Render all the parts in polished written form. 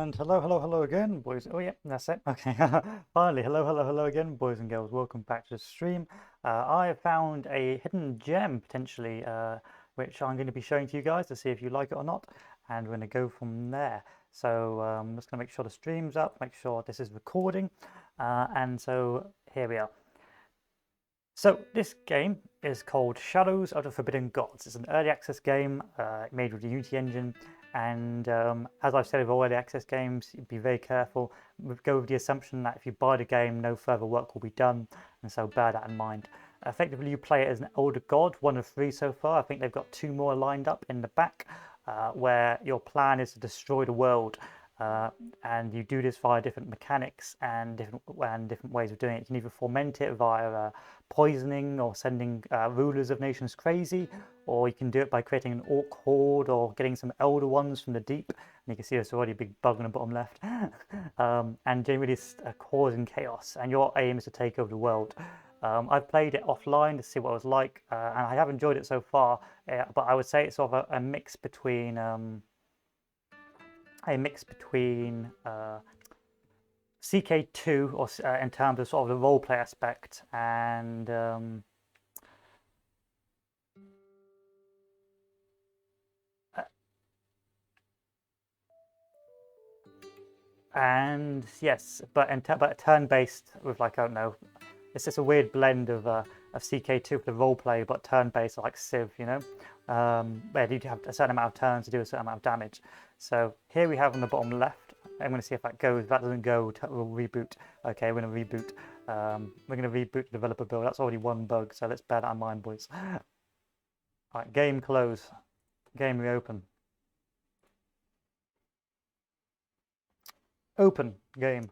And hello again, boys. Oh, yeah, that's it. Okay, finally, hello again, boys and girls. Welcome back to the stream. I have found a hidden gem potentially, which I'm going to be showing to you guys to see if you like it or not, and we're going to go from there. So I'm just going to make sure the stream's up, make sure this is recording, and so here we are. So this game is called Shadows of the Forbidden Gods. It's an early access game made with the Unity engine, and as I've said with all early access games, be very careful. Go with the assumption that if you buy the game, no further work will be done, and so bear that in mind. Effectively, you play it as an older god, one of three so far. I think they've got two more lined up in the back, where your plan is to destroy the world. And you do this via different mechanics and different ways of doing it. You can either foment it via poisoning or sending rulers of nations crazy, or you can do it by creating an orc horde or getting some elder ones from the deep. And you can see there's already a big bug on the bottom left. And generally it's causing chaos, and your aim is to take over the world. I've played it offline to see what it was like, and I have enjoyed it so far, but I would say it's sort of a mix between CK2 or in terms of sort of the roleplay aspect and yes, but turn-based with, like, I don't know, it's just a weird blend of CK2 for the roleplay, but turn-based like Civ, you know, where you have a certain amount of turns to do a certain amount of damage. So here we have on the bottom left. I'm going to see if that goes. If that doesn't go, we'll reboot. Okay, we're going to reboot. We're going to reboot the developer build. That's already one bug, so let's bear that in mind, boys. All right, game close. Game reopen. Open game.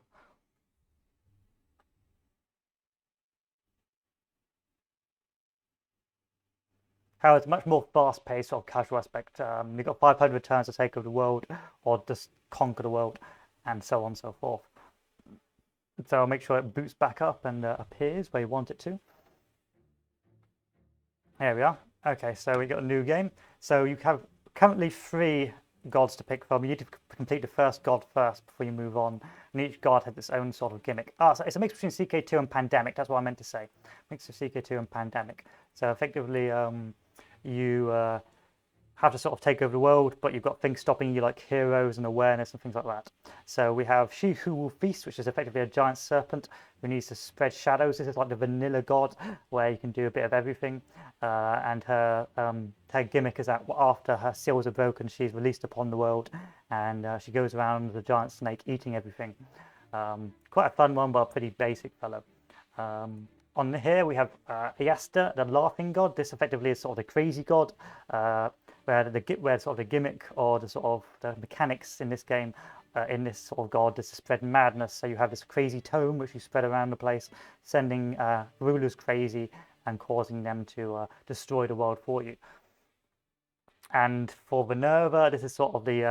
However, it's much more fast-paced or casual aspect. You've got 500 turns to take over the world, or just conquer the world, and so on and so forth. So I'll make sure it boots back up and appears where you want it to. There we are. Okay, so we got a new game. So you have currently 3 gods to pick from. You need to complete the first god first before you move on, and each god has its own sort of gimmick. So it's a mix between CK2 and Pandemic. That's what I meant to say. Mix of CK2 and Pandemic. So effectively, you have to sort of take over the world, but you've got things stopping you like heroes and awareness and things like that. So we have She Who Will Feast, which is effectively a giant serpent who needs to spread shadows. This is like the vanilla god where you can do a bit of everything. And her gimmick is that after her seals are broken, she's released upon the world, and she goes around as a giant snake eating everything. Quite a fun one, but a pretty basic fellow. On here we have Iasta, the laughing god. This effectively is sort of the crazy god, where sort of the gimmick or the sort of the mechanics in this game, in this sort of god, is to spread madness. So you have this crazy tome which you spread around the place, sending rulers crazy and causing them to destroy the world for you. And for Vinerva, this is sort of the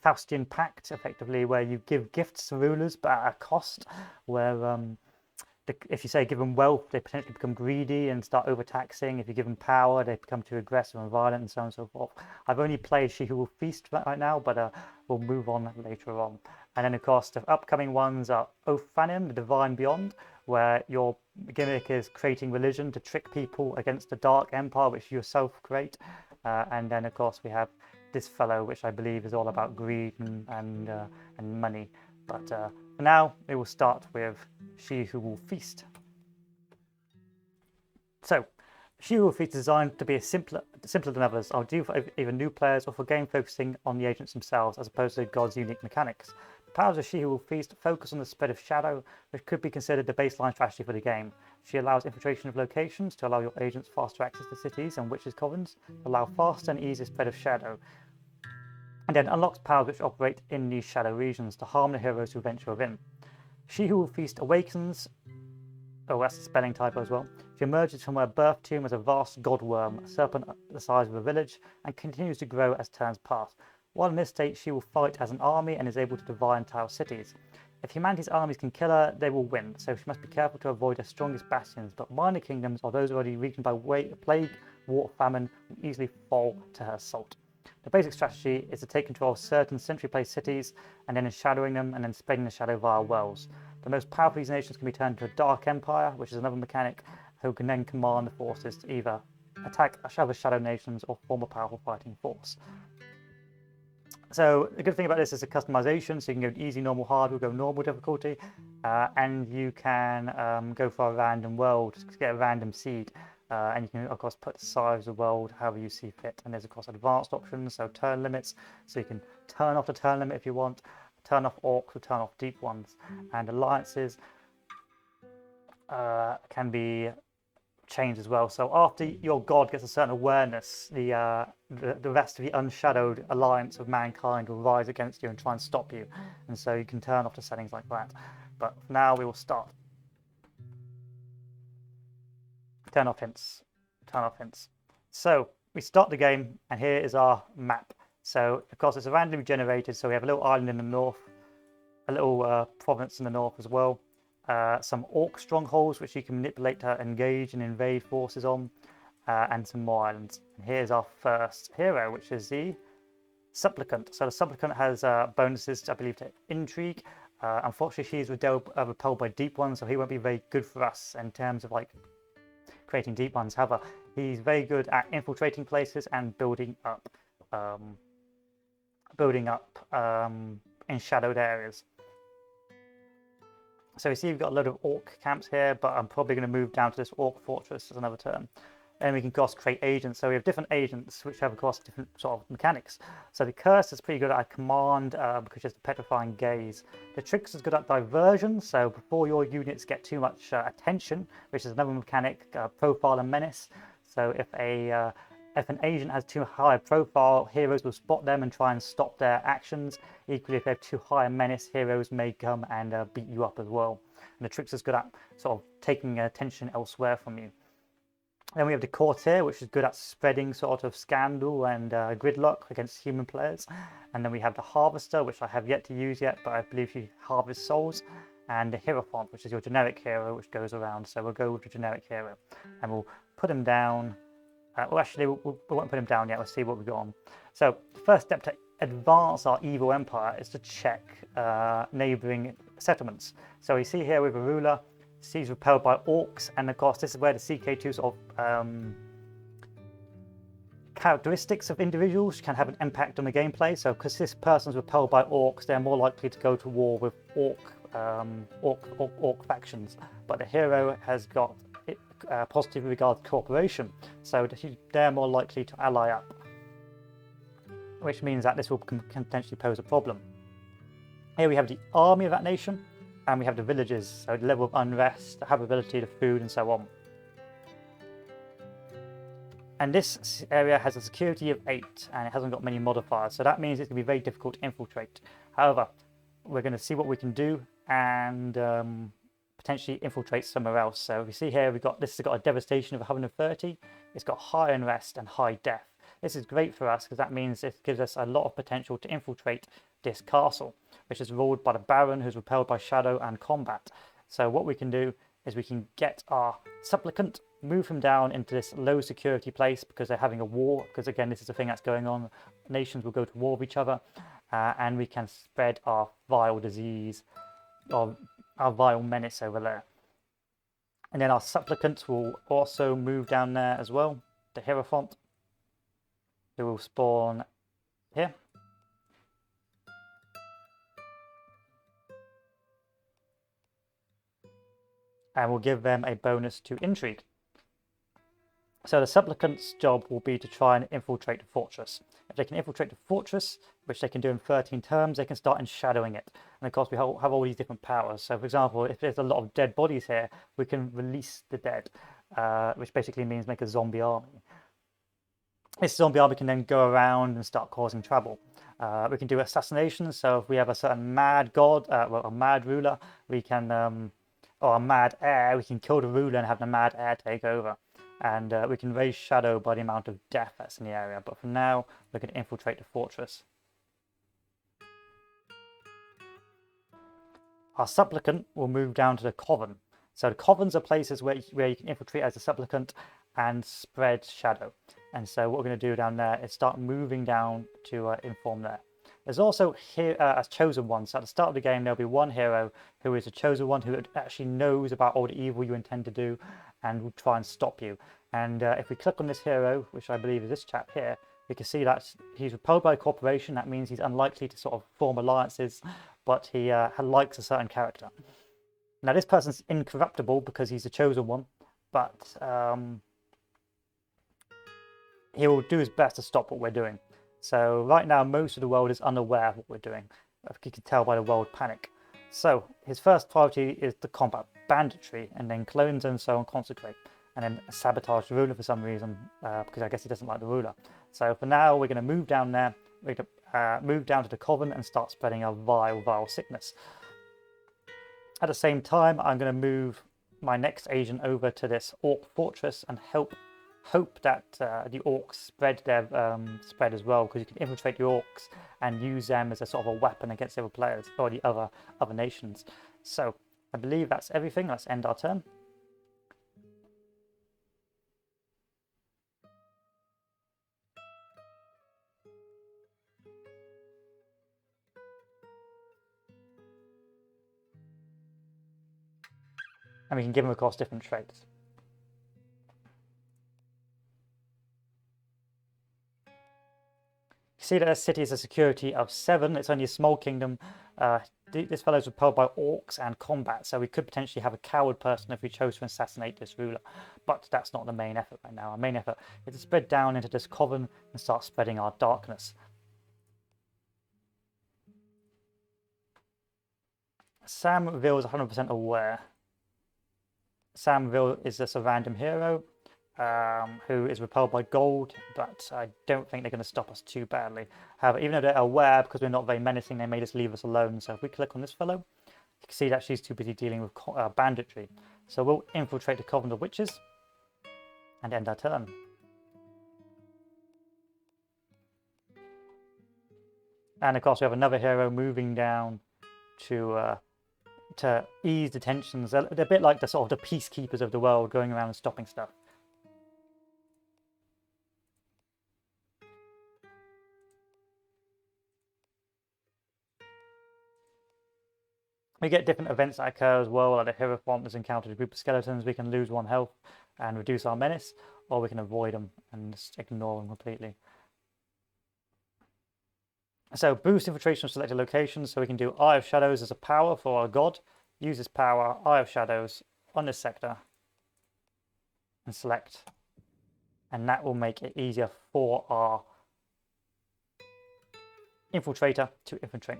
Faustian Pact, effectively, where you give gifts to rulers but at a cost, where if you say give them wealth, they potentially become greedy and start overtaxing. If you give them power, they become too aggressive and violent, and so on and so forth. I've only played She Who Will Feast right now, but we'll move on later on. And then, of course, the upcoming ones are Ophanim, the Divine Beyond, where your gimmick is creating religion to trick people against the Dark Empire, which you yourself create. And then, of course, we have this fellow, which I believe is all about greed and money. But for now, we will start with She Who Will Feast. So, She Who Will Feast is designed to be simpler than others. I'll do for either new players or for game focusing on the agents themselves, as opposed to God's unique mechanics. The powers of She Who Will Feast focus on the spread of shadow, which could be considered the baseline strategy for the game. She allows infiltration of locations to allow your agents faster access to cities and witches' covens, to allow faster and easier spread of shadow, and then unlocks powers which operate in these shadow regions to harm the heroes who venture within. She Who Will Feast awakens. Oh, that's a spelling typo as well. She emerges from her birth tomb as a vast godworm, a serpent the size of a village, and continues to grow as turns pass. While in this state, she will fight as an army and is able to devour entire cities. If humanity's armies can kill her, they will win, so she must be careful to avoid her strongest bastions, but minor kingdoms or those already weakened by plague, war, famine will easily fall to her assault. The basic strategy is to take control of certain centrally placed cities and then shadowing them and then spreading the shadow via wells. The most powerful of these nations can be turned to a Dark Empire, which is another mechanic who can then command the forces to either attack other shadow nations or form a powerful fighting force. So the good thing about this is the customization, so you can go easy, normal, hard, we'll go normal difficulty, and you can go for a random world to get a random seed, and you can of course put the size of the world however you see fit. And there's of course advanced options, so turn limits, so you can turn off the turn limit if you want, turn off orcs or turn off deep ones, and alliances can be changed as well. So after your god gets a certain awareness, the rest of the unshadowed alliance of mankind will rise against you and try and stop you, and so you can turn off the settings like that. But for now we will start. Turn off hints. Turn off hints. So we start the game, and here is our map. So of course it's randomly generated, so we have a little island in the north, a little province in the north as well. Some orc strongholds which you can manipulate to engage and invade forces on, and some more islands. And here's our first hero, which is the supplicant. So the supplicant has bonuses, I believe, to intrigue. Unfortunately, he's repelled by deep ones, so he won't be very good for us in terms of like creating deep ones. However, he's very good at infiltrating places and building up in shadowed areas. So you see we've got a load of orc camps here, but I'm probably going to move down to this orc fortress as another turn. And we can of course create agents. So we have different agents which have of course different sort of mechanics. So the curse is pretty good at command because it's a petrifying gaze. The tricks is good at diversion, so before your units get too much attention, which is another mechanic, profile and menace. So if an agent has too high a profile, heroes will spot them and try and stop their actions. Equally, if they have too high a menace, heroes may come and beat you up as well. And the tricks is good at sort of taking attention elsewhere from you. Then we have the courtier, which is good at spreading sort of scandal and gridlock against human players. And then we have the harvester, which I have yet to use yet, but I believe you harvest souls. And the hierophant, which is your generic hero, which goes around. So we'll go with the generic hero, and we'll put him down. Well, actually, we won't put him down yet. We'll see what we've got on. So the first step to advance our evil empire is to check neighbouring settlements. So we see here with a ruler, he's repelled by orcs, and of course this is where the CK2 sort of characteristics of individuals can have an impact on the gameplay. So because this person's repelled by orcs, they're more likely to go to war with orc factions. But the hero has got positive regard to cooperation, so they're more likely to ally up, which means that this will can potentially pose a problem. Here we have the army of that nation, and we have the villages, so the level of unrest, the habitability, the food, and so on. And this area has a security of 8, and it hasn't got many modifiers, so that means it's going to be very difficult to infiltrate. However, we're going to see what we can do and potentially infiltrate somewhere else. So we see here this has got a devastation of 130. It's got high unrest and high death. This is great for us because that means it gives us a lot of potential to infiltrate this castle, which is ruled by the Baron, who's repelled by shadow and combat. So what we can do is we can get our supplicant, move him down into this low security place because they're having a war, because again this is the thing that's going on. Nations will go to war with each other, and we can spread our vile disease, or our vile menace over there. And then our supplicants will also move down there as well, the hierophant, who will spawn here. And we'll give them a bonus to intrigue. So the supplicant's job will be to try and infiltrate the fortress. If they can infiltrate the fortress, which they can do in 13 turns, they can start enshadowing it. And of course we have all these different powers. So for example, if there's a lot of dead bodies here, we can release the dead, which basically means make a zombie army. This zombie army can then go around and start causing trouble. We can do assassinations, so if we have a certain mad god, well, a mad ruler, we can, or a mad heir, we can kill the ruler and have the mad heir take over. And we can raise shadow by the amount of death that's in the area. But for now, we're going to infiltrate the fortress. Our supplicant will move down to the coven. So the covens are places where you can infiltrate as a supplicant and spread shadow. And so what we're going to do down there is start moving down to inform there. There's also here a chosen one. So at the start of the game, there'll be one hero who is a chosen one who actually knows about all the evil you intend to do and will try and stop you. And if we click on this hero, which I believe is this chap here, we can see that he's repelled by a corporation. That means he's unlikely to sort of form alliances, but he likes a certain character. Now this person's incorruptible because he's a chosen one, but he will do his best to stop what we're doing. So right now, most of the world is unaware of what we're doing. You can tell by the world panic. So his first priority is to combat banditry, and then clones and so on consecrate, and then sabotage the ruler for some reason, because I guess he doesn't like the ruler. So for now, we're going to move down there. We're going to move down to the Coven and start spreading our vile sickness. At the same time, I'm going to move my next agent over to this orc fortress and hope that the orcs spread their spread as well, because you can infiltrate the orcs and use them as a sort of a weapon against the other players or the other nations. So I believe that's everything. Let's end our turn. And we can give them across different traits. You see that this city is a security of 7. It's only a small kingdom. This fellow's repelled by orcs and combat, so we could potentially have a coward person if we chose to assassinate this ruler. But that's not the main effort right now. Our main effort is to spread down into this coven and start spreading our darkness. Sam Reveal is 100% aware. Sam Reveal is just a random hero who is repelled by gold, but I don't think they're going to stop us too badly. However, even though they're aware, because we're not very menacing, they may just leave us alone. So if we click on this fellow, you can see that she's too busy dealing with banditry. So we'll infiltrate the Coven of Witches and end our turn. And of course, we have another hero moving down to ease the tensions. They're a bit like the sort of the peacekeepers of the world, going around and stopping stuff. We get different events that occur as well, like the Hierophant has encountered a group of skeletons. We can lose 1 health and reduce our menace, or we can avoid them and just ignore them completely. So boost infiltration of selected locations, so we can do Eye of Shadows as a power for our god. Use this power, Eye of Shadows, on this sector and select. And that will make it easier for our infiltrator to infiltrate.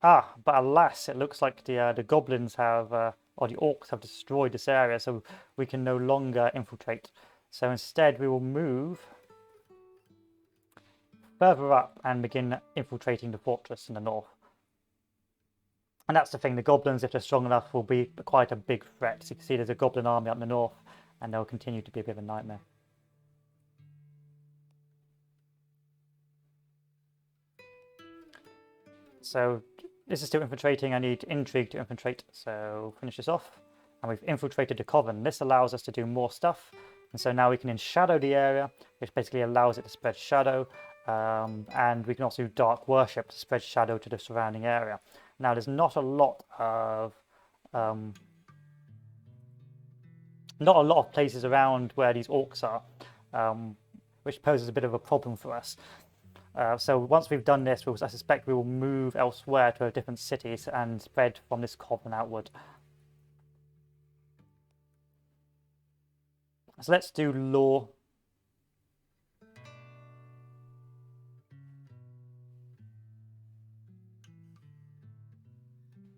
But alas, it looks like the goblins have, or the orcs have destroyed this area, so we can no longer infiltrate. So instead we will move further up and begin infiltrating the fortress in the north. And that's the thing, the goblins, if they're strong enough, will be quite a big threat. So you can see there's a goblin army up in the north, and they'll continue to be a bit of a nightmare. So this is still infiltrating. I need intrigue to infiltrate, so finish this off. And we've infiltrated the Coven. This allows us to do more stuff. And so now we can shadow the area, which basically allows it to spread shadow. And we can also do dark worship to spread shadow to the surrounding area. Now there's not a lot of places around where these orcs are, which poses a bit of a problem for us. So once we've done this, I suspect we will move elsewhere to different cities and spread from this Coven outward. So let's do law.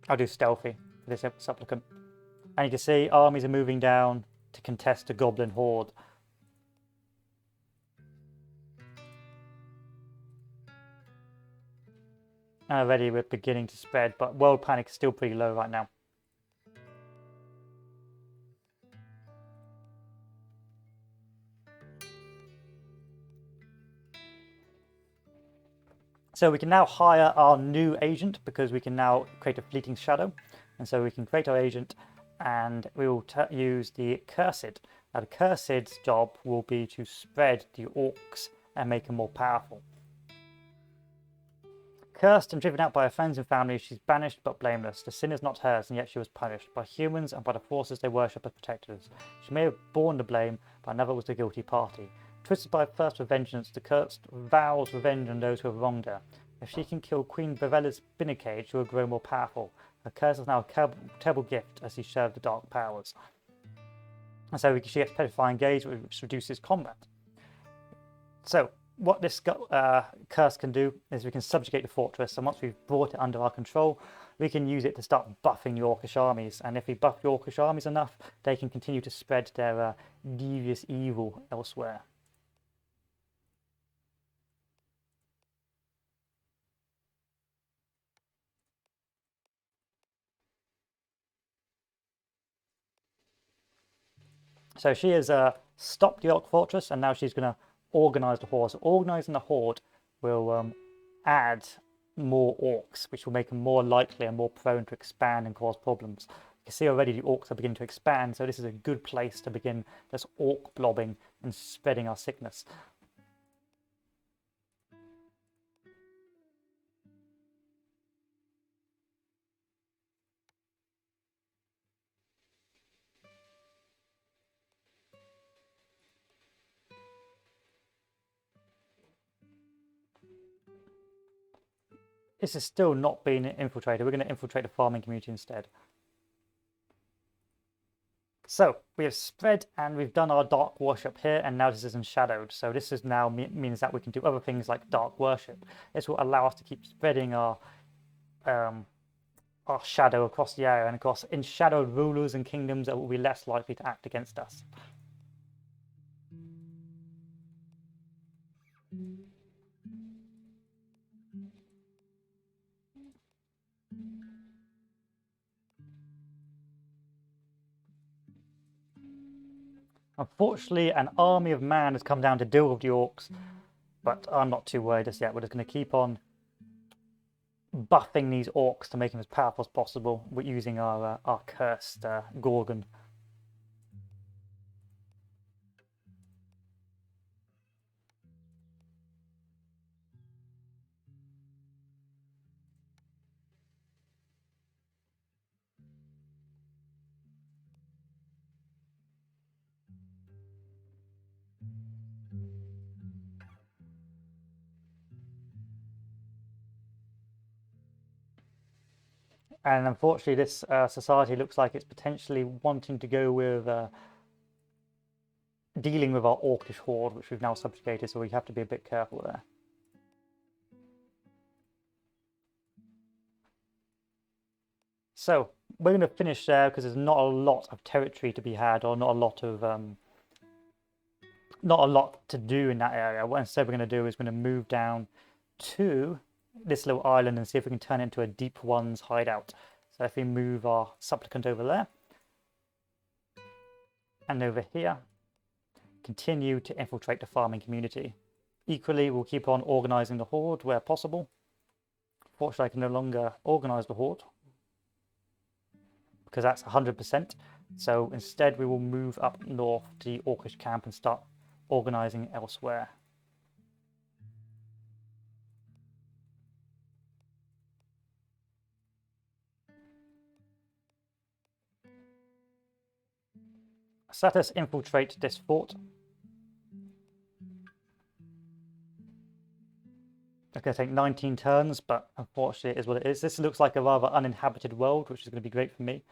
I'll do stealthy for this supplicant. And you can see armies are moving down to contest the goblin horde. Already we're beginning to spread, but world panic is still pretty low right now. So we can now hire our new agent because we can now create a fleeting shadow. And so we can create our agent and we will use the cursed. Now the cursed's job will be to spread the orcs and make them more powerful. Cursed and driven out by her friends and family, she's banished but blameless. The sin is not hers, and yet she was punished by humans and by the forces they worship as protectors. She may have borne the blame, but another was the guilty party. Twisted by thirst for vengeance, the cursed vows revenge on those who have wronged her. If she can kill Queen Bevella's Binnicade, she will grow more powerful. Her curse is now a terrible gift as she shared the dark powers. And so she gets Petrifying Gaze, which reduces combat. So what this curse can do is we can subjugate the fortress, and once we've brought it under our control, we can use it to start buffing the orcish armies. And if we buff the orcish armies enough, they can continue to spread their devious evil elsewhere. So she has stopped the orc fortress, and now she's going to organise the horde. So organising the horde will add more orcs, which will make them more likely and more prone to expand and cause problems. You can see already the orcs are beginning to expand, so this is a good place to begin this orc blobbing and spreading our sickness. This is still not being infiltrated. We're going to infiltrate the farming community instead. So we have spread and we've done our dark worship here, and now this is shadowed. So this is now means that we can do other things like dark worship. This will allow us to keep spreading our shadow across the area, and of course in shadowed rulers and kingdoms that will be less likely to act against us. Unfortunately, an army of man has come down to deal with the orcs, but I'm not too worried just yet. We're just going to keep on buffing these orcs to make them as powerful as possible. We're using our cursed Gorgon. And unfortunately, this society looks like it's potentially wanting to go with dealing with our orcish horde, which we've now subjugated, so we have to be a bit careful there. So we're going to finish there because there's not a lot of territory to be had, or not a lot to do in that area. What instead we're going to do is we're going to move down to this little island and see if we can turn it into a deep one's hideout. So if we move our supplicant over there and over here, continue to infiltrate the farming community. Equally, we'll keep on organising the horde where possible. Fortunately, I can no longer organise the horde because that's 100%. So instead, we will move up north to the orcish camp and start organising elsewhere. So let us infiltrate this fort. It's going to take 19 turns, but unfortunately it is what it is. This looks like a rather uninhabited world, which is going to be great for me.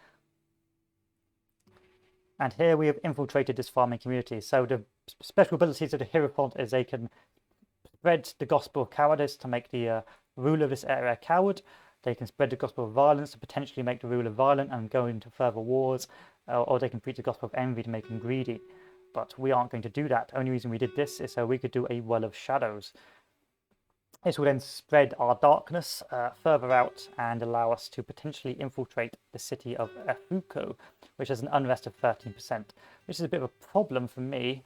And here we have infiltrated this farming community. So the special abilities of the Hierophant is they can spread the gospel of cowardice to make the ruler of this area a coward. They can spread the gospel of violence to potentially make the ruler violent and go into further wars. Or they can preach the gospel of envy to make him greedy. But we aren't going to do that. The only reason we did this is so we could do a well of shadows. This will then spread our darkness further out and allow us to potentially infiltrate the city of Efuko, which has an unrest of 13%, which is a bit of a problem for me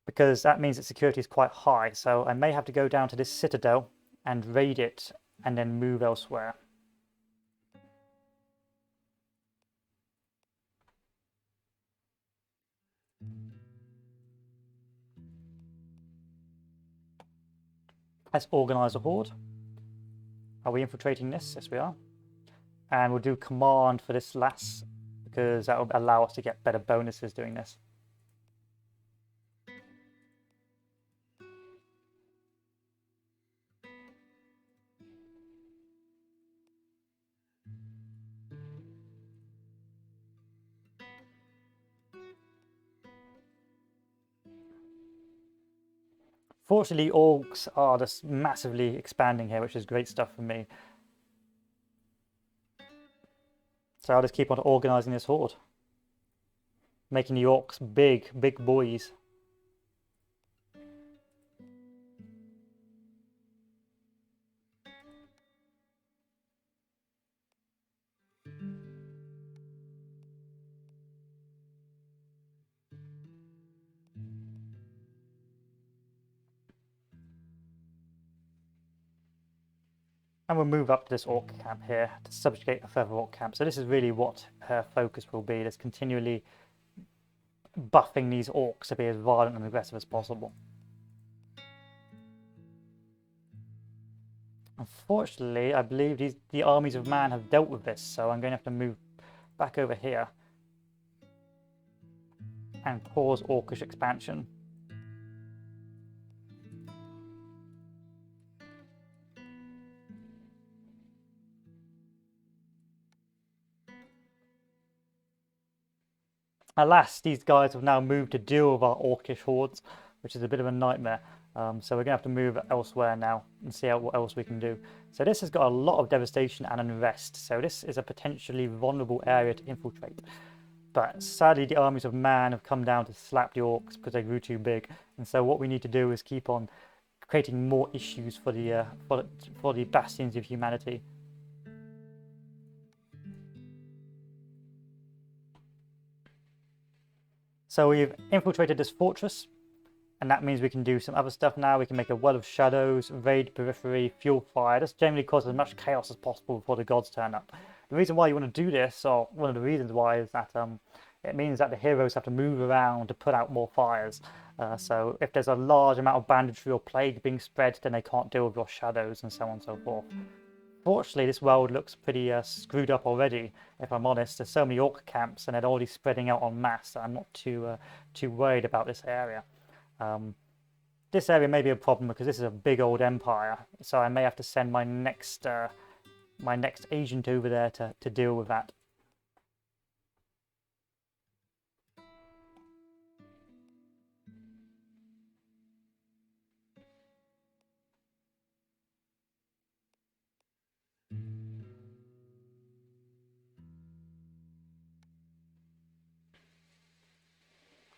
because that means that security is quite high. So I may have to go down to this citadel and raid it and then move elsewhere. Let's organize a horde. Are we infiltrating this? Yes, we are. And we'll do command for this last, because that will allow us to get better bonuses doing this. Fortunately, orcs are just massively expanding here, which is great stuff for me. So I'll just keep on organising this horde. Making the orcs big, big boys. And we'll move up to this orc camp here to subjugate a further orc camp. So this is really what her focus will be. Just continually buffing these orcs to be as violent and aggressive as possible. Unfortunately, I believe the armies of man have dealt with this, so I'm going to have to move back over here and cause orcish expansion. Alas, these guys have now moved to deal with our orcish hordes, which is a bit of a nightmare. So we're going to have to move elsewhere now and see what else we can do. So this has got a lot of devastation and unrest, so this is a potentially vulnerable area to infiltrate. But sadly, the armies of man have come down to slap the orcs because they grew too big. And so what we need to do is keep on creating more issues for the bastions of humanity. So we've infiltrated this fortress, and that means we can do some other stuff now. We can make a well of shadows, raid periphery, fuel fire. Just generally cause as much chaos as possible before the gods turn up. The reason why you want to do this, or one of the reasons why, is that it means that the heroes have to move around to put out more fires. So if there's a large amount of banditry or plague being spread, then they can't deal with your shadows and so on and so forth. Fortunately, this world looks pretty screwed up already, if I'm honest. There's so many orc camps and they're already spreading out en masse, so I'm not too worried about this area. This area may be a problem because this is a big old empire, so I may have to send my next agent over there to deal with that.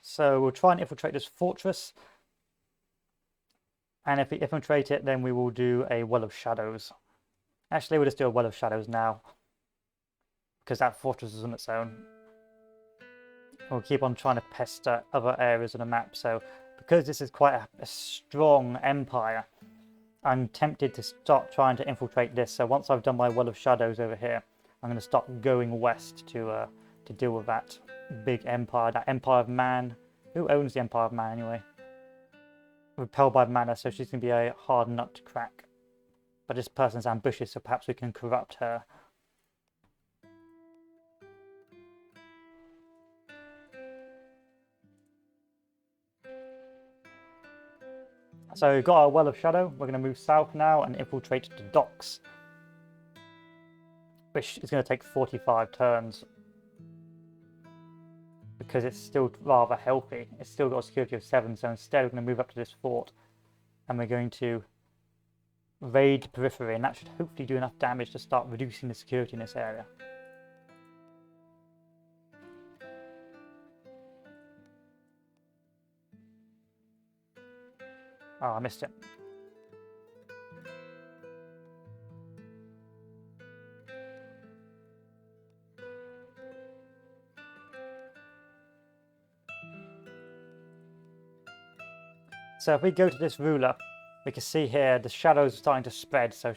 So we'll try and infiltrate this fortress, and if we infiltrate it, then we will do a well of shadows. Actually, we'll just do a well of shadows now, because that fortress is on its own. We'll keep on trying to pester other areas of the map. So because this is quite a strong empire, I'm tempted to start trying to infiltrate this. So once I've done my well of shadows over here, I'm going to start going west to deal with that big empire, that empire of man. Who owns the empire of man anyway? Repelled by mana, so she's going to be a hard nut to crack. But this person's ambitious, so perhaps we can corrupt her. So we've got our well of shadow. We're going to move south now and infiltrate the docks, which is going to take 45 turns because it's still rather healthy. It's still got a security of 7, so instead we're going to move up to this fort and we're going to raid periphery, and that should hopefully do enough damage to start reducing the security in this area. Oh, I missed it. So if we go to this ruler We can see here the shadows are starting to spread, so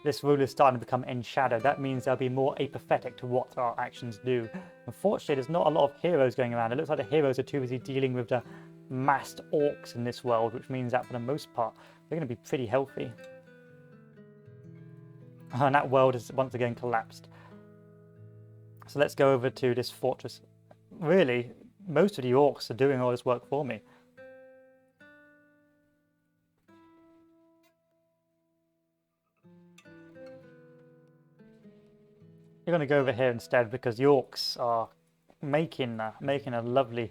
this ruler is starting to become in shadow. That means they'll be more apathetic to what our actions do. Unfortunately, there's not a lot of heroes going around. It looks like the heroes are too busy dealing with the massed orcs in this world, which means that for the most part, they're going to be pretty healthy. And that world has once again collapsed. So let's go over to this fortress. Really, most of the orcs are doing all this work for me. You're going to go over here instead because the orcs are making a lovely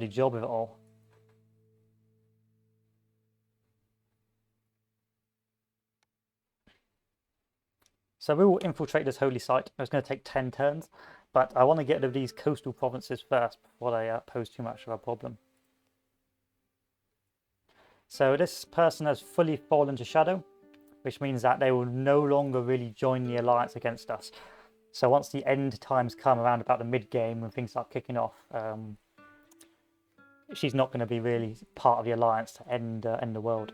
job of it all. So we will infiltrate this holy site. It's going to take 10 turns, but I want to get rid of these coastal provinces first before they pose too much of a problem. So this person has fully fallen to shadow, which means that they will no longer really join the alliance against us. So once the end times come around about the mid-game when things start kicking off, she's not going to be really part of the alliance to end the world.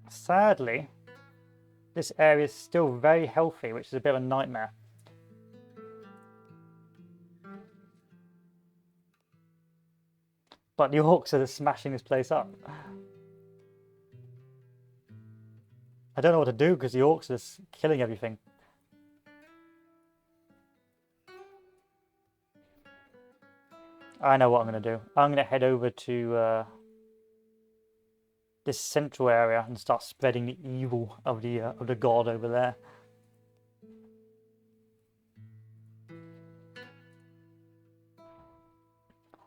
Sadly, this area is still very healthy, which is a bit of a nightmare. But the orcs are smashing this place up. I don't know what to do because the orcs are just killing everything. I know what I'm going to do. I'm going to head over to this central area and start spreading the evil of the god over there.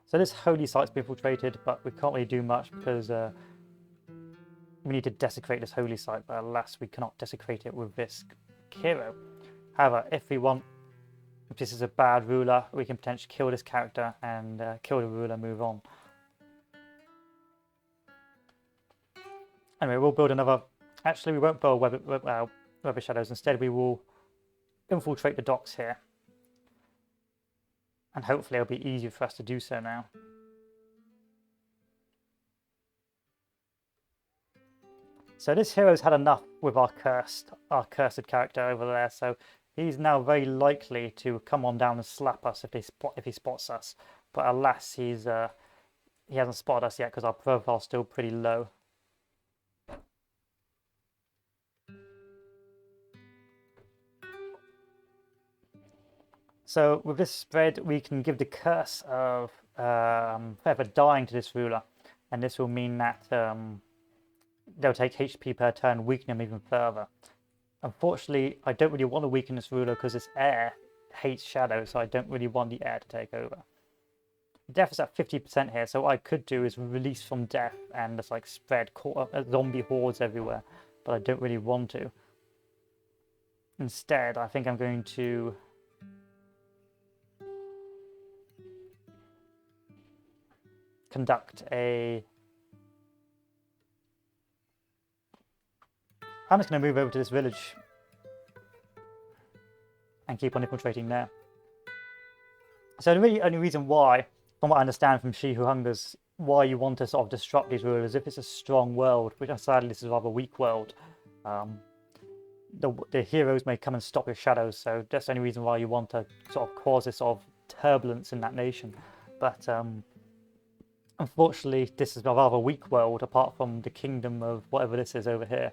So this holy site's been infiltrated, but we can't really do much because we need to desecrate this holy site, but alas, we cannot desecrate it with this hero. However, if this is a bad ruler, we can potentially kill this character and kill the ruler, move on. Anyway, we'll build another... Actually, we won't build web of shadows. Instead, we will infiltrate the docks here. And hopefully it'll be easier for us to do so now. So this hero's had enough with our cursed character over there, so he's now very likely to come on down and slap us if he spots us. But alas, he hasn't spotted us yet because our profile's still pretty low. So with this spread, we can give the curse of forever dying to this ruler, and this will mean that they'll take HP per turn, weakening them even further. Unfortunately, I don't really want to weaken this ruler because this heir hates shadow, so I don't really want the heir to take over. Death is at 50% here, so what I could do is release from death and just like spread zombie hordes everywhere, but I don't really want to. Instead, I think I'm going to conduct a... I'm just going to move over to this village and keep on infiltrating there. So the really only reason why, from what I understand from She Who Hungers, why you want to sort of disrupt these rulers if it's a strong world, which sadly this is a rather weak world. The heroes may come and stop your shadows, so that's the only reason why you want to sort of cause this sort of turbulence in that nation. But unfortunately, this is a rather weak world, apart from the kingdom of whatever this is over here.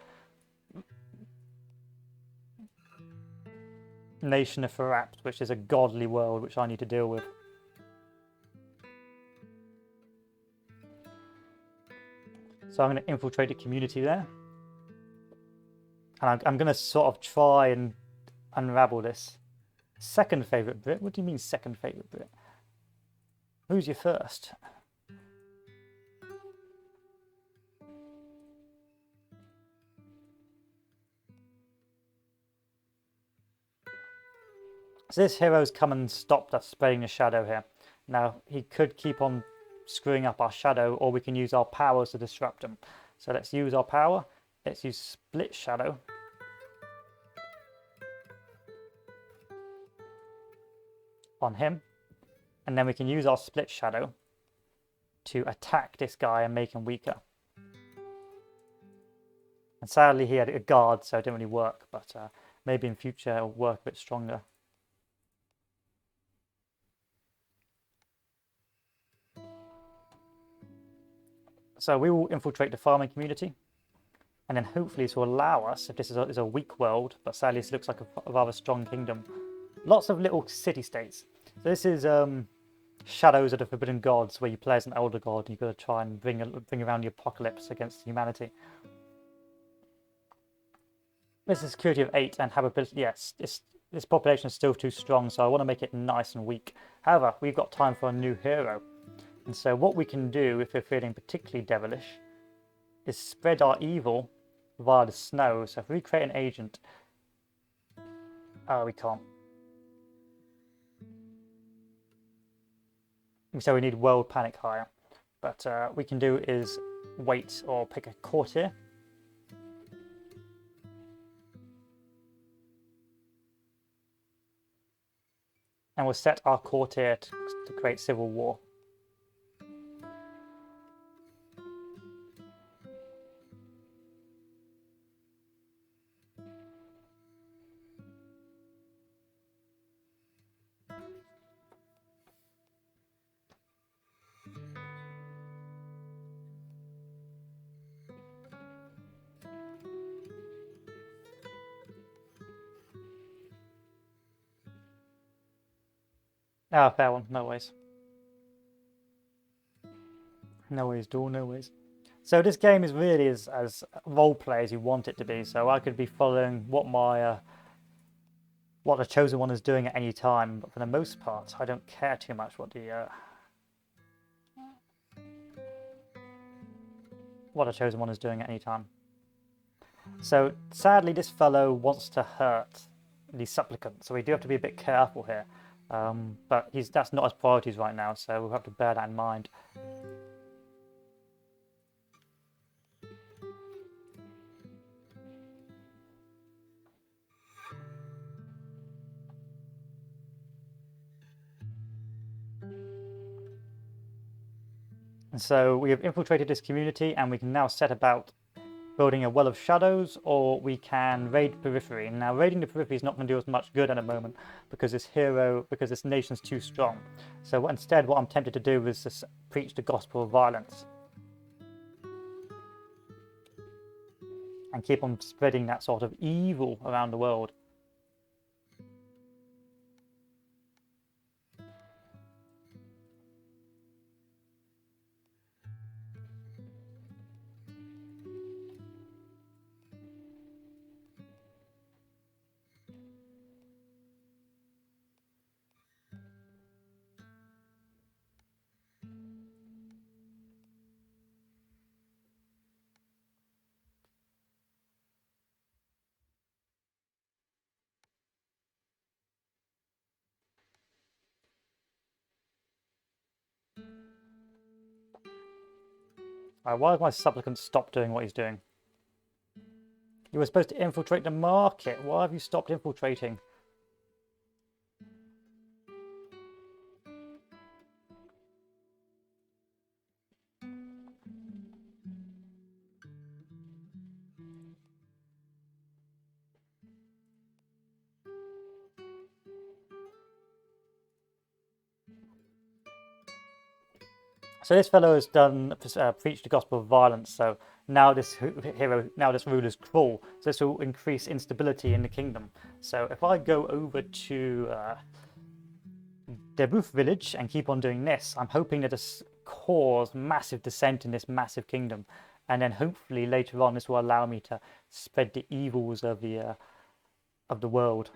Nation of Farapt, which is a godly world which I need to deal with. So I'm going to infiltrate the community there. And I'm going to sort of try and unravel this. Second favourite Brit? What do you mean second favourite Brit? Who's your first? So this hero's come and stopped us spreading the shadow here. Now, he could keep on screwing up our shadow, or we can use our powers to disrupt him. So let's use our power. Let's use split shadow. on him, and then we can use our split shadow to attack this guy and make him weaker. And sadly he had a guard, so it didn't really work, but maybe in future it'll work a bit stronger. So we will infiltrate the farming community, and then hopefully this will allow us, if this is a weak world, but sadly this looks like a rather strong kingdom, lots of little city-states. So this is Shadows of the Forbidden Gods, where you play as an elder god and you've got to try and bring around the apocalypse against humanity. This is security of 8 and habitability. Yes, this population is still too strong, so I want to make it nice and weak. However, we've got time for a new hero. And so what we can do, if we're feeling particularly devilish, is spread our evil via the snow. So if we create an agent... Oh, we can't. So we need world panic higher. But we can do is wait or pick a courtier. And we'll set our courtier to create civil war. Ah, fair one. No ways. No ways, door, no ways. So this game is really as roleplay as you want it to be. So I could be following what the Chosen One is doing at any time. But for the most part, I don't care too much what the Chosen One is doing at any time. So sadly, this fellow wants to hurt the supplicant. So we do have to be a bit careful here. But that's not his priorities right now, so we'll have to bear that in mind. And so we have infiltrated this community, and we can now set about building a well of shadows, or we can raid periphery. Now raiding the periphery is not going to do us much good at the moment because this nation's too strong. So instead what I'm tempted to do is just preach the gospel of violence and keep on spreading that sort of evil around the world. Why has my supplicant stopped doing what he's doing? You were supposed to infiltrate the market. Why have you stopped infiltrating? So this fellow has done preached the gospel of violence. So now this ruler is cruel. So this will increase instability in the kingdom. So if I go over to the roof village and keep on doing this, I'm hoping that this cause massive dissent in this massive kingdom, and then hopefully later on this will allow me to spread the evils of the world.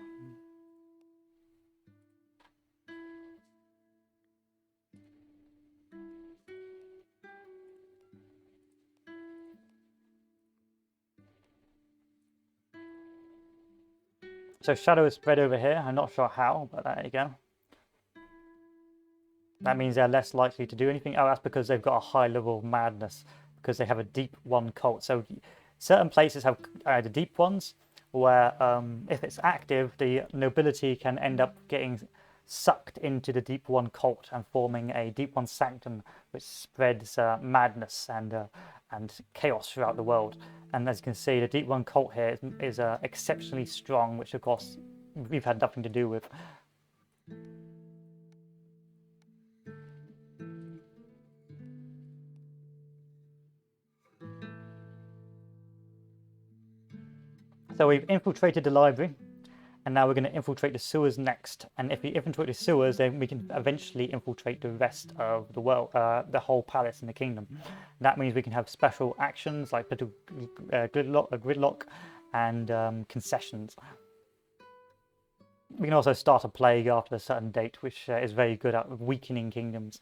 So shadow is spread over here. I'm not sure how, but there you go. That means they're less likely to do anything. Oh, that's because they've got a high level of madness, because they have a deep one cult. So certain places have the deep ones, where if it's active, the nobility can end up getting sucked into the Deep One cult and forming a Deep One Sanctum, which spreads madness and chaos throughout the world. And as you can see, the Deep One cult here is exceptionally strong, which of course we've had nothing to do with. So we've infiltrated the library, and now we're going to infiltrate the sewers next. And if we infiltrate the sewers, then we can eventually infiltrate the rest of the world, the whole palace and the kingdom. That means we can have special actions like gridlock and concessions. We can also start a plague after a certain date, which is very good at weakening kingdoms.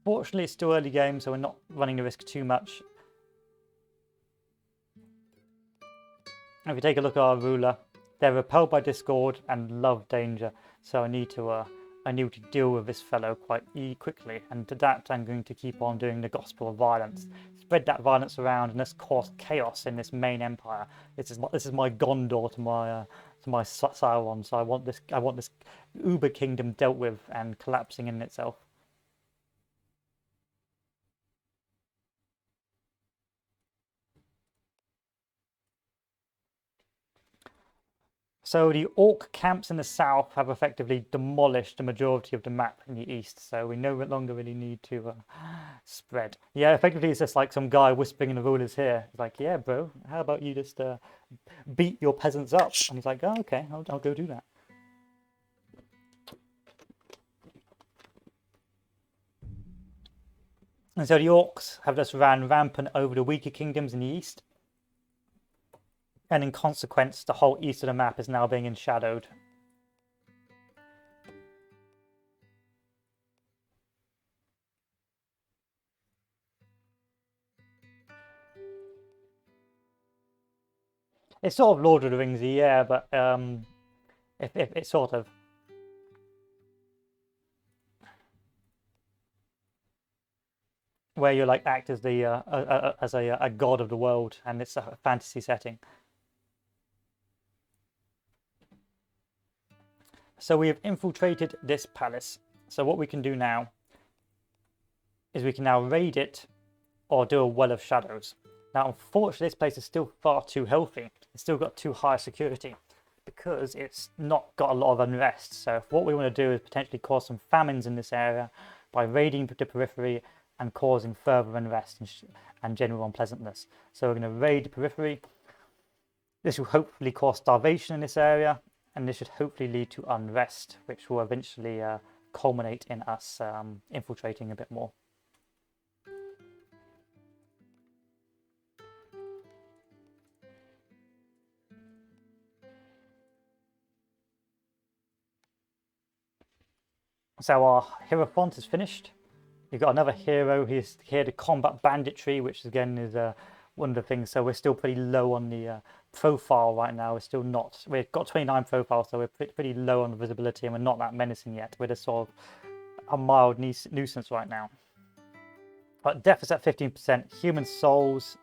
Fortunately, it's still early game, so we're not running the risk too much. If you take a look at our ruler, they're repelled by discord and love danger. So I need to deal with this fellow quite quickly, and to that I'm going to keep on doing the gospel of violence. Spread that violence around and let's cause chaos in this main empire. This is my Gondor to my Sauron. So I want this Uber kingdom dealt with and collapsing in itself. So the orc camps in the south have effectively demolished the majority of the map in the east, so we no longer really need to spread. Yeah, effectively it's just like some guy whispering in the rulers here. He's like, yeah, bro, how about you just beat your peasants up? And he's like, oh, okay, I'll go do that. And so the orcs have just ran rampant over the weaker kingdoms in the east. And in consequence, the whole east of the map is now being enshadowed. It's sort of Lord of the Ringsy, yeah, but if it's sort of where you like act as the as a god of the world, and it's a fantasy setting. So we have infiltrated this palace. So what we can do now is we can now raid it or do a well of shadows. Now, unfortunately, this place is still far too healthy. It's still got too high security because it's not got a lot of unrest. So what we want to do is potentially cause some famines in this area by raiding the periphery and causing further unrest and general unpleasantness. So we're going to raid the periphery. This will hopefully cause starvation in this area, and this should hopefully lead to unrest, which will eventually culminate in us infiltrating a bit more. So our Hierophant is finished. We've got another hero. He's here to combat banditry, which again is one of the things. So we're still pretty low on the profile right now. We're still not. We've got 29 profiles, so we're pretty low on the visibility, and we're not that menacing yet. We're just sort of a mild nuisance right now. But death is at 15%. Human souls,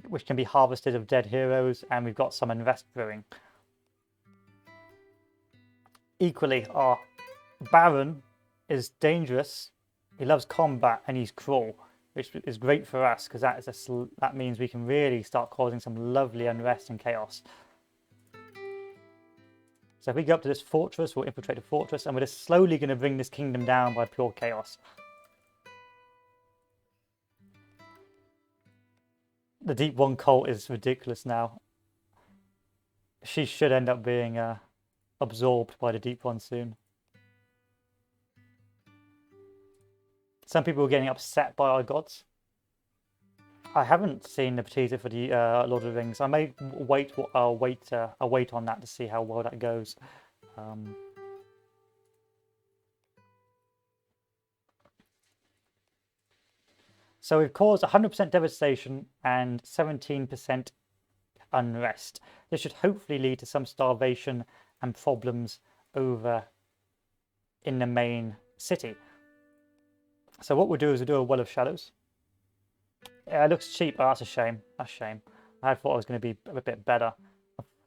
which can be harvested of dead heroes, and we've got some unrest brewing. Equally, our Baron is dangerous. He loves combat and he's cruel, which is great for us because that means we can really start causing some lovely unrest and chaos. So if we go up to this fortress, we'll infiltrate the fortress, and we're just slowly going to bring this kingdom down by pure chaos. The Deep One cult is ridiculous now. She should end up being absorbed by the Deep One soon. Some people are getting upset by our gods. I haven't seen the teaser for the Lord of the Rings. I may wait. I'll wait on that to see how well that goes. So we've caused 100% devastation and 17% unrest. This should hopefully lead to some starvation and problems over in the main city. So what we'll do is we'll do a well of shadows. It looks cheap, but that's a shame. That's a shame. I thought it was going to be a bit better.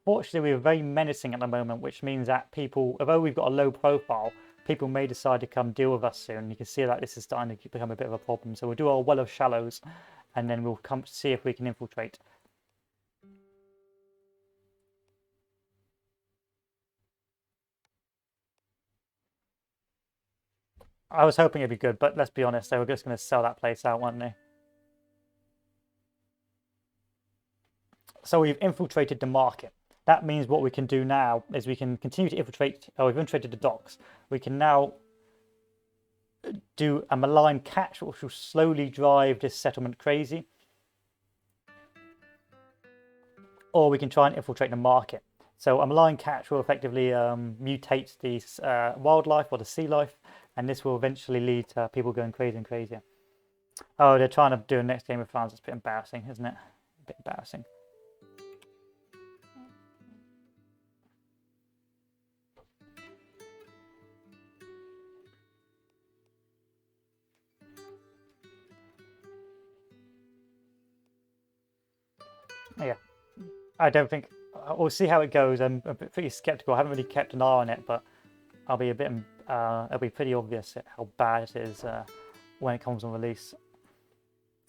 Unfortunately, we're very menacing at the moment, which means that people, although we've got a low profile, people may decide to come deal with us soon. You can see that this is starting to become a bit of a problem. So we'll do our well of shallows, and then we'll come see if we can infiltrate. I was hoping it'd be good, but let's be honest, they were just going to sell that place out, weren't they? So we've infiltrated the market. That means what we can do now is we can continue to infiltrate. Oh, we've infiltrated the docks. We can now do a malign catch, which will slowly drive this settlement crazy. Or we can try and infiltrate the market. So a malign catch will effectively mutate the wildlife or the sea life, and this will eventually lead to people going crazy and crazier. Oh, they're trying to do a next Game of Thrones. It's a bit embarrassing, isn't it? A bit embarrassing. Yeah, I don't think we'll see how it goes. I'm pretty skeptical. I haven't really kept an eye on it, but I'll be a bit. It'll be pretty obvious how bad it is when it comes on release.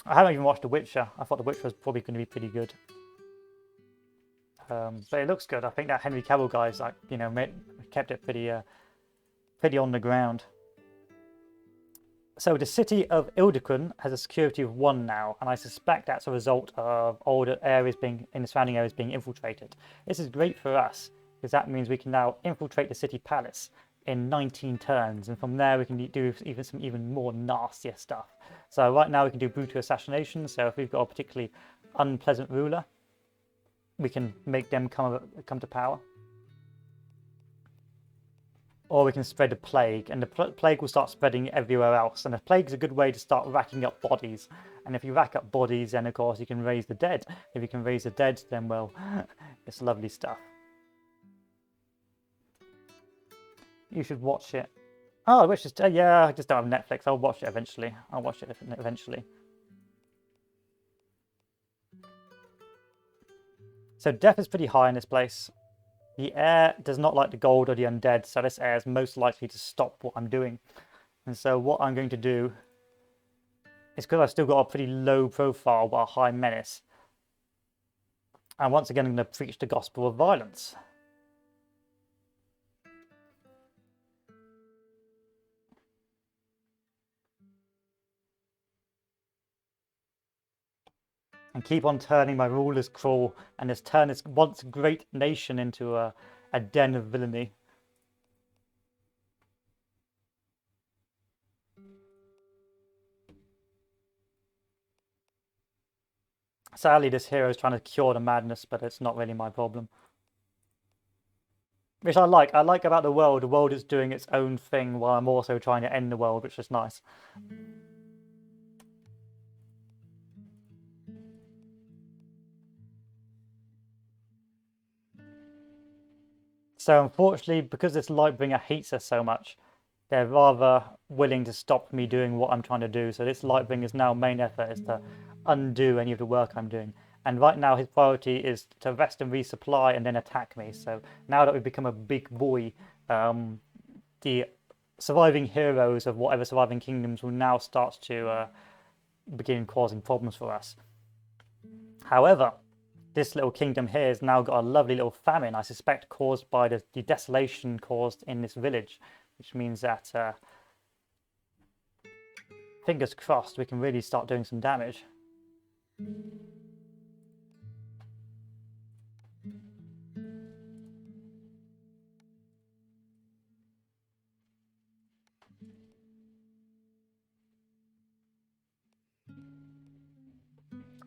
I haven't even watched The Witcher. I thought The Witcher was probably going to be pretty good, but it looks good. I think that Henry Cavill guy's like kept it pretty on the ground. So the city of Ildikun has a security of 1 now, and I suspect that's a result of older areas in the surrounding areas being infiltrated. This is great for us, because that means we can now infiltrate the city palace in 19 turns, and from there we can do some even more nastier stuff. So right now we can do brutal assassination, so if we've got a particularly unpleasant ruler, we can make them come to power. Or we can spread a plague, and the plague will start spreading everywhere else. And the plague is a good way to start racking up bodies. And if you rack up bodies, then of course you can raise the dead. If you can raise the dead, then well, it's lovely stuff. You should watch it. Oh, I wish yeah, I just don't have Netflix. I'll watch it eventually. I'll watch it eventually. So death is pretty high in this place. The air does not like the gold or the undead, so this air is most likely to stop what I'm doing. And so what I'm going to do is, because I've still got a pretty low profile but a high menace, and once again I'm going to preach the gospel of violence. And keep on turning my ruler's crawl, and just turn this once great nation into a den of villainy. Sadly, this hero is trying to cure the madness, but it's not really my problem. Which I like. I like about the world is doing its own thing while I'm also trying to end the world, which is nice. So unfortunately, because this Lightbringer hates us so much, they're rather willing to stop me doing what I'm trying to do. So this Lightbringer's now main effort is to undo any of the work I'm doing. And right now his priority is to rest and resupply and then attack me. So now that we've become a big boy, the surviving heroes of whatever surviving kingdoms will now start to begin causing problems for us. However, this little kingdom here has now got a lovely little famine, I suspect caused by the desolation caused in this village, which means that, fingers crossed, we can really start doing some damage.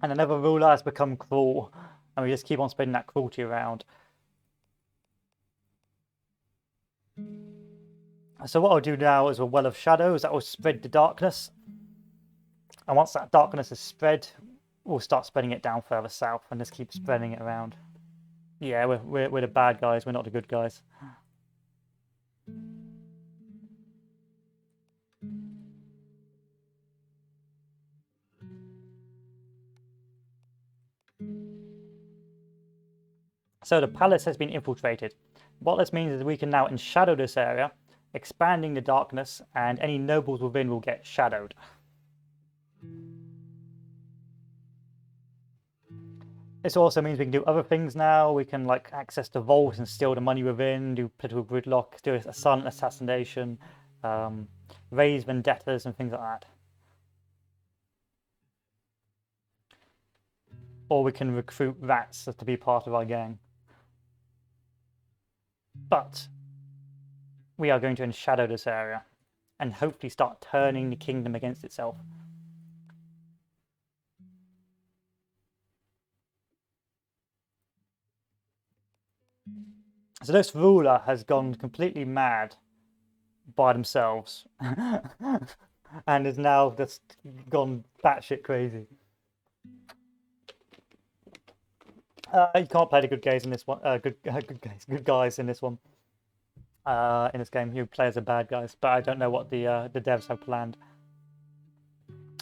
And another ruler has become cruel, and we just keep on spreading that cruelty around. So what I'll do now is a well of shadows that will spread the darkness. And once that darkness is spread, we'll start spreading it down further south and just keep spreading it around. Yeah, we're the bad guys, we're not the good guys. So the palace has been infiltrated. What this means is we can now enshadow this area, expanding the darkness, and any nobles within will get shadowed. This also means we can do other things now. We can like access the vault and steal the money within, do political gridlock, do a silent assassination, raise vendettas and things like that. Or we can recruit rats to be part of our gang. But we are going to enshadow this area and hopefully start turning the kingdom against itself. So this ruler has gone completely mad by themselves and is now just gone batshit crazy. You can't play the good guys in this one. Good guys in this one. In this game, you play as the bad guys, but I don't know what the devs have planned.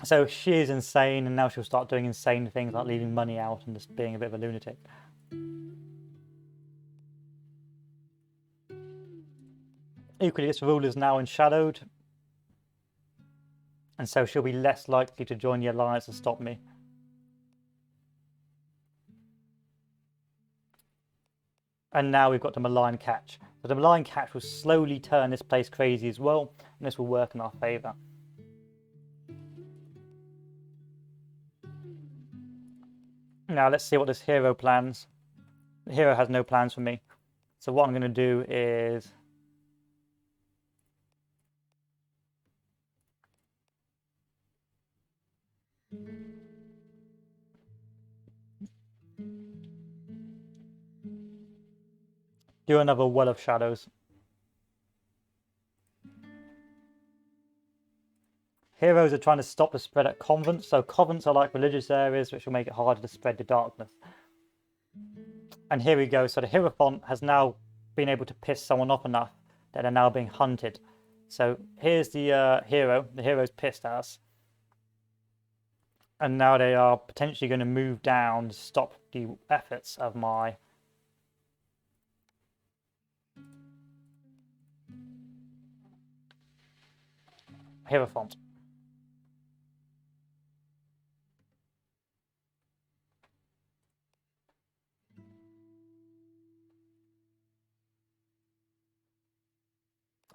So she is insane, and now she'll start doing insane things like leaving money out and just being a bit of a lunatic. Equally, this ruler is now enshadowed, and so she'll be less likely to join the alliance and stop me. And now we've got the malign catch. So the malign catch will slowly turn this place crazy as well, and this will work in our favour. Now let's see what this hero plans. The hero has no plans for me. So what I'm going to do is do another Well of Shadows. Heroes are trying to stop the spread at convents, so convents are like religious areas which will make it harder to spread the darkness. And here we go, so the Hierophant has now been able to piss someone off enough that they're now being hunted. So here's the hero's pissed at us. And now they are potentially going to move down to stop the efforts of my Hierophant.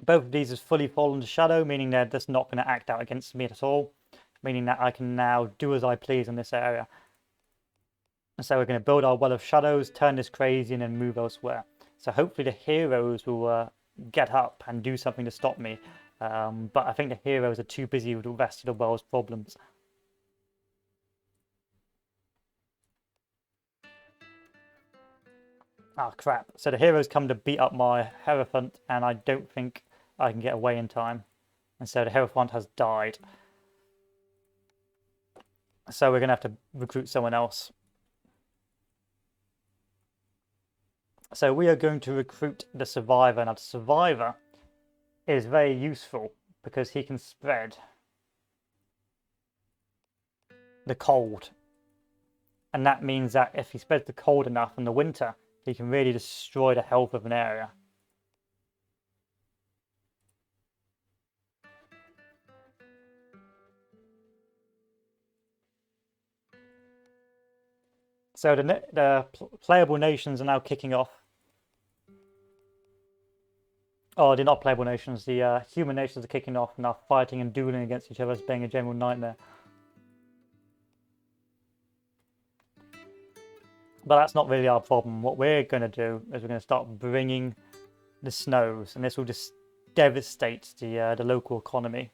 Both of these has fully fallen to shadow, meaning they're just not going to act out against me at all, meaning that I can now do as I please in this area. And so we're going to build our Well of Shadows, turn this crazy, and then move elsewhere. So hopefully the heroes will get up and do something to stop me. But I think the heroes are too busy with the rest of the world's problems. Ah, crap. So the heroes come to beat up my Hierophant, and I don't think I can get away in time. And so the Hierophant has died. So we're going to have to recruit someone else. So we are going to recruit the Survivor. Now the Survivor is very useful because he can spread the cold. And that means that if he spreads the cold enough in the winter, he can really destroy the health of an area. So the playable nations are now kicking off. Oh, they're not playable nations. The human nations are kicking off and are fighting and dueling against each other, as being a general nightmare. But that's not really our problem. What we're going to do is we're going to start bringing the snows, and this will just devastate the local economy.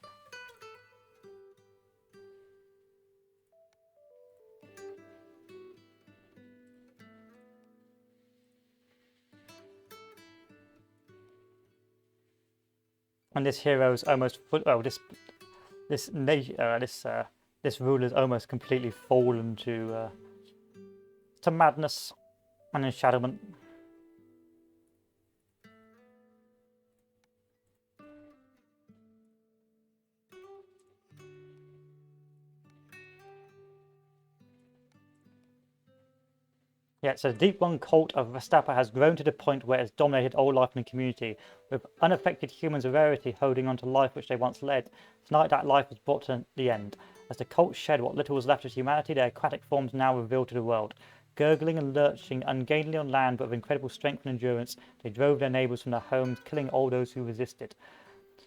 And this hero is almost full. Oh, this ruler's almost completely fallen to madness and enshadowment. Yeah, so the Deep One cult of Rastapa has grown to the point where it's dominated all life in the community, with unaffected humans of rarity holding on to life which they once led. Tonight that life was brought to the end. As the cult shed what little was left of humanity, their aquatic forms now revealed to the world. Gurgling and lurching ungainly on land, but with incredible strength and endurance, they drove their neighbours from their homes, killing all those who resisted.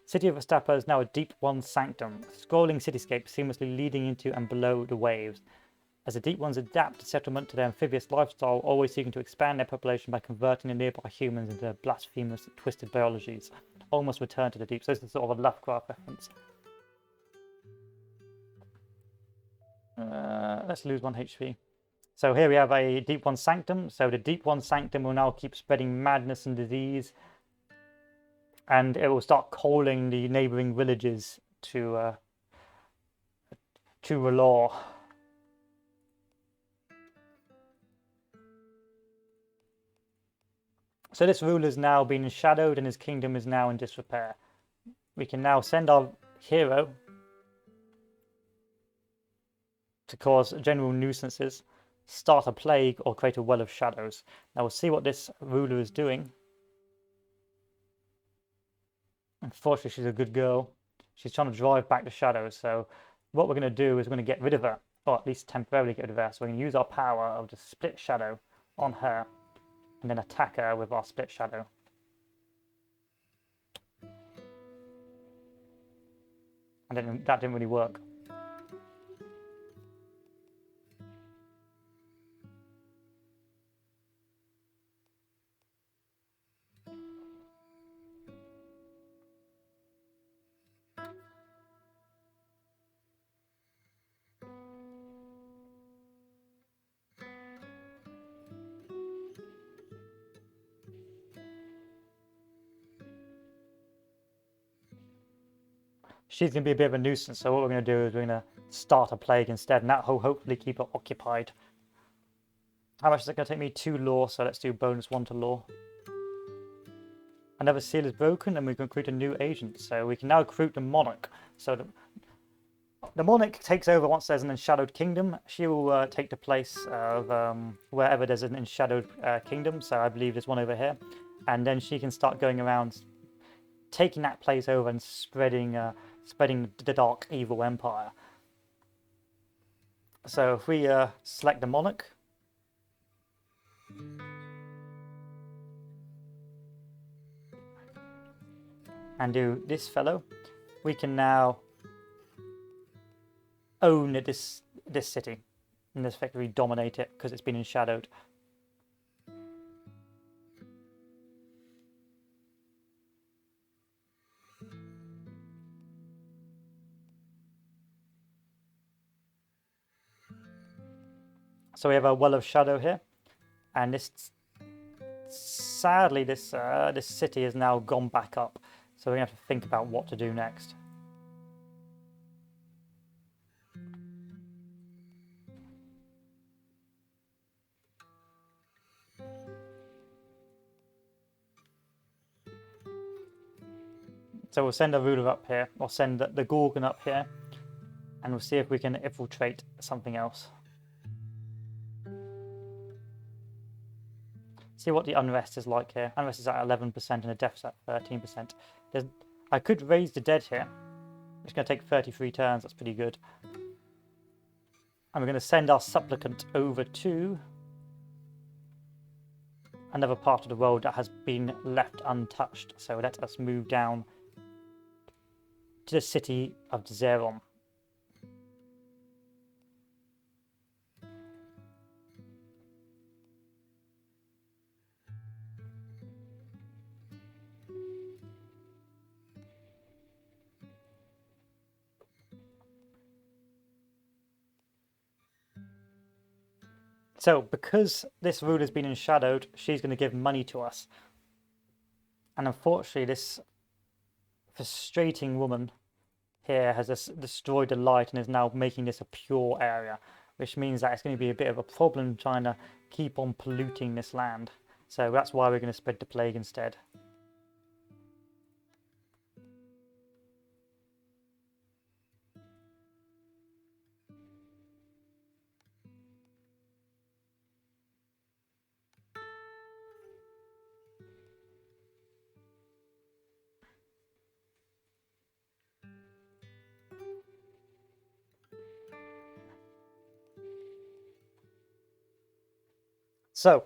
City of Rastapa is now a Deep One Sanctum, a scrolling cityscape seamlessly leading into and below the waves. As the Deep Ones adapt the settlement to their amphibious lifestyle, always seeking to expand their population by converting the nearby humans into blasphemous, twisted biologies. Almost return to the deep. So this is sort of a Lovecraft reference. Let's lose 1 HP. So here we have a Deep One Sanctum. So the Deep One Sanctum will now keep spreading madness and disease. And it will start calling the neighbouring villages to R'hllor. So this ruler has now been shadowed and his kingdom is now in disrepair. We can now send our hero to cause general nuisances, start a plague, or create a well of shadows. Now we'll see what this ruler is doing. Unfortunately, she's a good girl. She's trying to drive back the shadows. So what we're going to do is we're going to get rid of her, or at least temporarily get rid of her. So we're going to use our power of the split shadow on her, and then attack her with our split shadow. And then that didn't really work. She's going to be a bit of a nuisance, so what we're going to do is we're going to start a plague instead, and that will hopefully keep her occupied. How much is it going to take me? 2 lore, so let's do bonus 1 to lore. Another seal is broken, and we can recruit a new agent, so we can now recruit the monarch. So the monarch takes over once there's an enshadowed kingdom. She will take the place of wherever there's an enshadowed kingdom, so I believe there's one over here. And then she can start going around taking that place over and spreading the dark evil empire. So if we select the monarch, and do this fellow, we can now own this city and effectively dominate it because it's been enshadowed. So we have a well of shadow here, and sadly this city has now gone back up. So we're gonna have to think about what to do next. So we'll send a ruler up here, or send the Gorgon up here, and we'll see if we can infiltrate something else. See what the unrest is like here. Unrest is at 11% and the death's at 13%. I could raise the dead here. It's going to take 33 turns, that's pretty good. And we're going to send our supplicant over to another part of the world that has been left untouched. So let us move down to the city of Zeron. So because this ruler has been enshadowed, she's going to give money to us. And unfortunately, this frustrating woman here has destroyed the light and is now making this a pure area, which means that it's going to be a bit of a problem trying to keep on polluting this land. So that's why we're going to spread the plague instead. So,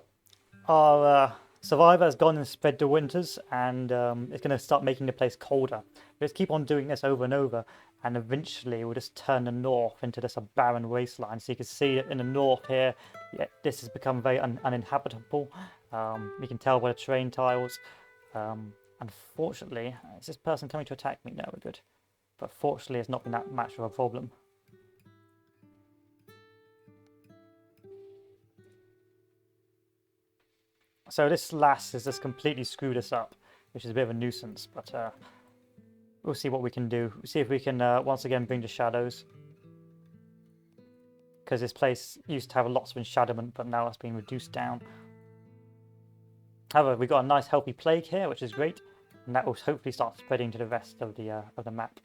our survivor has gone and spread the winters, and it's going to start making the place colder. Let's keep on doing this over and over, and eventually we'll just turn the north into this a barren wasteland. So you can see in the north here, yeah, this has become very uninhabitable. You can tell by the terrain tiles. Unfortunately, is this person coming to attack me? No, we're good. But fortunately, it's not been that much of a problem. So this lass has just completely screwed us up, which is a bit of a nuisance, but we'll see what we can do. See if we can once again bring the shadows. Because this place used to have lots of enshadowment, but now it's been reduced down. However, we've got a nice healthy plague here, which is great, and that will hopefully start spreading to the rest of the map.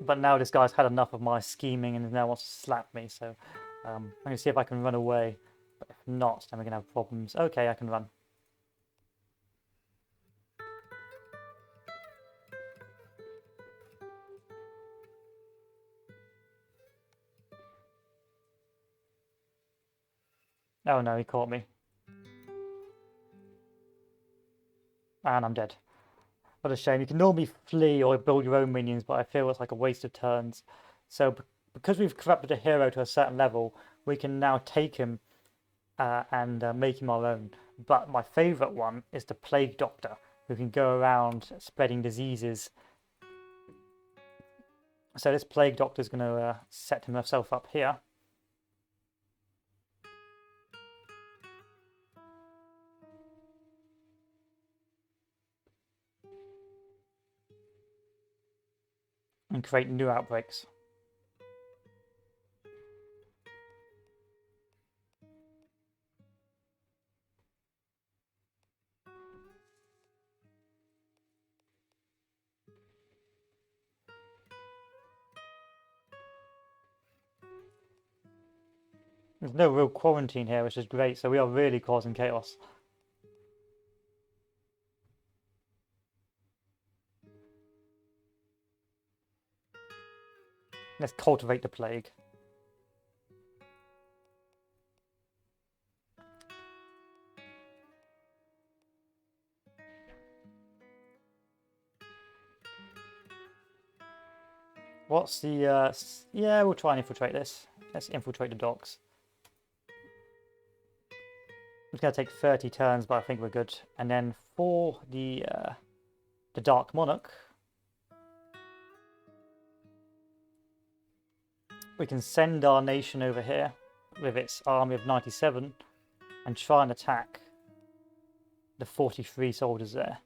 But now this guy's had enough of my scheming and now wants to slap me, so I'm going to see if I can run away. But if not, then we're going to have problems. Okay, I can run. Oh no, he caught me. And I'm dead. What a shame. You can normally flee or build your own minions, but I feel it's like a waste of turns. So because we've corrupted a hero to a certain level, we can now take him and make him our own. But my favourite one is the Plague Doctor, who can go around spreading diseases. So this Plague Doctor is going to set himself up here. And create new outbreaks. There's no real quarantine here, which is great, so we are really causing chaos. Let's cultivate the plague. What's the... yeah, we'll try and infiltrate this. Let's infiltrate the docks. It's going to take 30 turns, but I think we're good. And then for the Dark Monarch, we can send our nation over here with its army of 97 and try and attack the 43 soldiers there,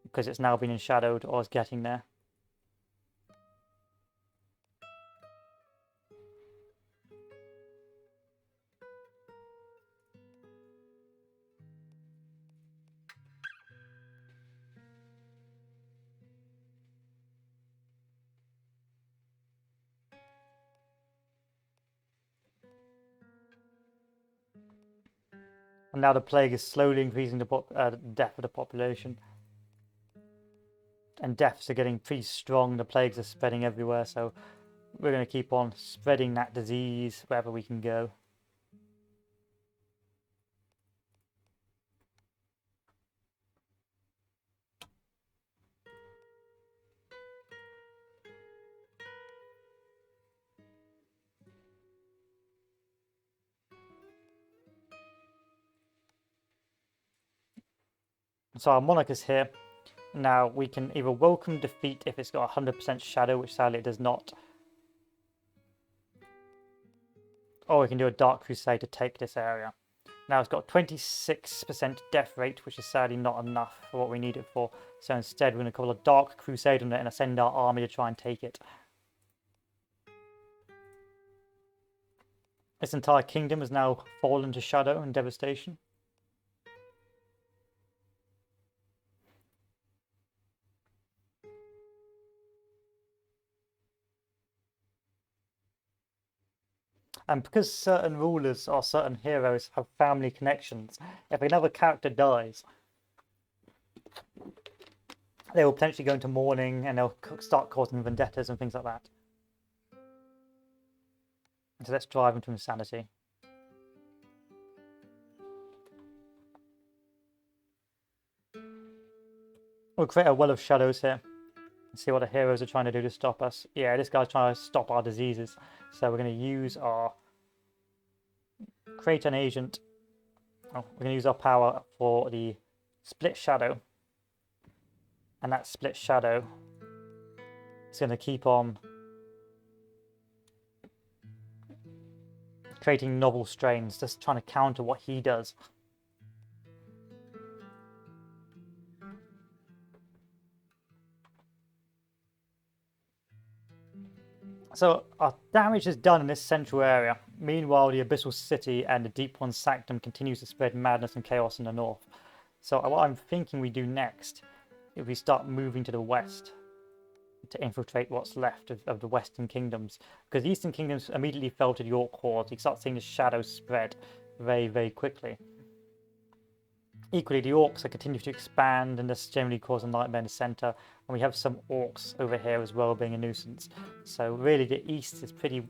because it's now been enshadowed or is getting there. And now the plague is slowly increasing the death of the population. And deaths are getting pretty strong. The plagues are spreading everywhere, so we're going to keep on spreading that disease wherever we can go. So our monarch is here. Now we can either welcome defeat if it's got 100% shadow, which sadly it does not. Or we can do a dark crusade to take this area. Now it's got 26% death rate, which is sadly not enough for what we need it for. So instead we're going to call a dark crusade on it and send our army to try and take it. This entire kingdom has now fallen to shadow and devastation. And because certain rulers or certain heroes have family connections, if another character dies, they will potentially go into mourning and they'll start causing vendettas and things like that. So let's drive them to insanity. We'll create a well of shadows here and see what the heroes are trying to do to stop us. Yeah, this guy's trying to stop our diseases. So we're going to use our... create an agent. Oh, we're going to use our power for the split shadow. And that split shadow is going to keep on creating novel strains, just trying to counter what he does. So our damage is done in this central area. Meanwhile, the Abyssal City and the Deep One Sanctum continues to spread madness and chaos in the north. So what I'm thinking we do next is we start moving to the west to infiltrate what's left of the Western Kingdoms. Because the Eastern Kingdoms immediately fell to the Orc horde. You start seeing the shadows spread very, very quickly. Equally, the Orcs are continuing to expand and this generally cause a nightmare in the centre. And we have some Orcs over here as well being a nuisance. So really the East is pretty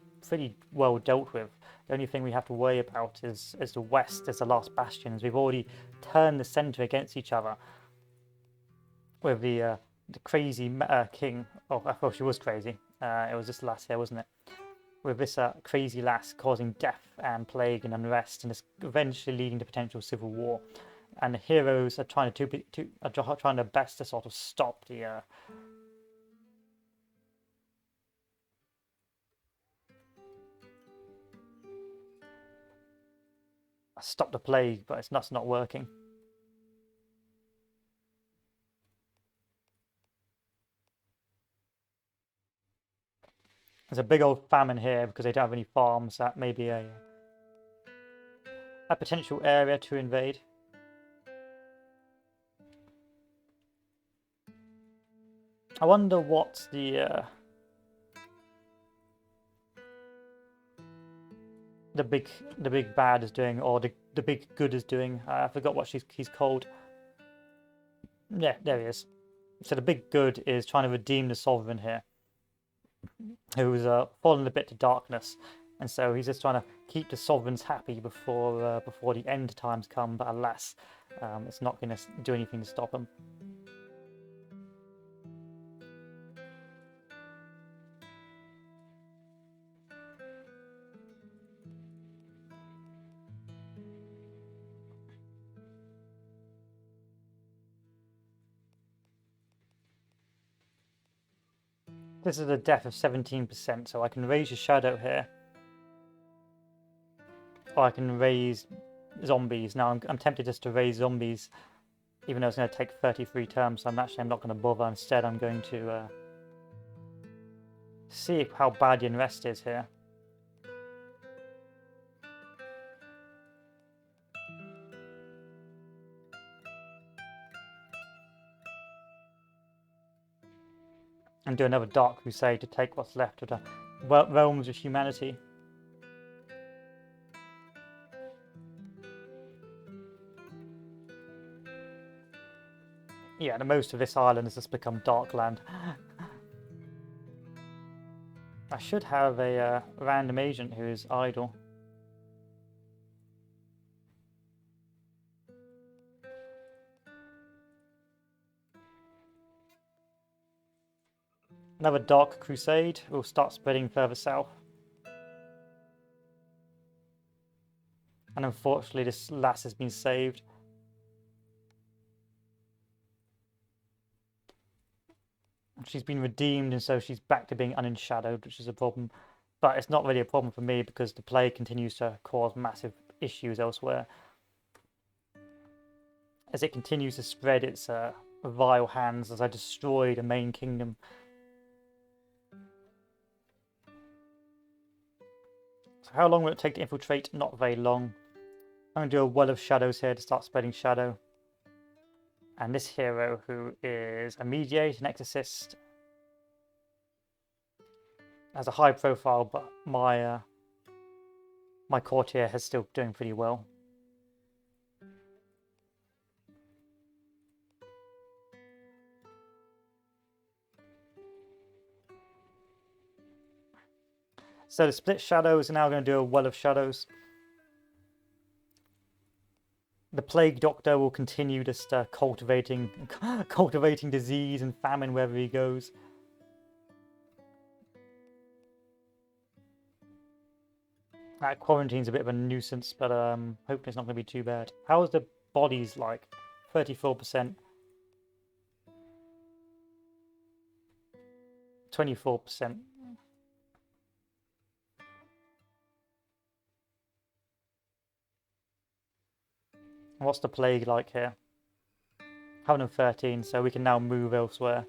well dealt with. The only thing we have to worry about is the West as the last bastions. We've already turned the centre against each other with the crazy king. Oh, I thought she was crazy. It was this lass here, wasn't it? With this crazy lass causing death and plague and unrest, and it's eventually leading to potential civil war. And the heroes are trying trying their best to sort of stop the plague, but that's not working. There's a big old famine here because they don't have any farms. That may be a potential area to invade. I wonder what the big bad is doing, or the big good is doing. I forgot what he's called. Yeah, there he is. So the big good is trying to redeem the sovereign here, who's fallen a bit to darkness, and so he's just trying to keep the sovereigns happy before the end times come. But alas, it's not going to do anything to stop him. This is a death of 17%, so I can raise your shadow here. Or I can raise zombies. Now I'm tempted just to raise zombies, even though it's going to take 33 turns, so I'm not going to bother. Instead, I'm going to see how bad the unrest is here. And do another Dark Crusade to take what's left of the realms of humanity. Yeah, the most of this island has just become Darkland. I should have a random agent who is idle. Another Dark Crusade will start spreading further south. And unfortunately this lass has been saved. She's been redeemed, and so she's back to being unshadowed, which is a problem. But it's not really a problem for me because the plague continues to cause massive issues elsewhere. As it continues to spread its vile hands as I destroy the main kingdom. So how long will it take to infiltrate? Not very long. I'm going to do a well of shadows here to start spreading shadow. And this hero, who is a mediate, an exorcist, has a high profile, but my my courtier is still doing pretty well. So the split shadows are now going to do a well of shadows. The plague doctor will continue just cultivating disease and famine wherever he goes. That quarantine's a bit of a nuisance, but hopefully it's not going to be too bad. How's the bodies like? 34%. 24%. What's the plague like here? 113, so we can now move elsewhere.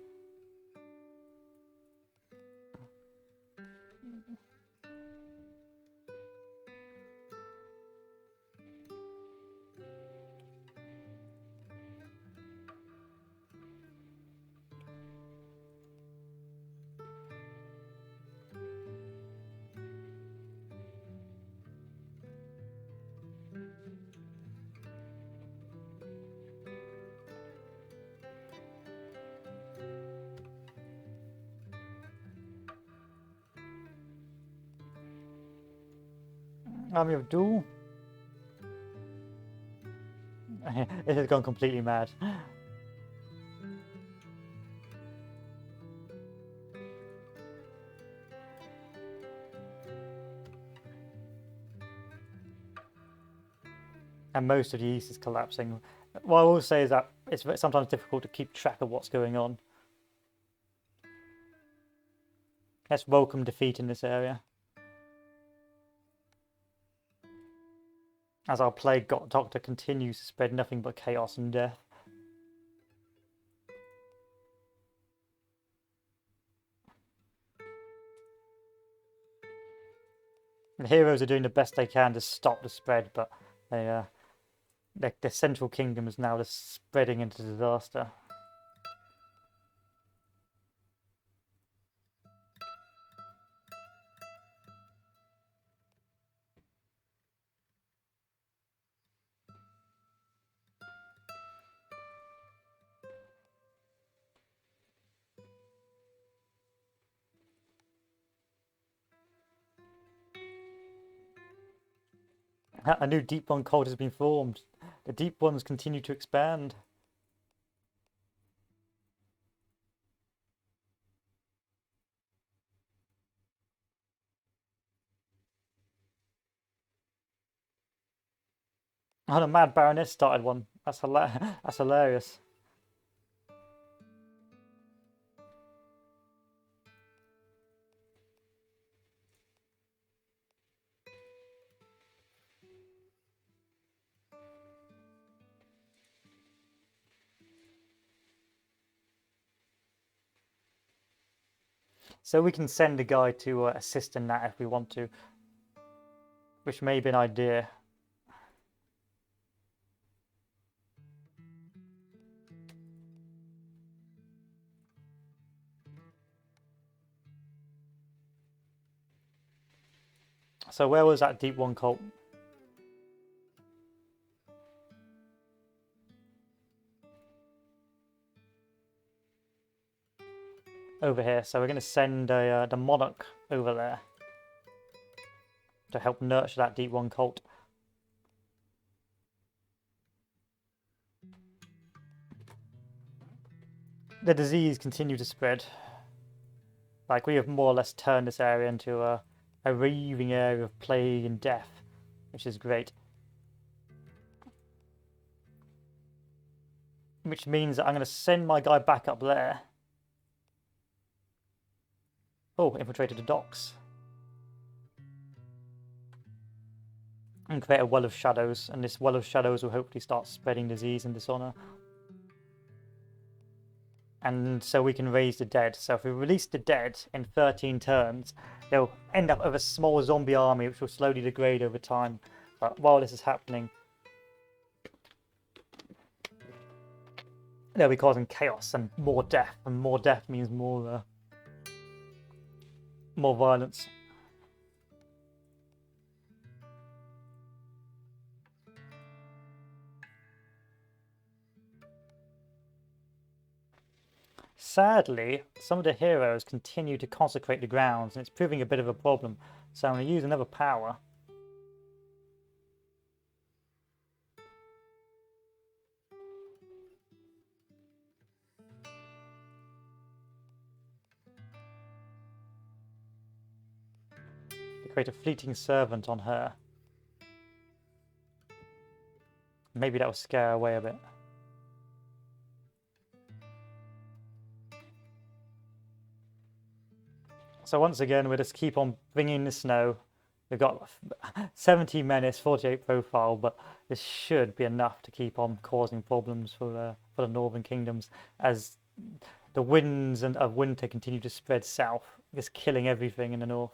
Army of Duel. It has gone completely mad. And most of the east is collapsing. What I will say is that it's sometimes difficult to keep track of what's going on. Let's welcome defeat in this area. As our plague doctor continues to spread nothing but chaos and death. The heroes are doing the best they can to stop the spread, but the central kingdom is now just spreading into disaster. A new Deep One cult has been formed. The Deep Ones continue to expand. Oh, the Mad Baroness started one. That's that's hilarious. So we can send a guy to assist in that if we want to, which may be an idea. So where was that Deep One cult? Over here. So we're going to send the monarch over there to help nurture that Deep One cult. The disease continues to spread. Like, we have more or less turned this area into a raving area of plague and death, which is great. Which means that I'm going to send my guy back up there. Oh, infiltrated the docks. And create a well of shadows, and this well of shadows will hopefully start spreading disease and dishonor. And so we can raise the dead. So if we release the dead in 13 turns, they'll end up with a small zombie army which will slowly degrade over time. But while this is happening, they'll be causing chaos and more death means more violence. Sadly, some of the heroes continue to consecrate the grounds, and it's proving a bit of a problem. So I'm going to use another power. To create a fleeting servant on her. Maybe that will scare her away a bit. So once again, we'll just keep on bringing the snow. We've got 70 menace, 48 profile, but this should be enough to keep on causing problems for the northern kingdoms as the winds of winter continue to spread south, just killing everything in the north.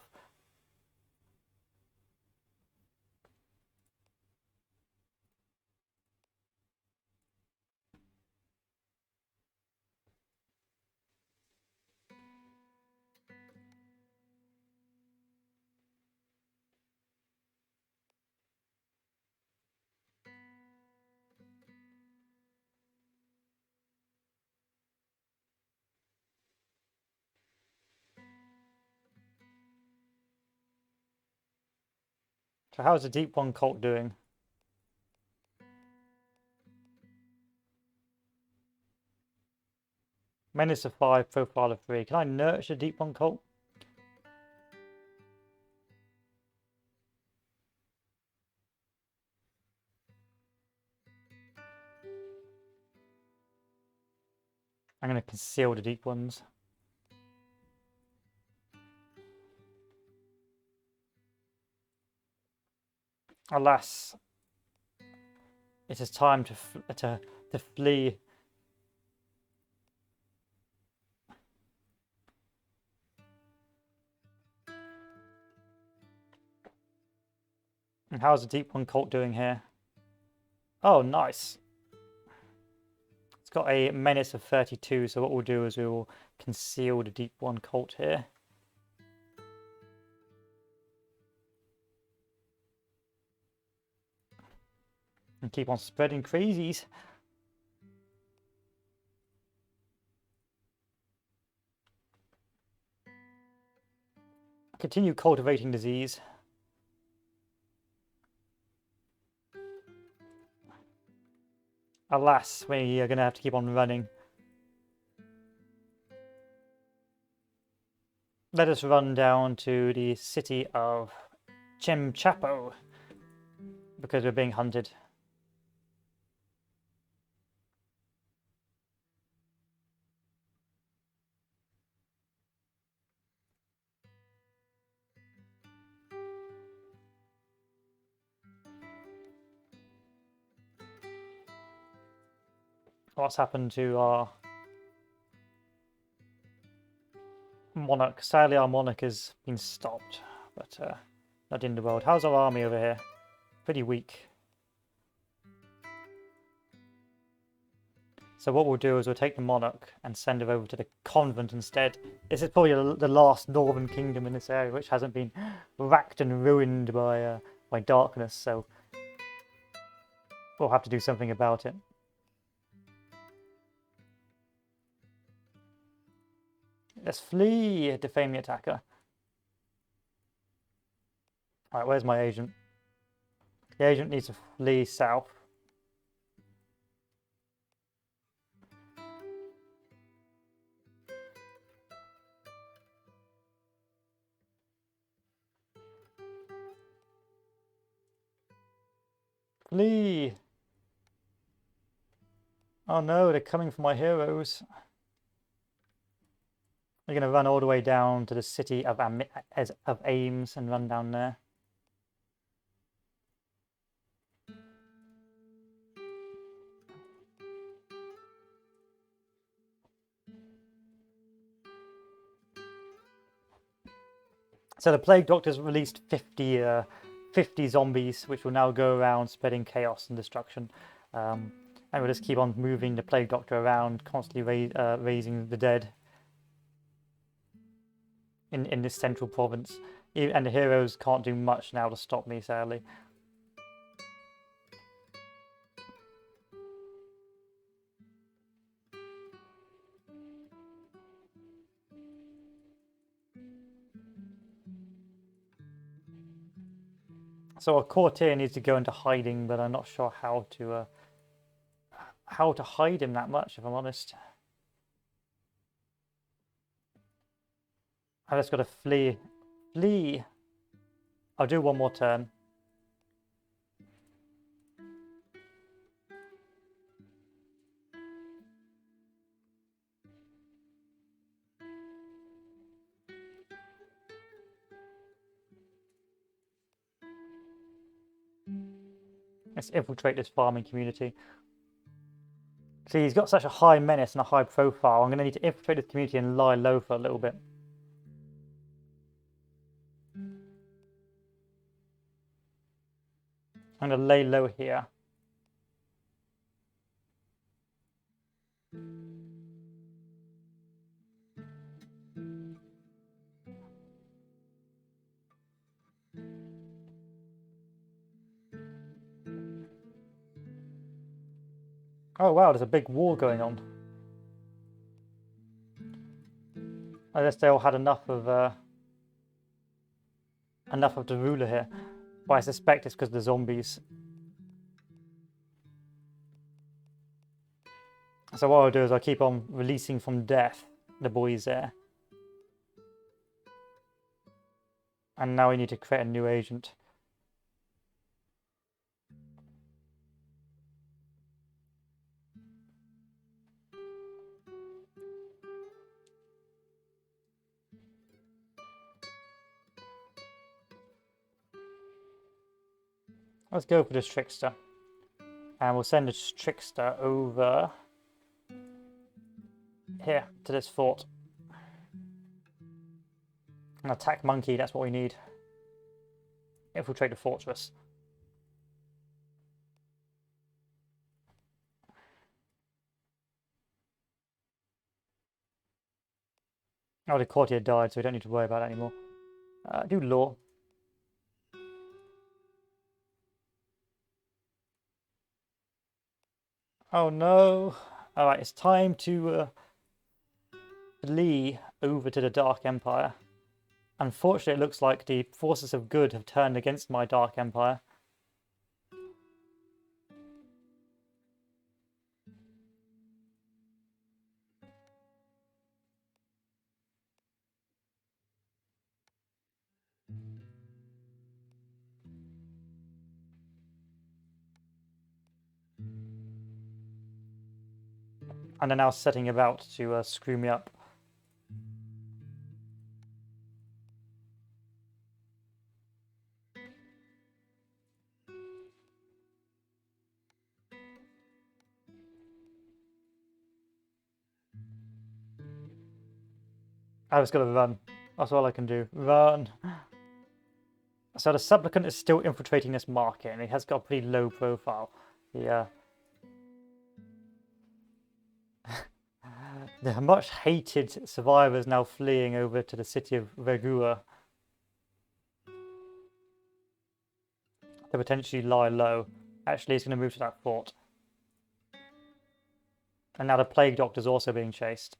So how's the Deep One cult doing? Menace of 5, profile of 3. Can I nurture Deep One cult? I'm going to conceal the deep ones. Alas, it is time to flee. And how's the Deep One cult doing here? Oh, nice. It's got a menace of 32, so what we'll do is we will conceal the Deep One cult here. And keep on spreading crazies. Continue cultivating disease. Alas, we are going to have to keep on running. Let us run down to the city of Chimchapo because we're being hunted. What's happened to our monarch? Sadly, our monarch has been stopped, but not in the world. How's our army over here? Pretty weak. So what we'll do is we'll take the monarch and send her over to the convent instead. This is probably the last northern kingdom in this area which hasn't been racked and ruined by darkness, so we'll have to do something about it. Let's flee, defame the attacker. Alright, where's my agent? The agent needs to flee south. Flee! Oh no, they're coming for my heroes. We're going to run all the way down to the city of Ames and run down there. So the Plague Doctor's released 50 zombies, which will now go around spreading chaos and destruction. And we'll just keep on moving the Plague Doctor around, constantly raising the dead in this central province. And the heroes can't do much now to stop me, sadly. So our courtier needs to go into hiding, but I'm not sure how to hide him that much, if I'm honest. I've just got to flee. Flee! I'll do one more turn. Let's infiltrate this farming community. See, he's got such a high menace and a high profile. I'm going to need to infiltrate this community and lie low for a little bit. I'm going to lay low here. Oh wow, there's a big war going on. I guess they all had enough of the ruler here. But I suspect it's because of the zombies. So what I'll do is I'll keep on releasing from death the boys there. And now we need to create a new agent. Let's go for this trickster. And we'll send this trickster over here to this fort. An attack monkey, that's what we need. Infiltrate the fortress. Oh, the courtier died, so we don't need to worry about that anymore. Do law. Oh no! Alright, it's time to flee over to the Dark Empire. Unfortunately, it looks like the forces of good have turned against my Dark Empire. And they're now setting about to screw me up. I just gotta run. That's all I can do. Run! So the supplicant is still infiltrating this market, and he has got a pretty low profile. Yeah. The much hated survivors now fleeing over to the city of Vergua to potentially lie low. Actually, he's going to move to that fort. And now the plague doctor's also being chased.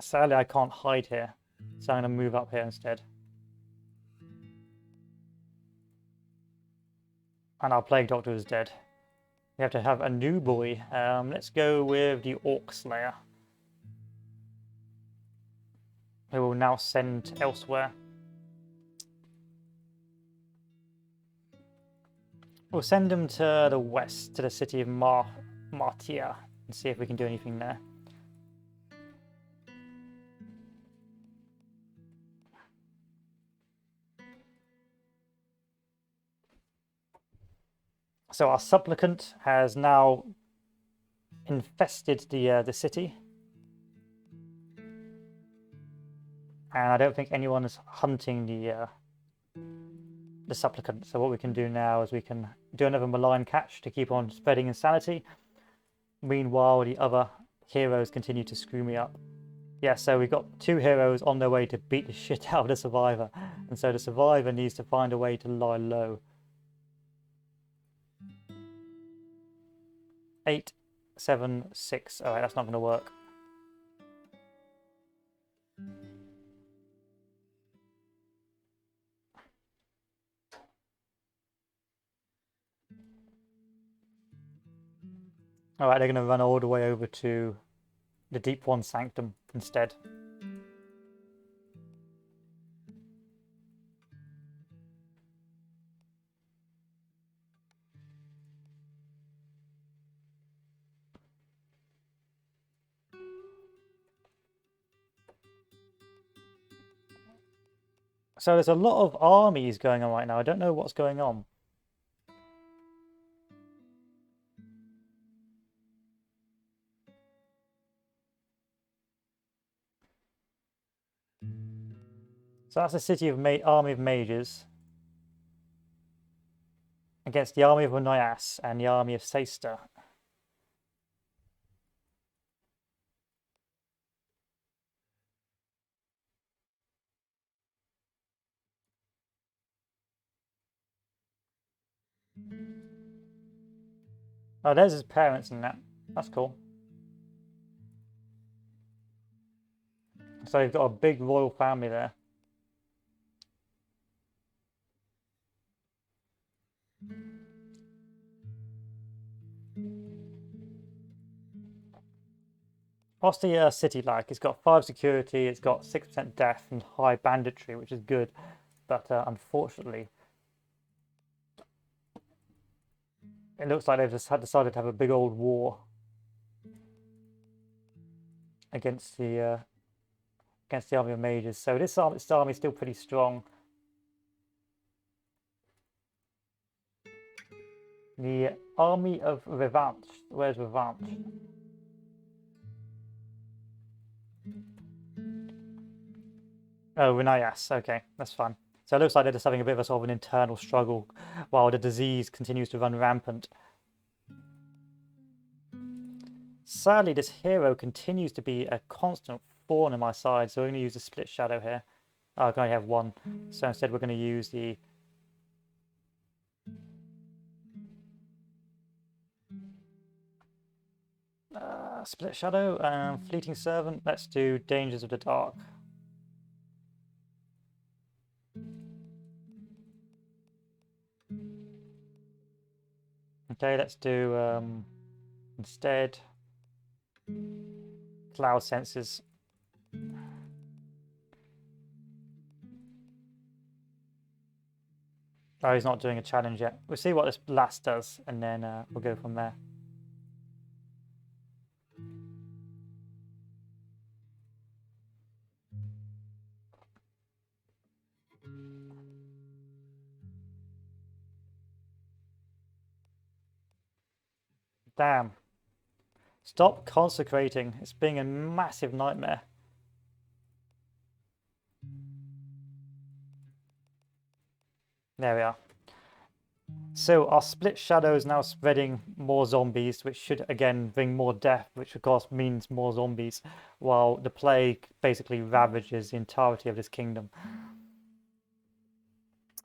Sadly, I can't hide here, so I'm going to move up here instead. And our plague doctor is dead. We have to have a new boy. Let's go with the orc slayer, who will now send elsewhere. We'll send him to the west, to the city of Martia, and see if we can do anything there. So our supplicant has now infested the city, and I don't think anyone is hunting the supplicant. So what we can do now is we can do another malign catch to keep on spreading insanity. Meanwhile, the other heroes continue to screw me up. Yeah, so we've got two heroes on their way to beat the shit out of the survivor, and so the survivor needs to find a way to lie low. 8. 7, 6. Alright, that's not going to work. Alright, they're going to run all the way over to the deep one Sanctum instead. So there's a lot of armies going on right now. I don't know what's going on. So that's the city of army of mages against the army of Onias and the army of Seister. Oh, there's his parents and that. That's cool. So you've got a big royal family there. What's the city like? It's got 5 security, it's got 6% death and high banditry, which is good. But unfortunately, it looks like they've just decided to have a big old war against the army of mages. So this army is still pretty strong. The army of Revanche. Where's Revanche? Oh, Renayas. Okay, that's fine. So it looks like they're just having a bit of a sort of an internal struggle while the disease continues to run rampant. Sadly, this hero continues to be a constant thorn in my side, so we're going to use the split shadow here. Oh, I can only have one, so instead we're going to use the split shadow and fleeting servant. Let's do dangers of the dark. Okay, let's do instead cloud senses. Oh, he's not doing a challenge yet. We'll see what this last does, and then we'll go from there. Damn. Stop consecrating. It's being a massive nightmare. There we are. So our split shadow is now spreading more zombies, which should again bring more death, which of course means more zombies, while the plague basically ravages the entirety of this kingdom,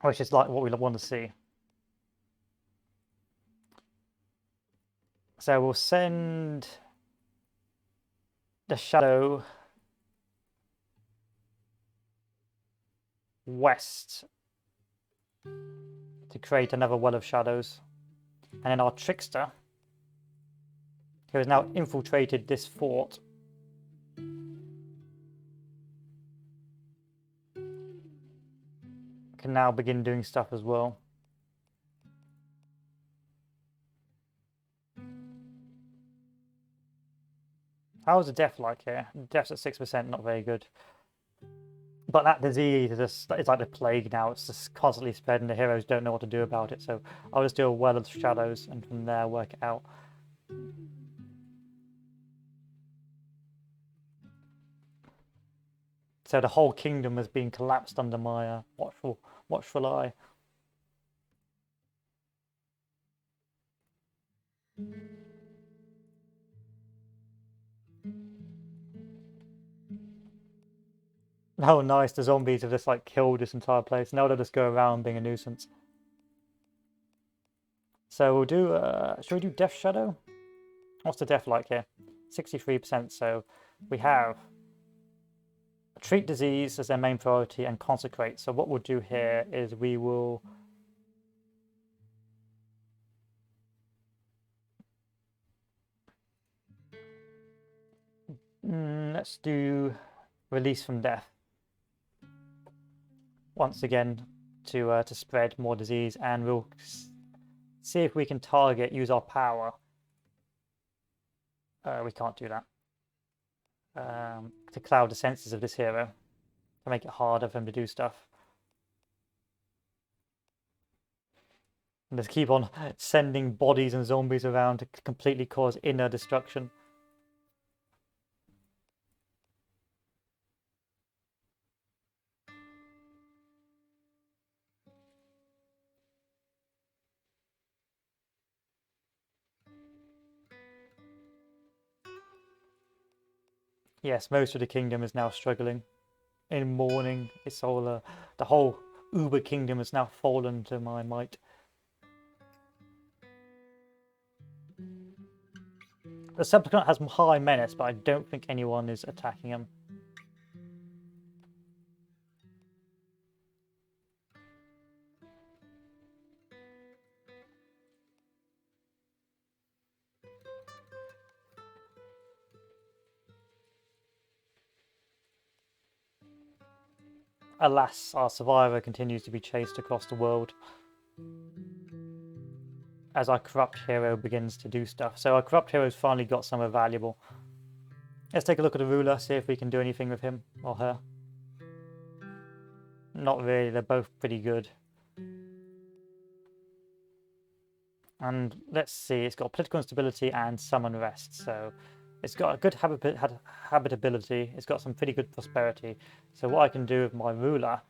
which is like what we want to see. So we'll send the shadow west to create another well of shadows. And then our trickster, who has now infiltrated this fort, can now begin doing stuff as well. How's the death like here? Death's at 6%, not very good. But that disease is just, it's like the plague now. It's just constantly spreading. The heroes don't know what to do about it. So I'll just do a well of shadows and from there work it out. So the whole kingdom has been collapsed under my watchful eye. Oh, nice. The zombies have just like killed this entire place. Now they'll just go around being a nuisance. So we'll do, should we do Death Shadow? What's the death like here? 63%. So we have treat disease as their main priority and consecrate. So what we'll do here is we will let's do release from death once again to spread more disease, and we'll see if we can use our power. We can't do that. To cloud the senses of this hero to make it harder for him to do stuff. And just keep on sending bodies and zombies around to completely cause inner destruction. Yes, most of the kingdom is now struggling in mourning. It's all the whole Uber kingdom has now fallen to my might. The Supplicant has high menace, but I don't think anyone is attacking him. Alas, our survivor continues to be chased across the world as our corrupt hero begins to do stuff. So our corrupt hero's finally got somewhere valuable. Let's take a look at the ruler, see if we can do anything with him or her. Not really, they're both pretty good. And let's see, it's got political instability and some unrest, so it's got a good habitability, it's got some pretty good prosperity. So what I can do with my ruler,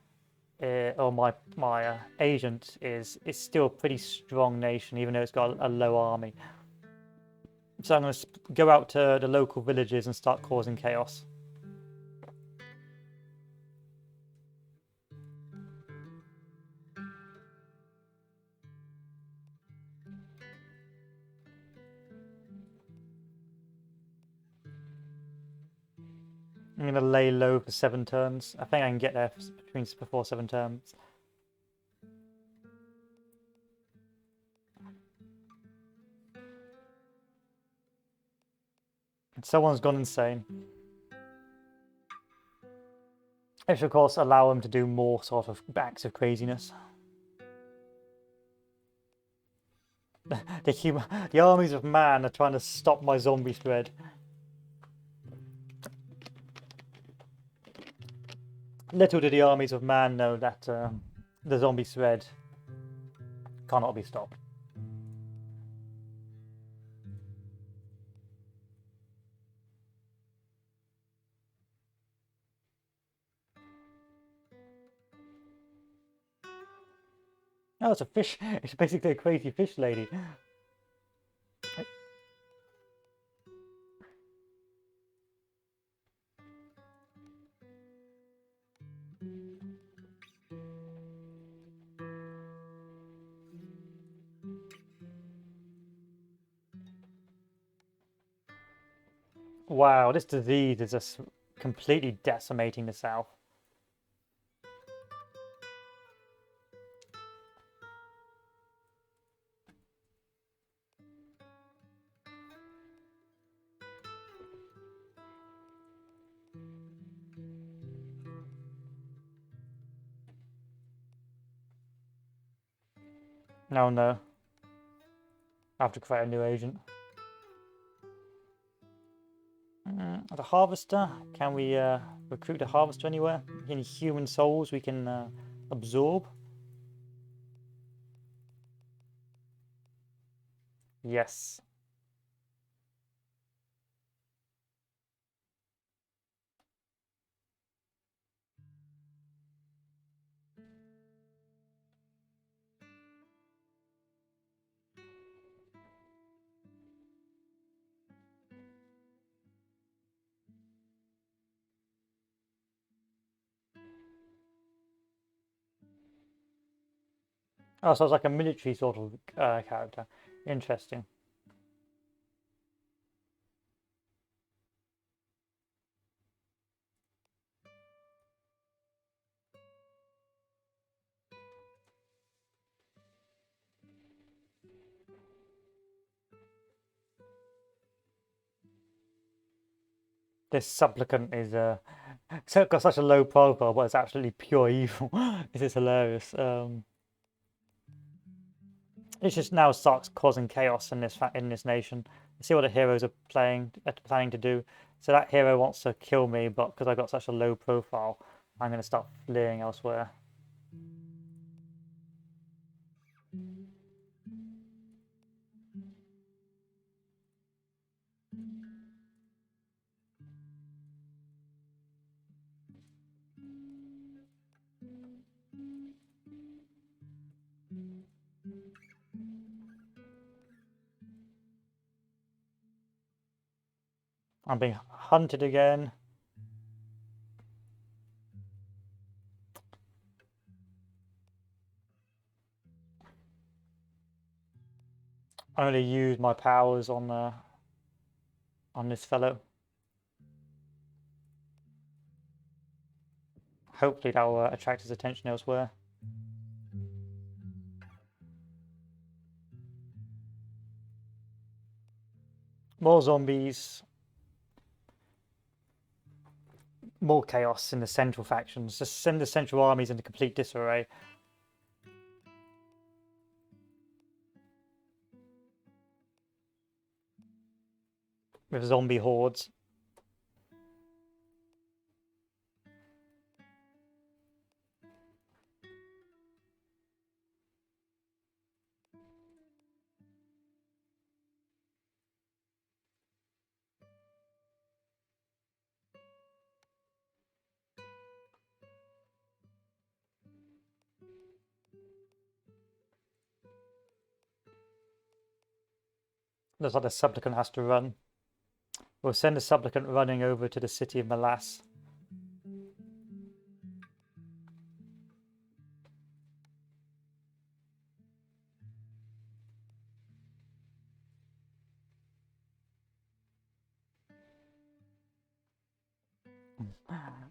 or my agent, is it's still a pretty strong nation, even though it's got a low army. So I'm going to go out to the local villages and start causing chaos. I'm going to lay low for 7 turns. I think I can get there before 7 turns. Someone's gone insane. Which of course allow them to do more sort of acts of craziness. The armies of man are trying to stop my zombie spread. Little do the armies of man know that the zombie thread cannot be stopped. Oh, it's a fish. It's basically a crazy fish lady. Wow, this disease is just completely decimating the south. No. I have to create a new agent. The harvester. Can we recruit a harvester anywhere? Any human souls we can absorb? Yes. Oh, so it's like a military sort of character. Interesting. This supplicant is got such a low profile, but it's absolutely pure evil. This is hilarious. It just now starts causing chaos in this nation. See what the heroes are planning to do. So that hero wants to kill me, but because I got such a low profile, I'm going to start fleeing elsewhere. I'm being hunted again. I'm going to use my powers on this fellow. Hopefully that will attract his attention elsewhere. More zombies. More chaos in the central factions. Just send the central armies into complete disarray. With zombie hordes. Looks like the supplicant has to run. We'll send the supplicant running over to the city of Molass.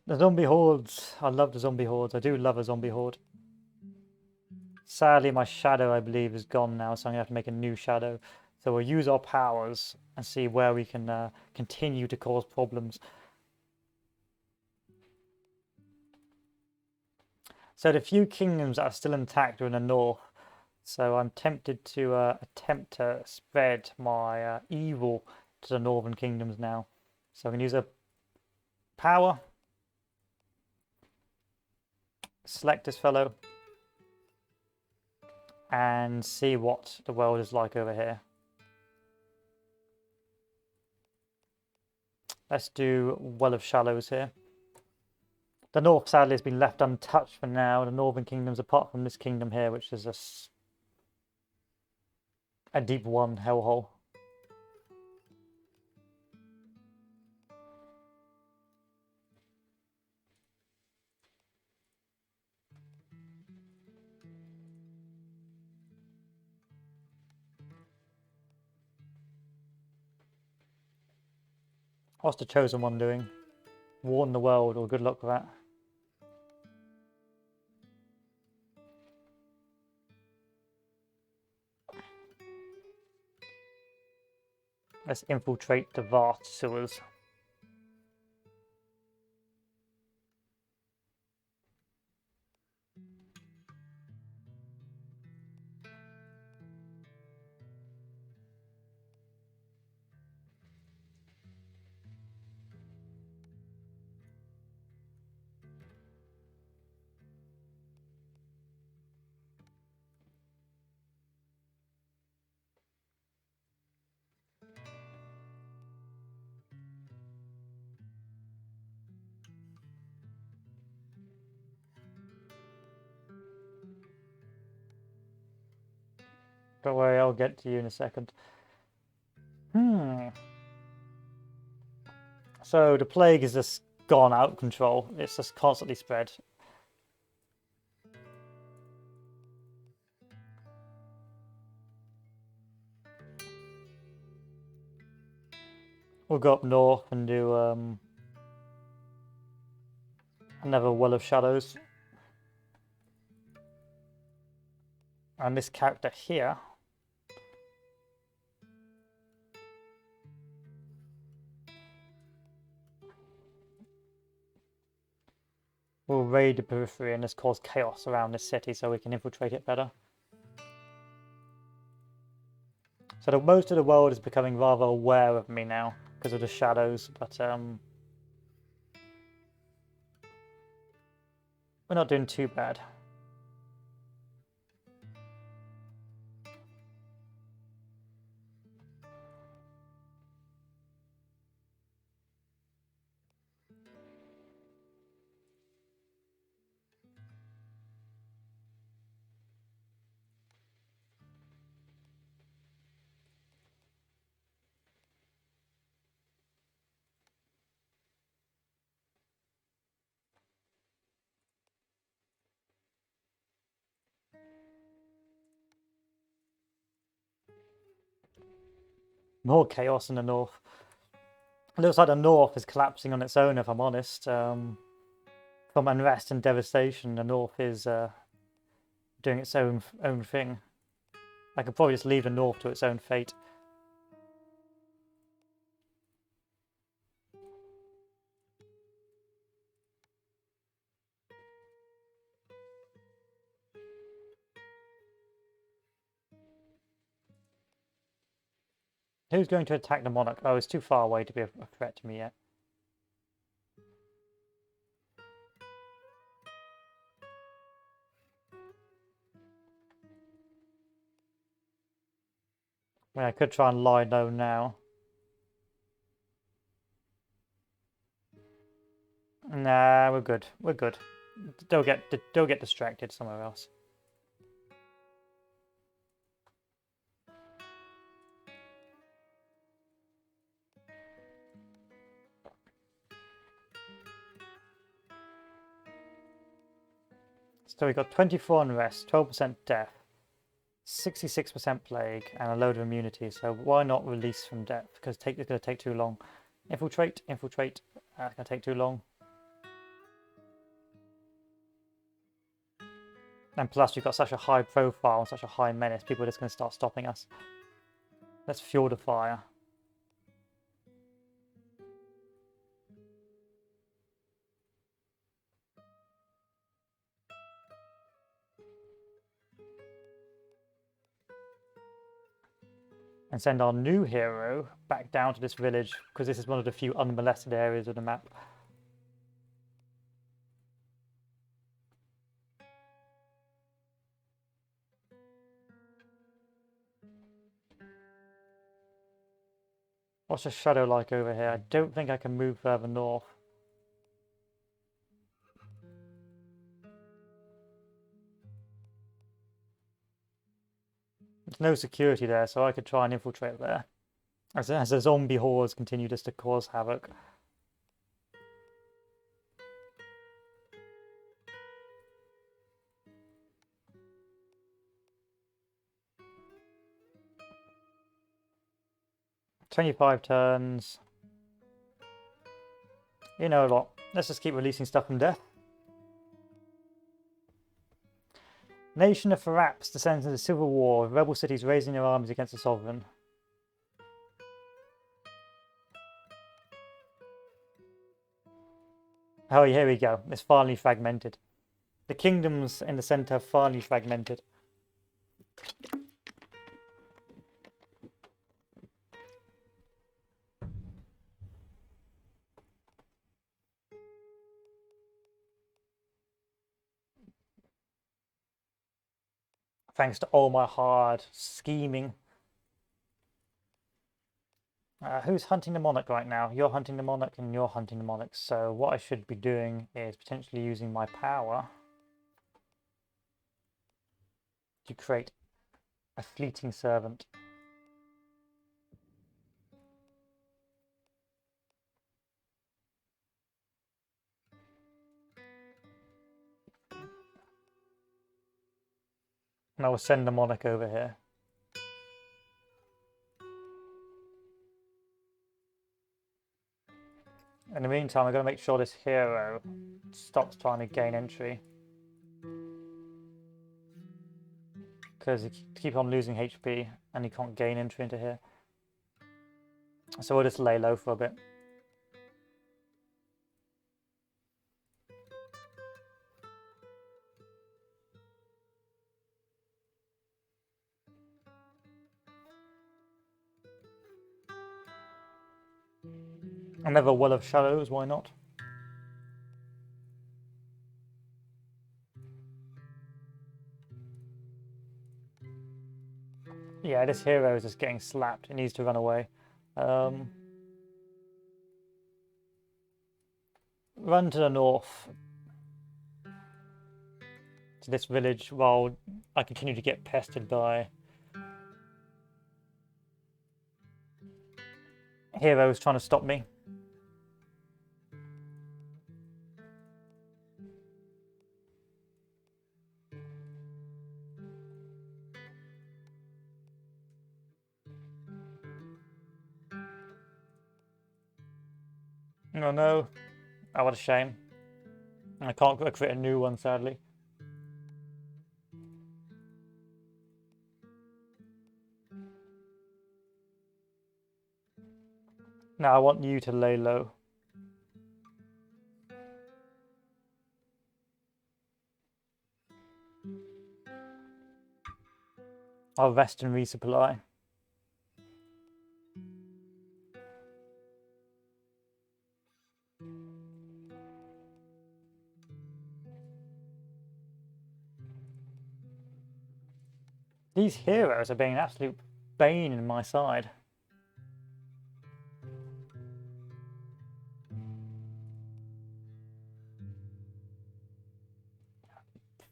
The zombie hordes. I love the zombie hordes. I do love a zombie horde. Sadly, my shadow, I believe, is gone now, so I'm going to have to make a new shadow. So we'll use our powers and see where we can continue to cause problems. So the few kingdoms that are still intact are in the north. So I'm tempted to attempt to spread my evil to the northern kingdoms now. So I'm going to use a power. Select this fellow. And see what the world is like over here. Let's do Well of Shallows here. The north, sadly, has been left untouched for now. The northern kingdoms, apart from this kingdom here, which is a deep one hellhole. What's the chosen one doing? Warn the world, or good luck with that. Let's infiltrate the vast sewers. Don't worry, I'll get to you in a second. So the plague is just gone out of control. It's just constantly spread. We'll go up north and do another Well of Shadows. And this character here We'll raid the periphery and just cause chaos around this city so we can infiltrate it better. So most of the world is becoming rather aware of me now because of the shadows, but we're not doing too bad. More chaos in the north. It looks like the north is collapsing on its own, if I'm honest. From unrest and devastation, the north is doing its own thing. I could probably just leave the north to its own fate. Who's going to attack the monarch? Oh, it's too far away to be a threat to me yet. I mean, I could try and lie low now. Nah, we're good. We're good. Don't get distracted somewhere else. So we got 24 unrest, 12% death, 66% plague, and a load of immunity. So why not release from death? Because it's going to take too long. Infiltrate. It's going to take too long. And plus, we've got such a high profile and such a high menace. People are just going to start stopping us. Let's fuel the fire. And send our new hero back down to this village, because this is one of the few unmolested areas of the map. What's the shadow like over here? I don't think I can move further north. There's no security there, so I could try and infiltrate there. As the zombie hordes continue just to cause havoc. "25 turns. You know what? Let's just keep releasing stuff from death. Nation of Thraps descends into civil war, with rebel cities raising their armies against the sovereign. Oh, here we go. It's finally fragmented. The kingdoms in the centre have finally fragmented. Thanks to all my hard scheming. Who's hunting the monarch right now? You're hunting the monarch and you're hunting the monarch. So what I should be doing is potentially using my power to create a fleeting servant. And I will send the monarch over here. In the meantime, I'm going to make sure this hero stops trying to gain entry. Because he keeps on losing HP and he can't gain entry into here. So we'll just lay low for a bit. Another well of shadows, why not? Yeah, this hero is just getting slapped. He needs to run away. Run to the north. To this village while I continue to get pestered by heroes trying to stop me. Oh no. Oh, what a shame. I can't create a new one, sadly. Now I want you to lay low. I'll rest and resupply. These heroes are being an absolute bane in my side.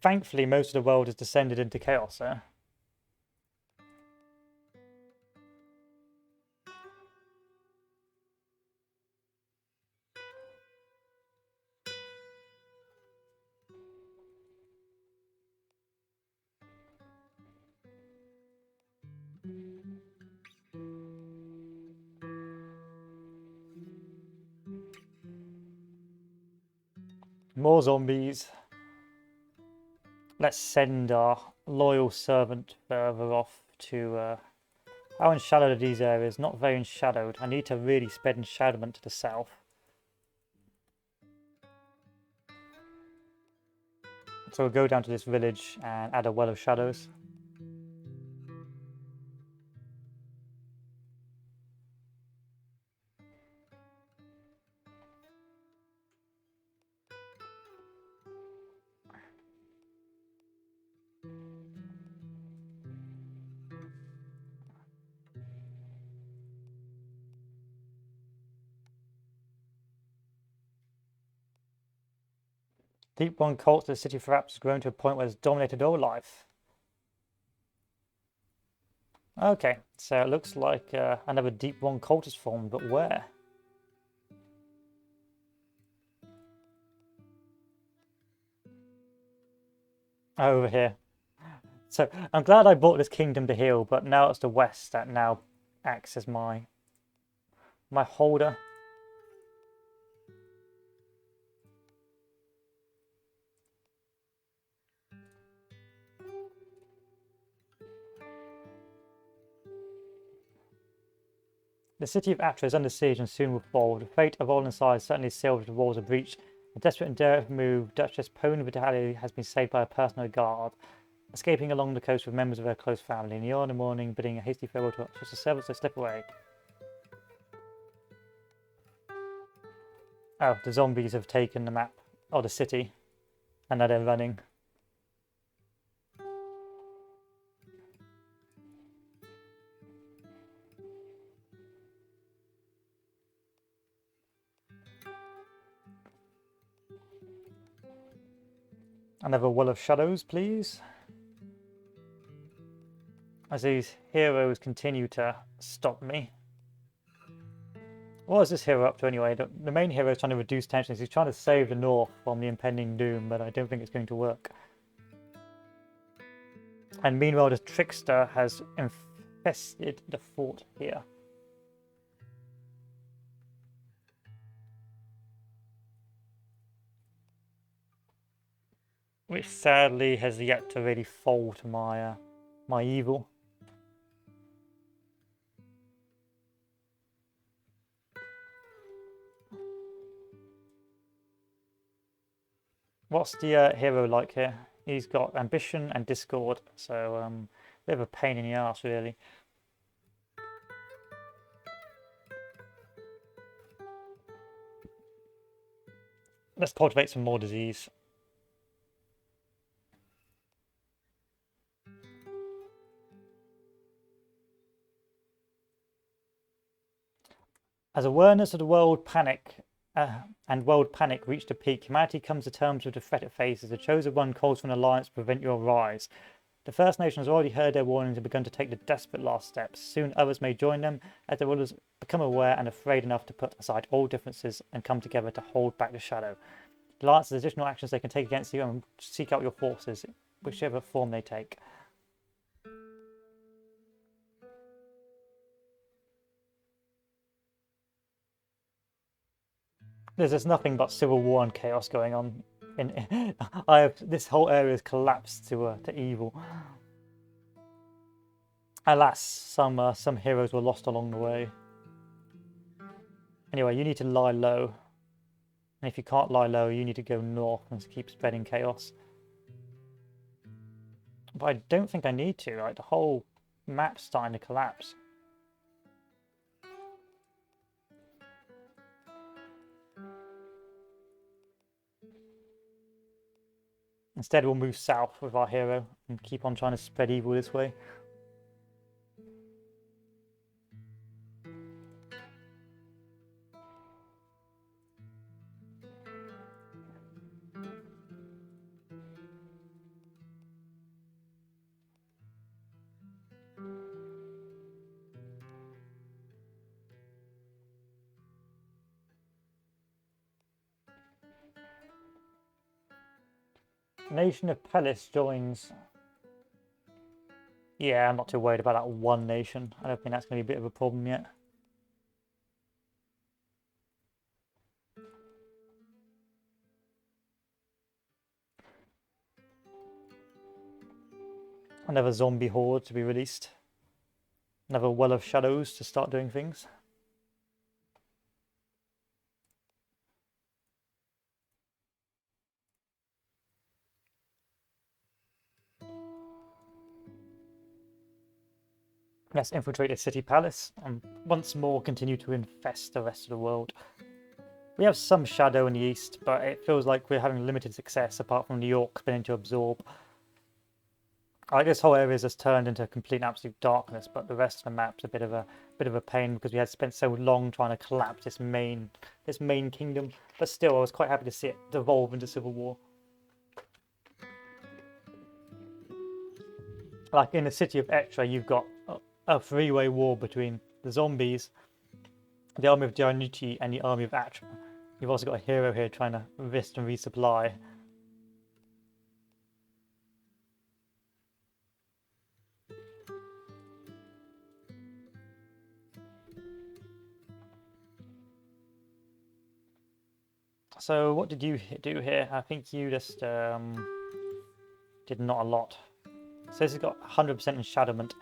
Thankfully, most of the world has descended into chaos, eh? More zombies. Let's send our loyal servant further off to... how enshadowed are these areas? Not very enshadowed. I need to really spread enshadowment to the south. So we'll go down to this village and add a well of shadows. Deep One cult to the city perhaps has grown to a point where it's dominated all life. Okay, so it looks like another Deep One cult is formed, but where? Over here. So I'm glad I bought this kingdom to heal, but now it's the west that now acts as my holder. The city of Atra is under siege and soon will fall. The fate of all inside certainly sealed if the walls are breached. A desperate and daring move, Duchess Pone Vitaly has been saved by a personal guard, escaping along the coast with members of her close family. In the early morning, bidding a hasty farewell to the servants to slip away. Oh, the zombies have taken the map of the city, and now they're running. Another wall of shadows, please. As these heroes continue to stop me. What is this hero up to anyway? The main hero is trying to reduce tensions. He's trying to save the north from the impending doom, but I don't think it's going to work. And meanwhile, the trickster has infested the fort here. Which sadly has yet to really fall to my evil. What's the hero like here? He's got ambition and discord, so a bit of a pain in the arse, really. Let's cultivate some more disease. As awareness of the world panic and world panic reached a peak, humanity comes to terms with the threat it faces. The chosen one calls for an alliance to prevent your rise. The First Nation has already heard their warnings and begun to take the desperate last steps. Soon others may join them as the rulers become aware and afraid enough to put aside all differences and come together to hold back the shadow. The alliance has additional actions they can take against you and seek out your forces, whichever form they take. There's nothing but civil war and chaos going on. This whole area has collapsed to evil. Alas, some heroes were lost along the way. Anyway, you need to lie low. And if you can't lie low, you need to go north and keep spreading chaos. But I don't think I need to. Like, the whole map's starting to collapse. Instead, we'll move south with our hero and keep on trying to spread evil this way. Nation of Pelis joins. Yeah, I'm not too worried about that one nation. I don't think that's going to be a bit of a problem yet. Another zombie horde to be released. Another well of shadows to start doing things. Let's infiltrate the city palace and once more continue to infest the rest of the world. We have some shadow in the east, but it feels like we're having limited success apart from the orcs beginning to absorb. Like, this whole area has just turned into complete and absolute darkness, but the rest of the map's a bit of a pain because we had spent so long trying to collapse this main kingdom. But still, I was quite happy to see it devolve into civil war. Like in the city of Etra, you've got a three-way war between the zombies, the army of Dianucci, and the army of Atra. You've also got a hero here trying to rest and resupply. So what did you do here? I think you just did not a lot. So this has got 100% enshadowment.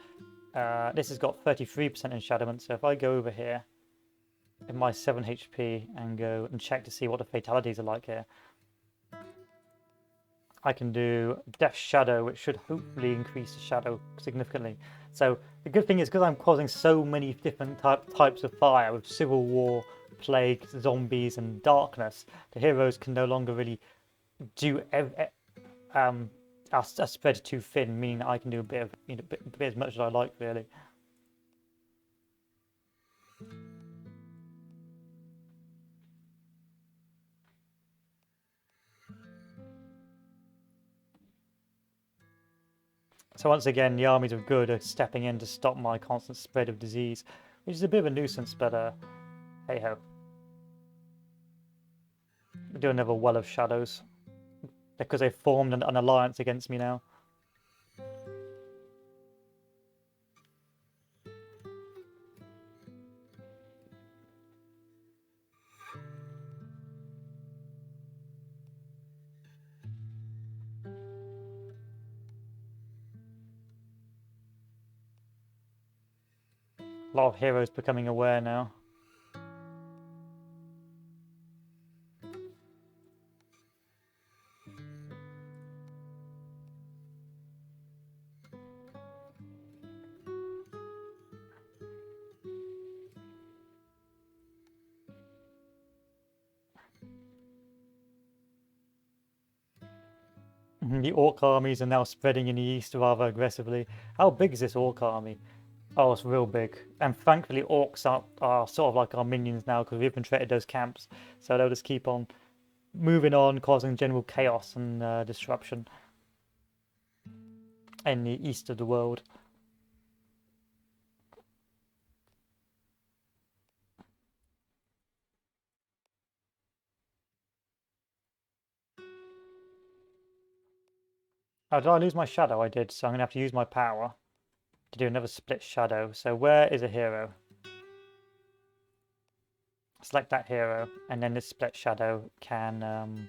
This has got 33% enshadowment. So if I go over here in my 7 HP and go and check to see what the fatalities are like here, I can do Death Shadow, which should hopefully increase the shadow significantly. So the good thing is, because I'm causing so many different types of fire with civil war, plague, zombies, and darkness, the heroes can no longer really do are spread too thin, meaning that I can do a bit of, a bit as much as I like, really. So once again, the armies of good are stepping in to stop my constant spread of disease, which is a bit of a nuisance, but hey ho. We'll do another well of shadows because they've formed an alliance against me now. A lot of heroes becoming aware now. The orc armies are now spreading in the east rather aggressively. How big is this orc army? Oh, it's real big. And thankfully orcs are sort of like our minions now because we've infiltrated those camps. So they'll just keep on moving on, causing general chaos and disruption in the east of the world. Oh, did I lose my shadow? I did, so I'm going to have to use my power to do another split shadow. So where is a hero? Select that hero, and then this split shadow can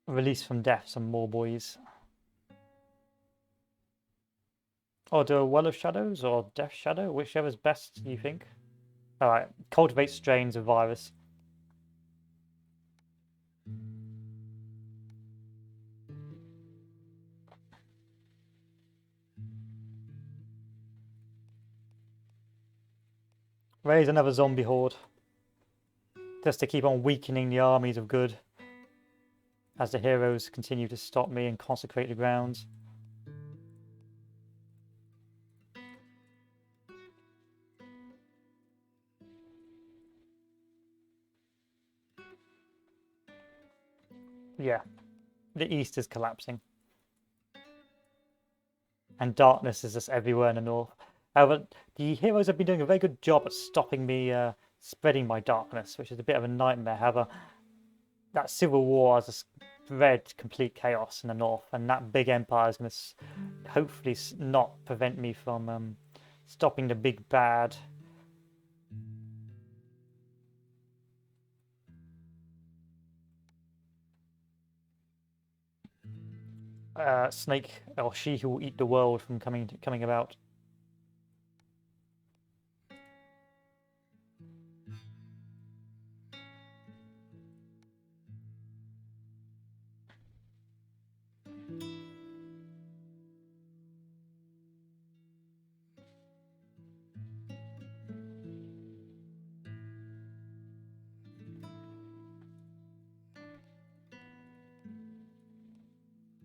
release from death some more boys. Or do a well of shadows or death shadow, whichever's best you think. Alright, cultivate strains of virus. Raise another zombie horde. Just to keep on weakening the armies of good. As the heroes continue to stop me and consecrate the grounds. Yeah, the east is collapsing. And darkness is just everywhere in the north. However, the heroes have been doing a very good job at stopping me spreading my darkness, which is a bit of a nightmare. However, that civil war has just spread complete chaos in the north, and that big empire is going to hopefully not prevent me from stopping the big bad. Snake, or she who will eat the world, from coming about.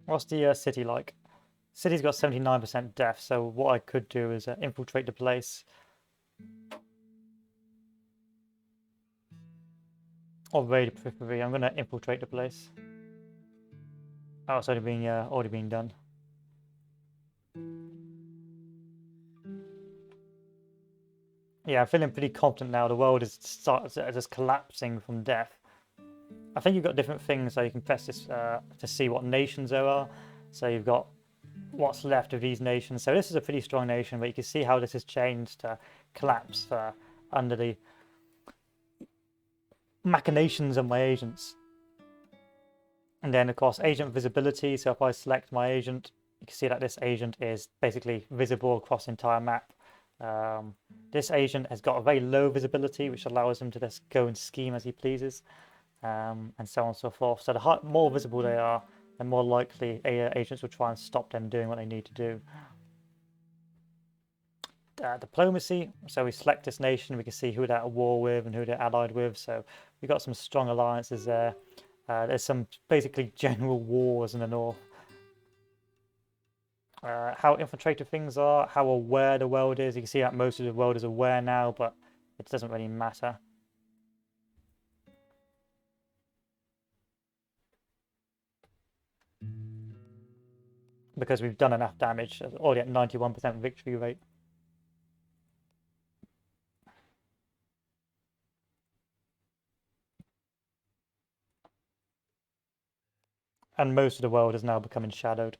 What's the city like? City's got 79% death, so what I could do is infiltrate the place. Or raid periphery. I'm going to infiltrate the place. Oh, it's already being done. Yeah, I'm feeling pretty confident now. The world is just collapsing from death. I think you've got different things, so you can press this to see what nations there are. So you've got what's left of these nations. So this is a pretty strong nation, but you can see how this has changed to collapse under the machinations of my agents. And then, of course, agent visibility. So if I select my agent, you can see that this agent is basically visible across the entire map. This agent has got a very low visibility, which allows him to just go and scheme as he pleases, and so on and so forth. So the more visible they are, the more likely agents will try and stop them doing what they need to do. Diplomacy. So we select this nation, we can see who they're at war with and who they're allied with. So we've got some strong alliances there. There's some basically general wars in the north. How infiltrated things are, how aware the world is. You can see that most of the world is aware now, but it doesn't really matter. Because we've done enough damage, already at 91% victory rate. And most of the world is now becoming shadowed.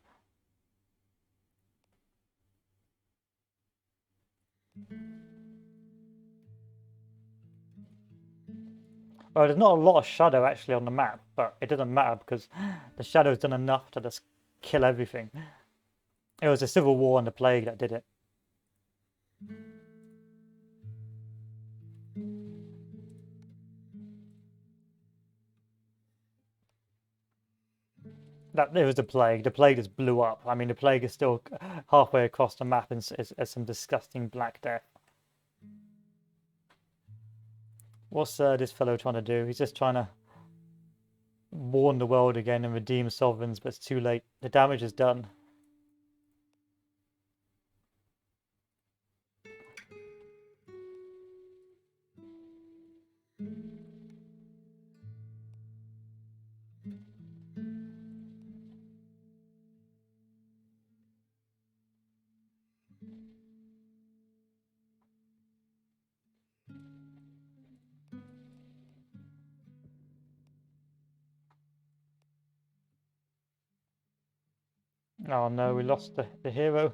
Well, there's not a lot of shadow actually on the map, but it doesn't matter because the shadow's done enough to just kill everything. It was the civil war and the plague that did it. That it was the plague. The plague just blew up. I mean, the plague is still halfway across the map and is some disgusting black death. What's this fellow trying to do? He's just trying to warn the world again and redeem sovereigns, but it's too late. The damage is done. Oh no, we lost the hero.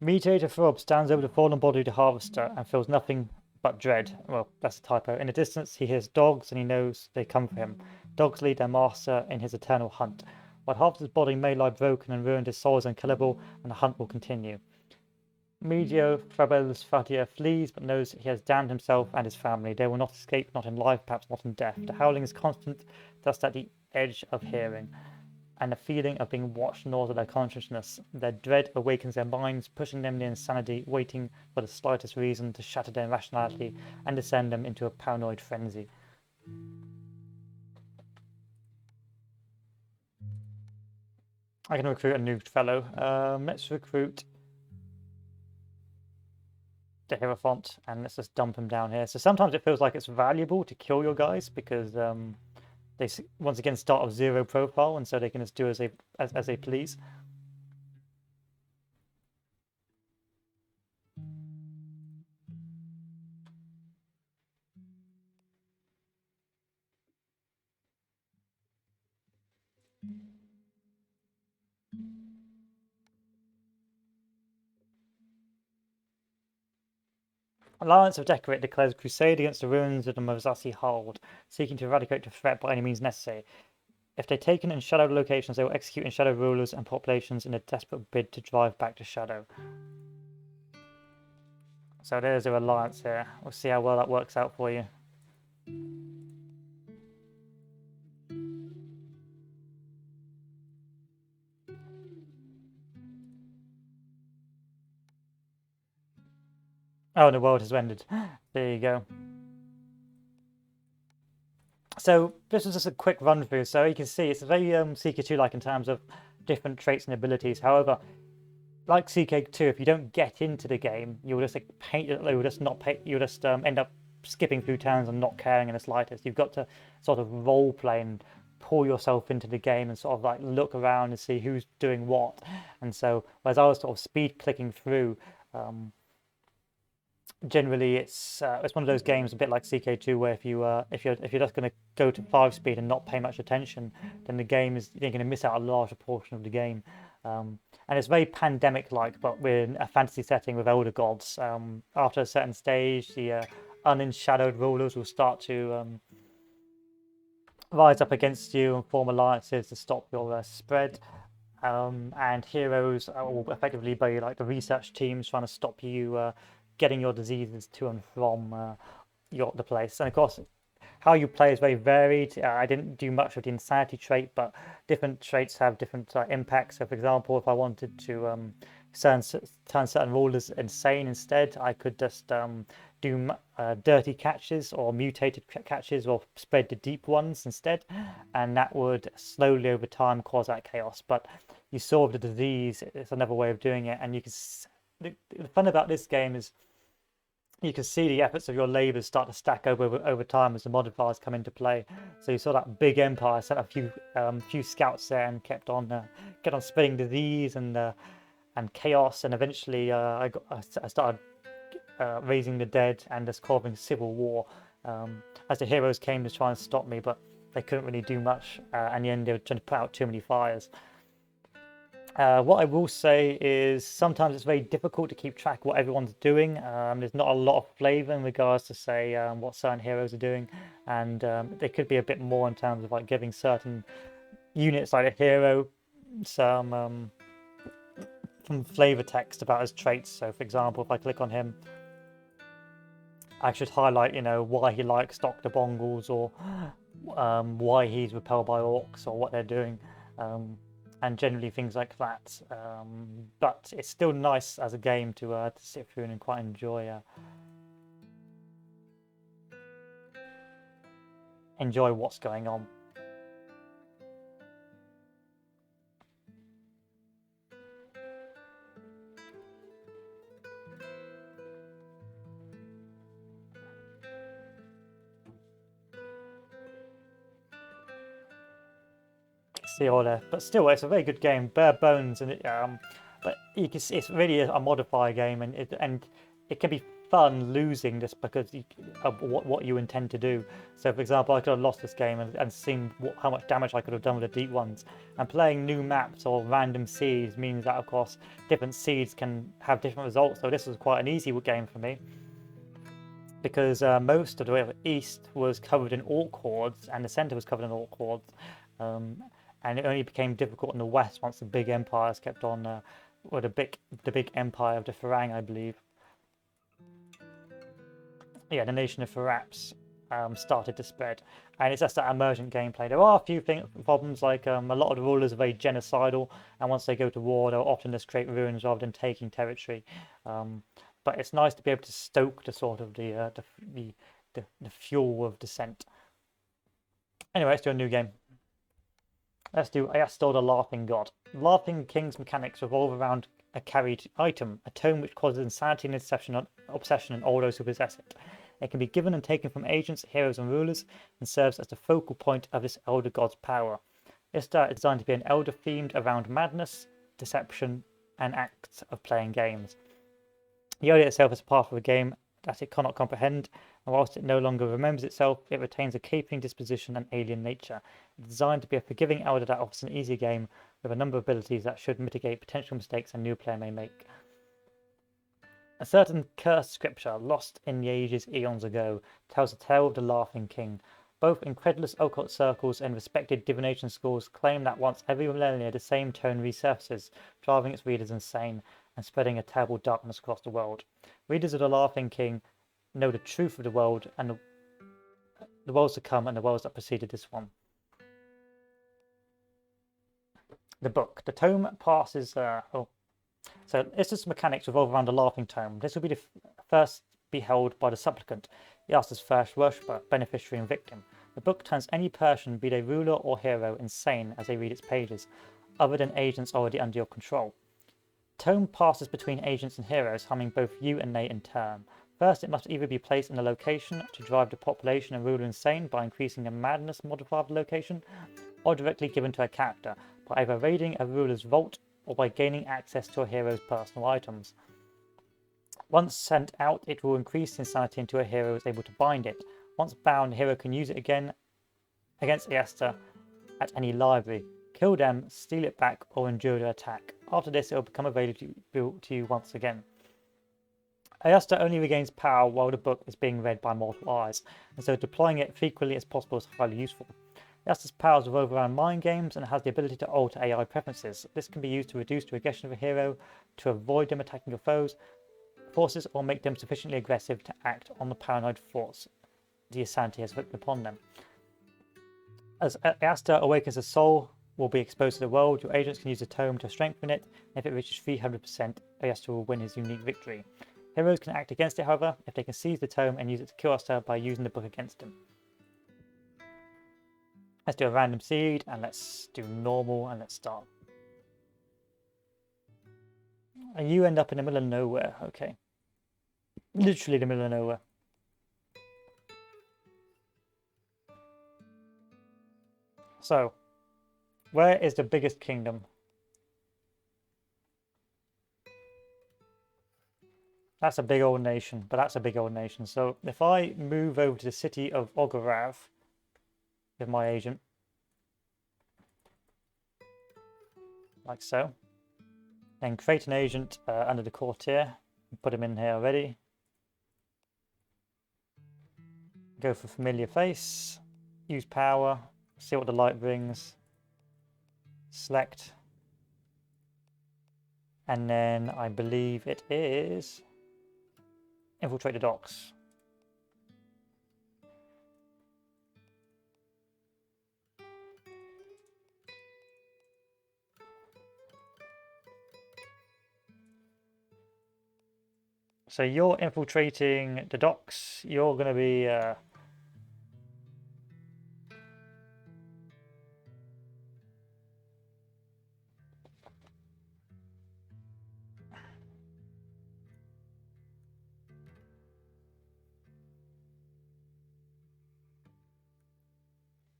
Mediator Throb stands over the fallen body of the harvester and feels nothing but dread. Well, that's a typo. In the distance, he hears dogs and he knows they come for him. Dogs lead their master in his eternal hunt. While harvester's body may lie broken and ruined, his soul is unkillable and the hunt will continue. Medio Frabellus Fatia flees but knows he has damned himself and his family. They will not escape, not in life, perhaps not in death. The howling is constant, just at the edge of hearing, and the feeling of being watched gnaws at their consciousness. Their dread awakens their minds, pushing them to insanity, waiting for the slightest reason to shatter their rationality and descend them into a paranoid frenzy. I can recruit a new fellow. Let's recruit the Hierophant, and let's just dump him down here. So sometimes it feels like it's valuable to kill your guys because they once again start with 0 profile, and so they can just do as they please. Alliance of Decorate declares crusade against the ruins of the Mozassi horde, seeking to eradicate the threat by any means necessary. If they're taken in shadowed locations, they will execute in shadow rulers and populations in a desperate bid to drive back the shadow. So there's their alliance here. We'll see how well that works out for you. Oh, and the world has ended. There you go. So this was just a quick run through. So you can see it's very CK2-like in terms of different traits and abilities. However, like CK2, if you don't get into the game, you'll just you'll just end up skipping through turns and not caring in the slightest. You've got to sort of role play and pull yourself into the game and sort of like look around and see who's doing what. And so, whereas I was sort of speed clicking through, generally it's one of those games a bit like CK2 where if you're just going to go to 5 speed and not pay much attention, then the game is you're going to miss out a larger portion of the game. And it's very pandemic-like, but we're in a fantasy setting with elder gods. After a certain stage, the unshadowed rulers will start to rise up against you and form alliances to stop your spread. And heroes will effectively be like the research teams trying to stop you getting your diseases to and from the place. And of course, how you play is very varied. I didn't do much of the insanity trait, but different traits have different impacts. So, for example, if I wanted to turn certain rulers insane instead, I could just do dirty catches or mutated catches or spread the deep ones instead, and that would slowly over time cause that chaos. But you solve the disease, it's another way of doing it. And you can the fun about this game is you can see the efforts of your labours start to stack over time as the modifiers come into play. So you saw that big empire sent a few scouts there and kept on spreading disease and chaos, and eventually I started raising the dead and just causing civil war as the heroes came to try and stop me, but they couldn't really do much. In the end, they were trying to put out too many fires. What I will say is sometimes it's very difficult to keep track of what everyone's doing. There's not a lot of flavour in regards to say what certain heroes are doing, and there could be a bit more in terms of like giving certain units like a hero some flavour text about his traits. So for example, if I click on him, I should highlight why he likes Dr. Bongles, or why he's repelled by orcs, or what they're doing. And generally things like that. But it's still nice as a game to sit through and quite enjoy. enjoy what's going on. See all there, but still, it's a very good game, bare bones, and but you can see it's really a modifier game, and it can be fun losing just because of what you intend to do. So, for example, I could have lost this game and seen how much damage I could have done with the deep ones. And playing new maps or random seeds means that, of course, different seeds can have different results. So this was quite an easy game for me, because most of the way east was covered in orc hordes, and the centre was covered in orc hordes. And it only became difficult in the west once the big empires kept on, or the big empire of the Farang, I believe. Yeah, the nation of Faraps started to spread, and it's just that emergent gameplay. There are a few problems, like a lot of the rulers are very genocidal, and once they go to war, they'll often just create ruins rather than taking territory. But it's nice to be able to stoke the sort of the fuel of dissent. Anyway, let's do a new game. Let's do Ayastor the Laughing God. Laughing King's mechanics revolve around a carried item, a tome which causes insanity and obsession in all those who possess it. It can be given and taken from agents, heroes, and rulers, and serves as the focal point of this elder god's power. This is designed to be an elder themed around madness, deception, and acts of playing games. The idea itself is a part of a game that it cannot comprehend, and whilst it no longer remembers itself, it retains a capering disposition and alien nature. It's designed to be a forgiving elder that offers an easy game with a number of abilities that should mitigate potential mistakes a new player may make. A certain cursed scripture, lost in the ages eons ago, tells the tale of the Laughing King. Both incredulous occult circles and respected divination schools claim that once every millennia the same tone resurfaces, driving its readers insane and spreading a terrible darkness across the world. Readers of the Laughing King know the truth of the world and the worlds to come and the worlds that preceded this one. The book. The tome passes... So it's just mechanics revolve around the Laughing Tome. This will be the first be held by the supplicant, Yasta's first worshipper, beneficiary and victim. The book turns any person, be they ruler or hero, insane as they read its pages, other than agents already under your control. Tome passes between agents and heroes, harming both you and they in turn. First, it must either be placed in a location to drive the population and ruler insane by increasing the madness modifier of the location, or directly given to a character by either raiding a ruler's vault or by gaining access to a hero's personal items. Once sent out, it will increase insanity until a hero is able to bind it. Once bound, the hero can use it again against Ayastor at any library. Kill them, steal it back, or endure their attack. After this, it will become available to you once again. Ayastor only regains power while the book is being read by multiple eyes, and so deploying it frequently as possible is highly useful. Ayastor's powers revolve around mind games and has the ability to alter AI preferences. This can be used to reduce the aggression of a hero, to avoid them attacking your forces, or make them sufficiently aggressive to act on the paranoid force the insanity has inflicted upon them. As Ayastor awakens a soul will be exposed to the world, your agents can use the tome to strengthen it, and if it reaches 300%, Ayastor will win his unique victory. Heroes can act against it, however, if they can seize the tome and use it to kill Ayastor by using the book against him. Let's do a random seed, and let's do normal, and let's start. And you end up in the middle of nowhere, okay. Literally the middle of nowhere. So, where is the biggest kingdom? That's a big old nation, but that's a big old nation. So if I move over to the city of Ogarav with my agent, like so, then create an agent under the courtier, put him in here already. Go for familiar face, use power, see what the light brings, select, and then I believe it is infiltrate the docks. So you're infiltrating the docks, you're going to be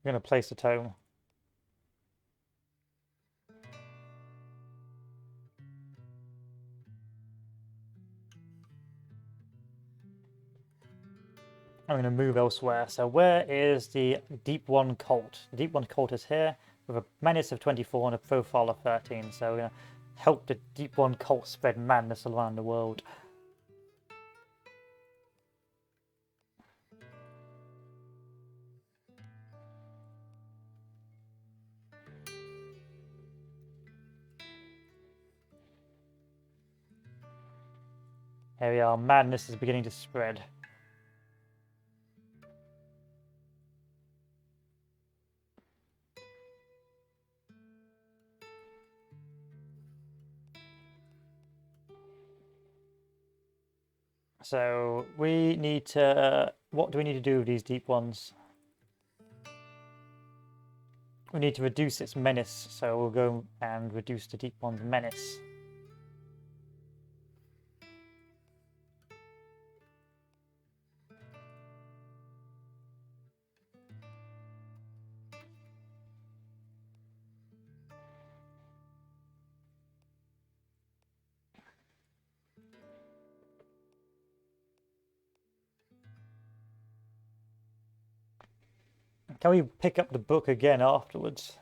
We're going to place the tome. I'm going to move elsewhere. So where is the Deep One Cult? The Deep One Cult is here with a menace of 24 and a profile of 13. So we're going to help the Deep One Cult spread madness around the world. Here we are. Madness is beginning to spread. So we need to... what do we need to do with these deep ones? We need to reduce its menace. So we'll go and reduce the deep one's menace. Can we pick up the book again afterwards?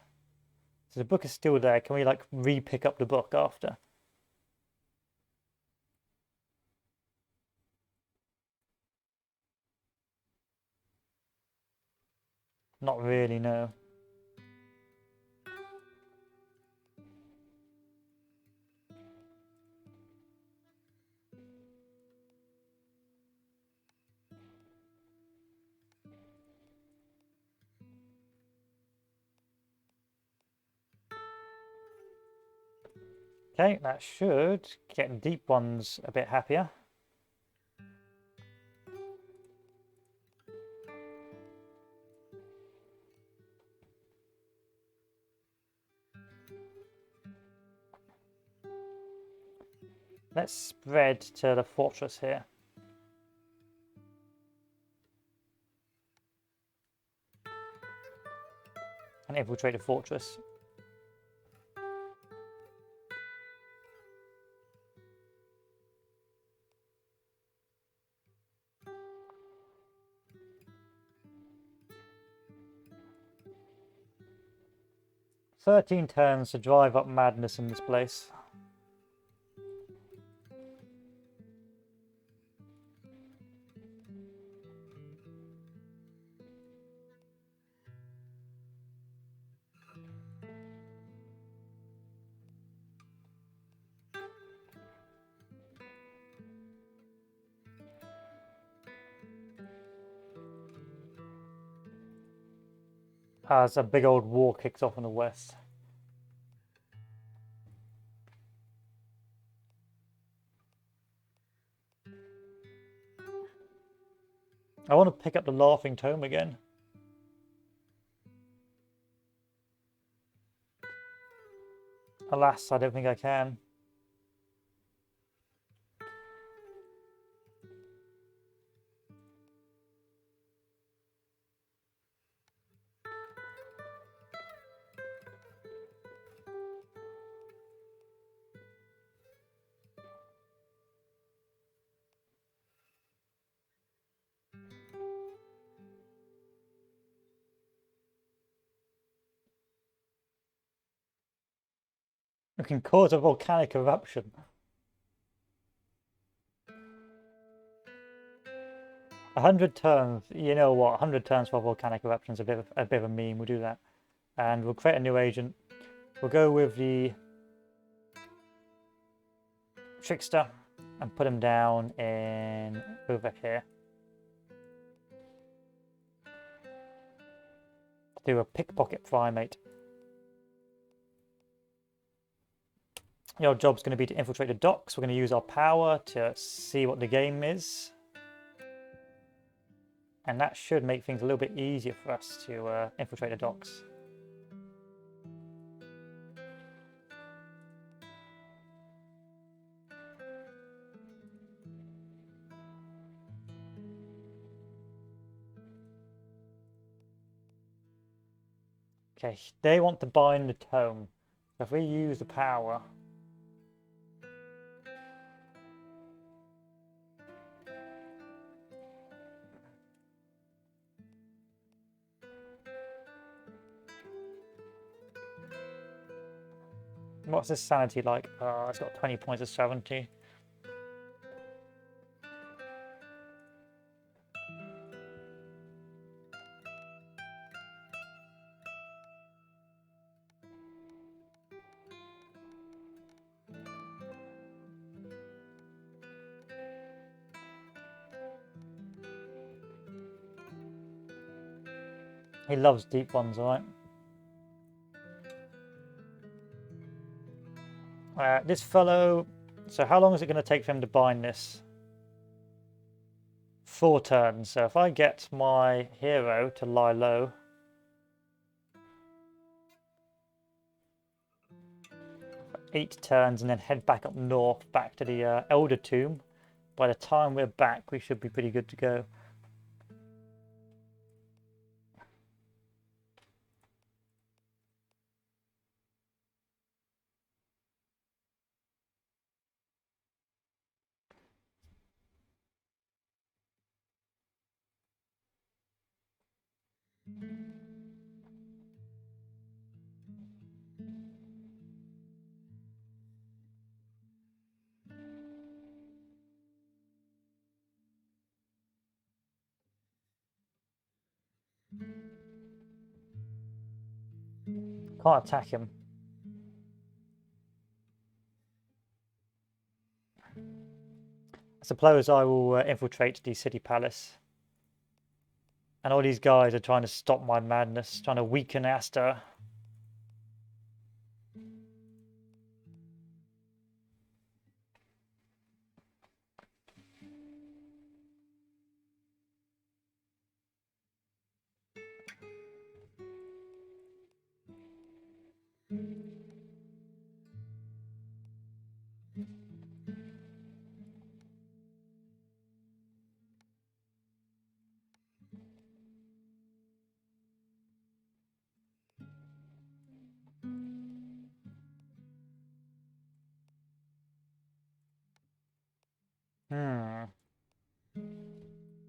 So the book is still there. Can we like re-pick up the book after? Not really, no. Okay, that should get the deep ones a bit happier. Let's spread to the fortress here. And infiltrate the fortress. "13 turns to drive up madness in this place." As a big old war kicks off in the west. I want to pick up the Laughing Tome again. Alas, I don't think I can. It can cause a volcanic eruption. 100 turns, you know what? 100 turns for volcanic eruptions is a bit of a meme. We'll do that, and we'll create a new agent. We'll go with the Trickster and put him down in over here. Do a pickpocket primate. Your job's going to be to infiltrate the docks. We're going to use our power to see what the game is. And that should make things a little bit easier for us to infiltrate the docks. Okay, they want to bind the tome. So if we use the power... What's this sanity like? It's got 20 points of 70. He loves deep ones, right? This fellow... So how long is it going to take for him to bind this? 4 turns. So if I get my hero to lie low... 8 turns and then head back up north, back to the Elder Tomb. By the time we're back, we should be pretty good to go. Can't attack him. I suppose I will infiltrate the city palace. And all these guys are trying to stop my madness, trying to weaken Asta.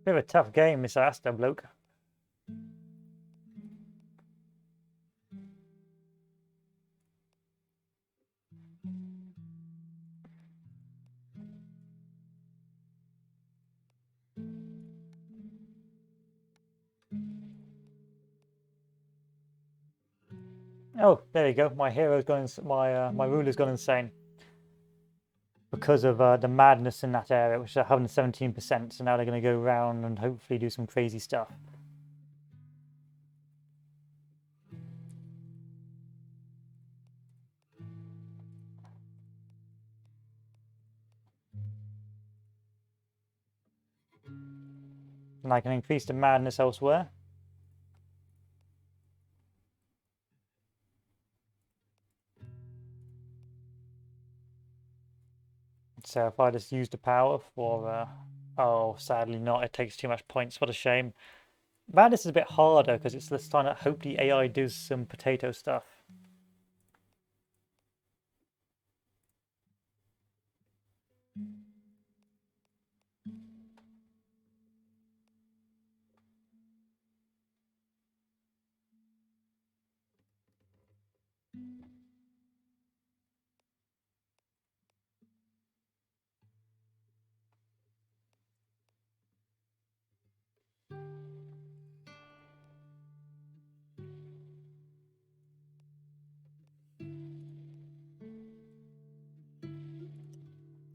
Bit of a tough game, Mr. Asta bloke. Oh, there you go. My hero's gone. My ruler's gone insane because of the madness in that area, which is 117%. So now they're going to go around and hopefully do some crazy stuff. And I can increase the madness elsewhere. So if I just use the power for... oh, sadly not. It takes too much points. What a shame. Madness is a bit harder because it's just trying to hope the AI does some potato stuff.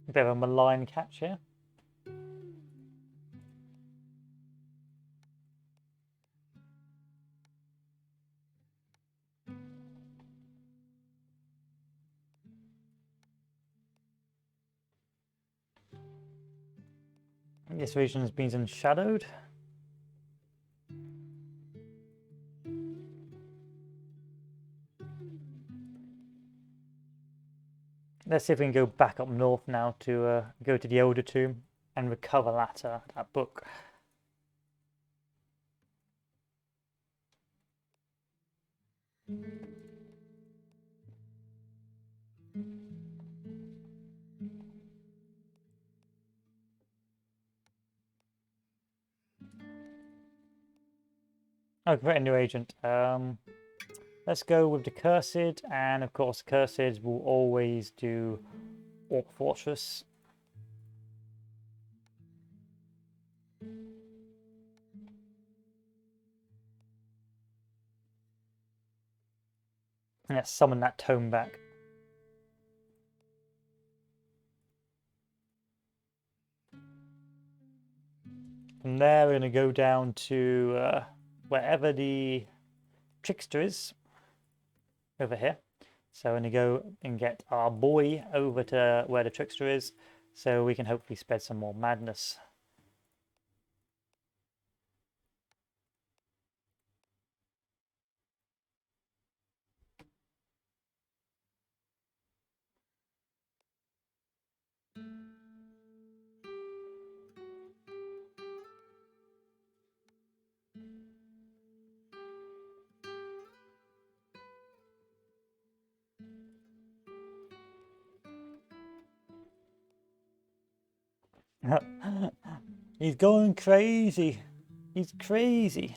A bit of a malign catch here. This region has been shadowed. Let's see if we can go back up north now to go to the Elder Tomb and recover that book. Oh, create a new agent. Let's go with the cursed, and of course, cursed will always do Orc Fortress. Let's summon that tome back. From there, we're going to go down to wherever the trickster is, over here. So we're going to go and get our boy over to where the trickster is, so we can hopefully spread some more madness. He's going crazy. He's crazy.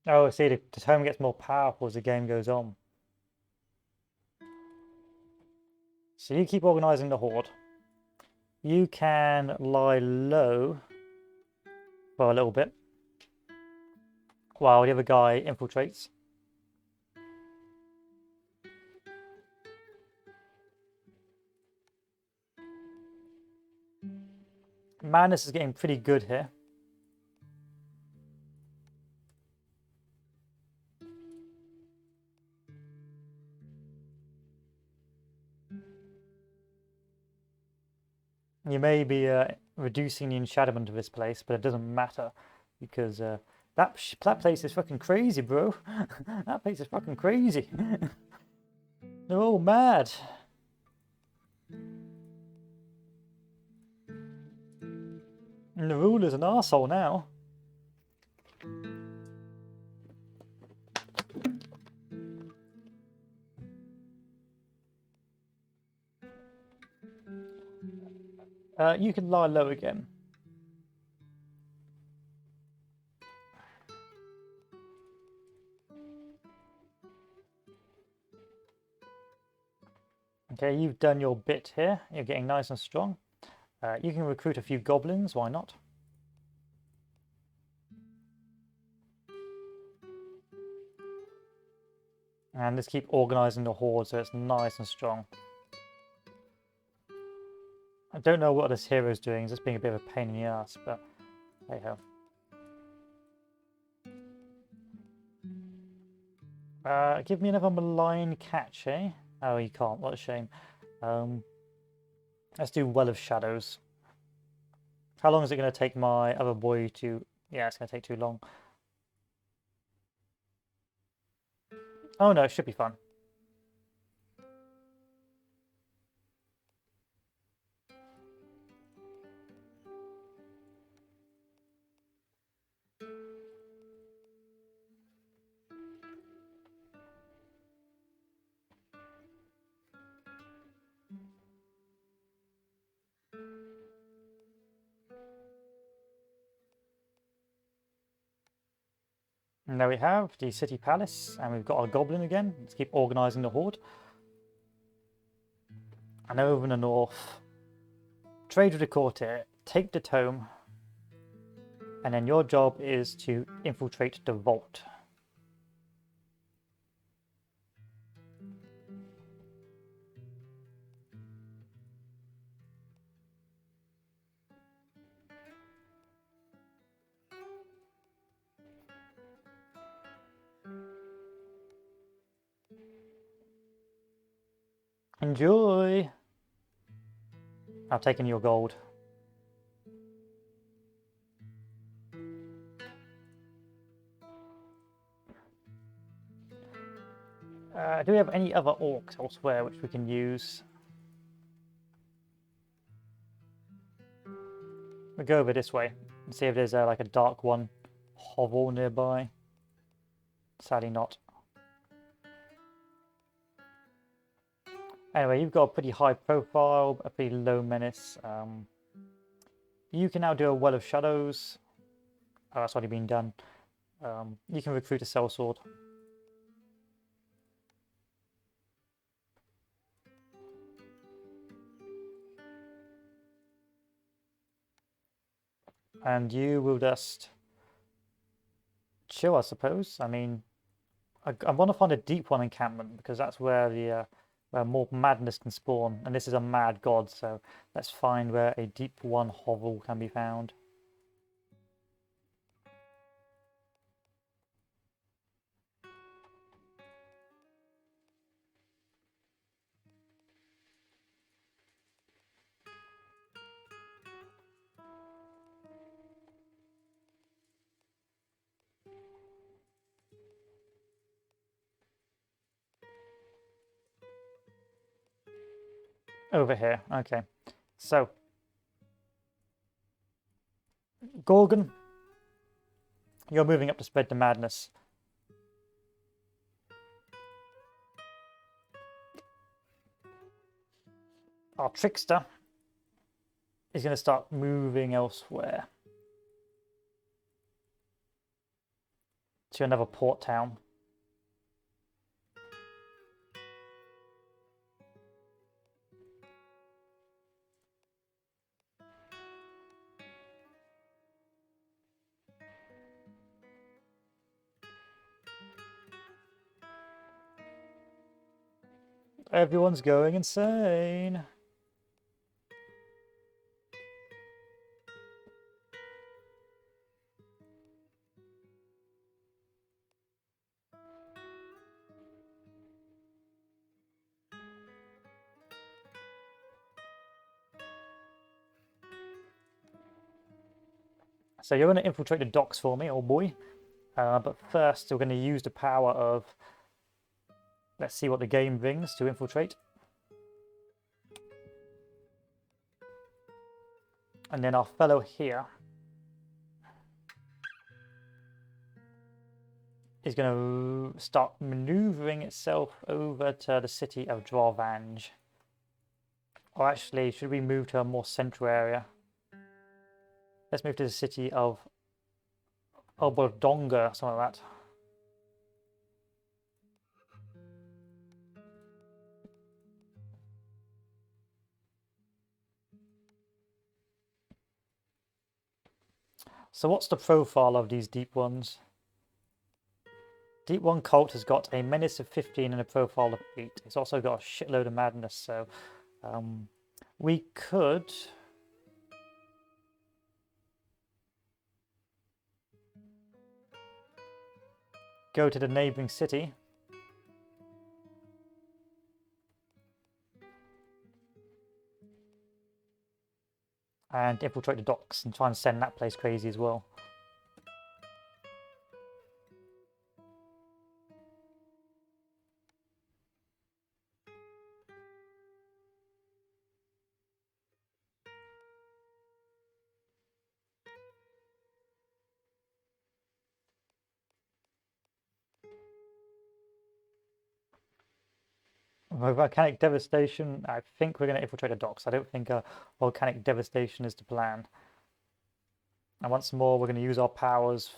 Oh, see, the tome gets more powerful as the game goes on. So you keep organizing the horde. You can lie low for a little bit while the other guy infiltrates. Madness is getting pretty good here. You may be reducing the enshadowment of this place, but it doesn't matter because that place is fucking crazy, bro. That place is fucking crazy. They're all mad. And the ruler's an arsehole now. You can lie low again. Okay, you've done your bit here. You're getting nice and strong. You can recruit a few goblins, why not? And just keep organizing the horde so it's nice and strong. I don't know what this hero's doing, it's just being a bit of a pain in the ass, but hey ho. Give me another malign catch, eh? Oh, you can't, what a shame. Let's do Well of Shadows. How long is it going to take my other boy to... Yeah, it's going to take too long. Oh no, it should be fun. And there we have the city palace, and we've got our goblin again. Let's keep organising the horde. And over in the north, trade with the courtier, take the tome, and then your job is to infiltrate the vault. Enjoy! I've taken your gold. Do we have any other orcs elsewhere which we can use? We'll go over this way and see if there's like a dark one hovel nearby. Sadly not. Anyway, you've got a pretty high profile, a pretty low menace. You can now do a Well of Shadows. Oh, that's already been done. You can recruit a sellsword. And you will just chill, I suppose. I mean, I want to find a deep one encampment because that's where the where more madness can spawn. And this is a mad god, so let's find where a deep one hovel can be found. Over here, okay. So, Gorgon, you're moving up to spread the madness. Our trickster is going to start moving elsewhere. To another port town. Everyone's going insane. So you're going to infiltrate the docks for me, old boy. But first we're going to use the power of... Let's see what the game brings to infiltrate. And then our fellow here is going to start maneuvering itself over to the city of Drawvange. Or actually, should we move to a more central area? Let's move to the city of Obodonga, something like that. So what's the profile of these deep ones? Deep one cult has got a menace of 15 and a profile of 8. It's also got a shitload of madness, so we could go to the neighbouring city and infiltrate the docks and try and send that place crazy as well. Volcanic devastation, I think we're going to infiltrate the docks. I don't think volcanic devastation is the plan. And once more, we're going to use our powers.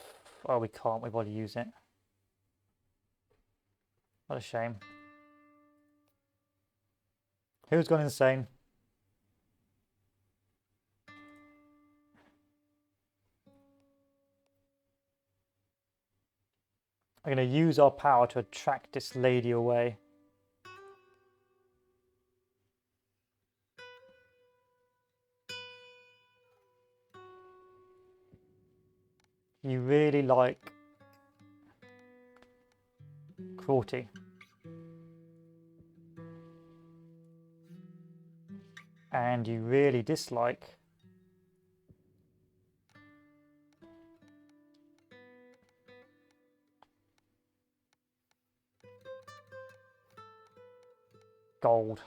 Oh, we can't. We've already used it. What a shame. Who's gone insane? We're going to use our power to attract this lady away. You really like cruelty. And you really dislike gold.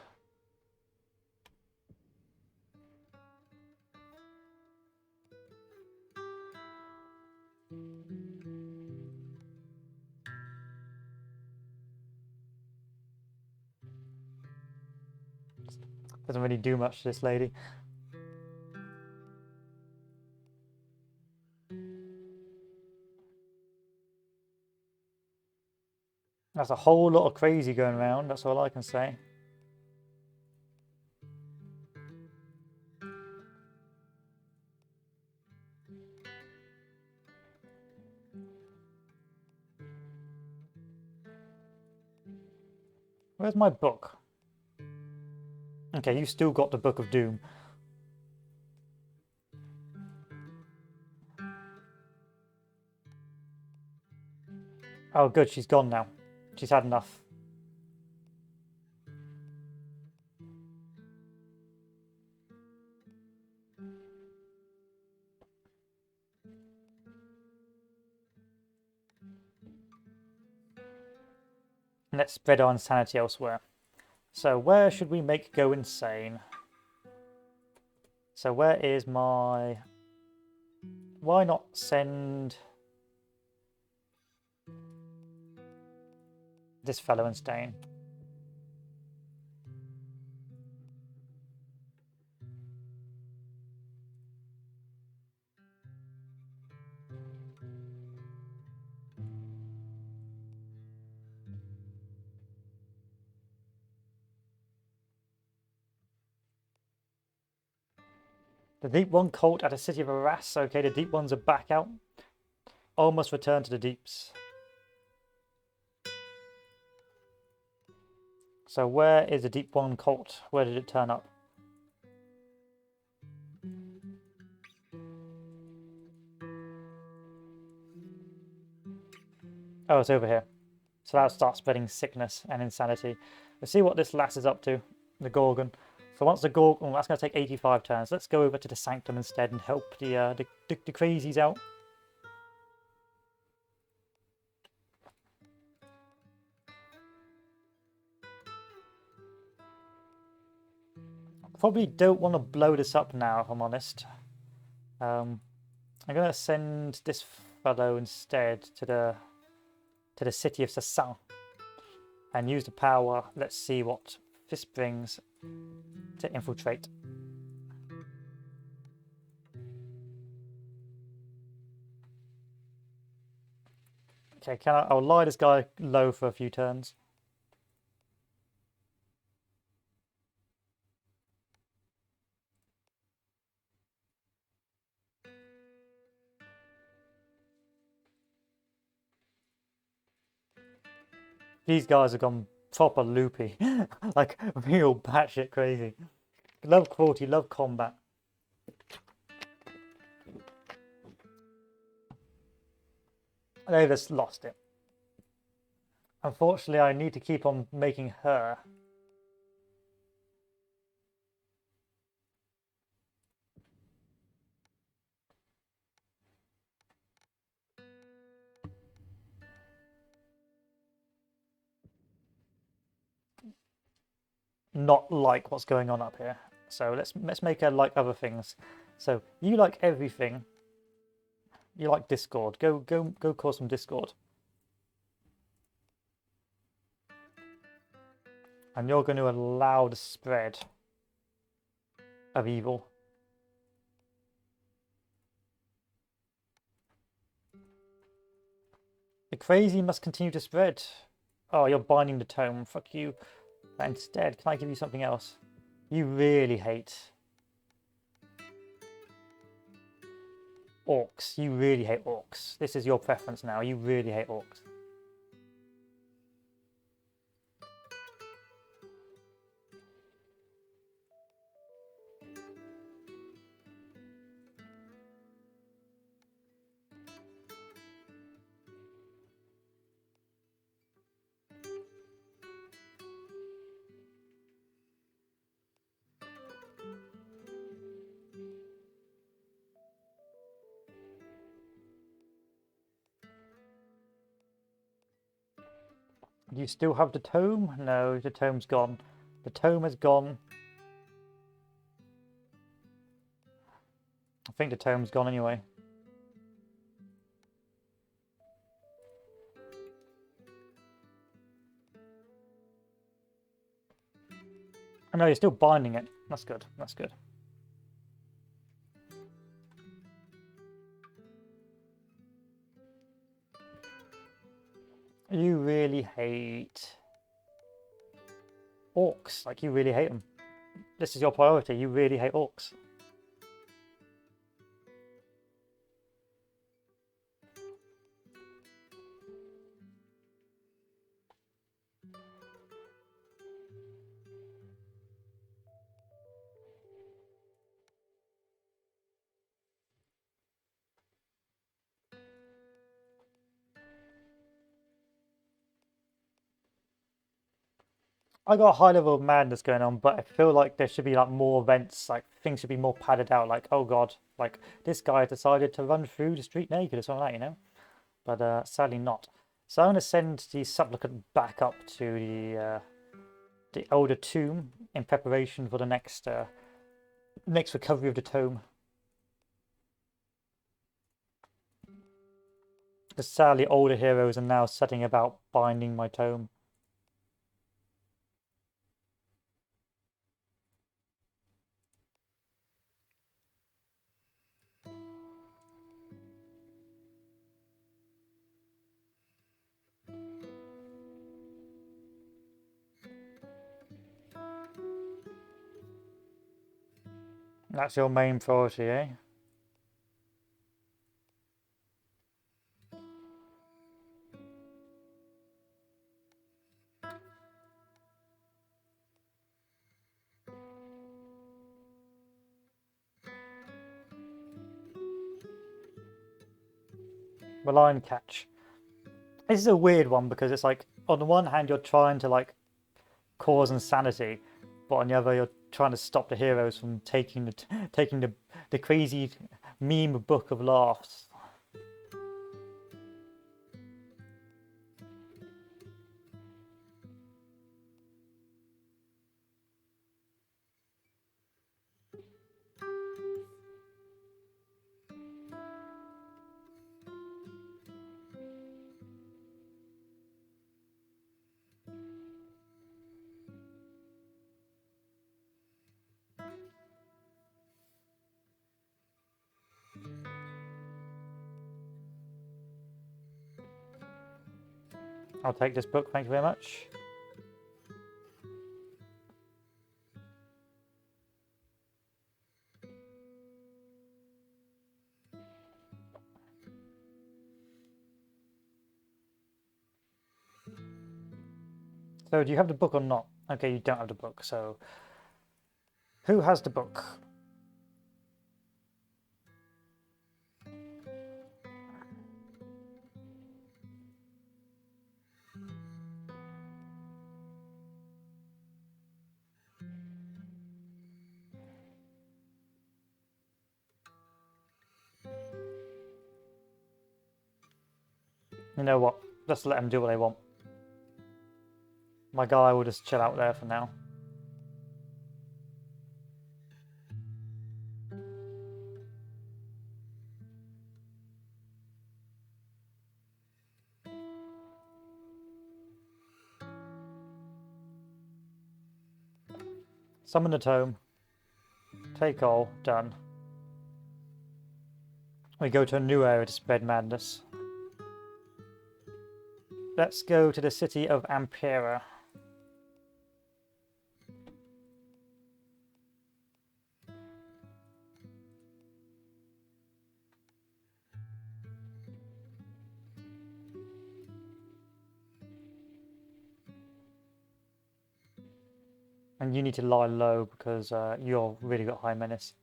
Doesn't really do much to this lady. That's a whole lot of crazy going around, that's all I can say. Where's my book? Okay, you still got the Book of Doom. Oh good, she's gone now. She's had enough. Let's spread our insanity elsewhere. So where should we make go insane? So where is my... Why not send this fellow insane? The Deep One cult at a city of Arras. Okay, the Deep Ones are back out. Almost returned to the Deeps. So where is the Deep One cult? Where did it turn up? Oh, it's over here. So that'll start spreading sickness and insanity. Let's see what this lass is up to, the Gorgon. So once the Gorgon, that's going to take 85 turns. Let's go over to the Sanctum instead and help the crazies out. Probably don't want to blow this up now, if I'm honest. I'm going to send this fellow instead to the city of Sassan and use the power. Let's see what this brings to infiltrate. Okay, I'll lie this guy low for a few turns. These guys have gone proper loopy, like real batshit crazy. Love cruelty, love combat. They just lost it. Unfortunately, I need to keep on making her. Not like what's going on up here. So let's make her like other things. So you like everything. You like discord. Go cause some discord. And you're going to allow the spread of evil. The crazy must continue to spread. Oh, you're binding the tome. Fuck you. But instead, can I give you something else? You really hate orcs. You really hate orcs. This is your preference now. You really hate orcs. Do you still have the tome? No, the tome's gone. The tome has gone. I think the tome's gone anyway. Oh no, you're still binding it. That's good. That's good. You really hate orcs. Like, you really hate them. This is your priority. You really hate orcs. I got a high level of madness going on, but I feel like there should be like more events, like things should be more padded out, like, oh god, like this guy decided to run through the street naked or something like that, you know? But sadly not. So I'm going to send the supplicant back up to the older tomb in preparation for the next recovery of the tome. The sadly older heroes are now setting about binding my tome. That's your main priority, eh? Malign catch. This is a weird one because it's like, on the one hand, you're trying to like cause insanity, but on the other, you're trying to stop the heroes from taking the crazy meme book of laughs. I'll take this book, thank you very much. So, do you have the book or not? Okay, you don't have the book, so who has the book? You know what? Just let them do what they want. My guy will just chill out there for now. Summon the tome. Take all. Done. We go to a new area to spread madness. Let's go to the city of Ampera. And you need to lie low because you've really got high menace.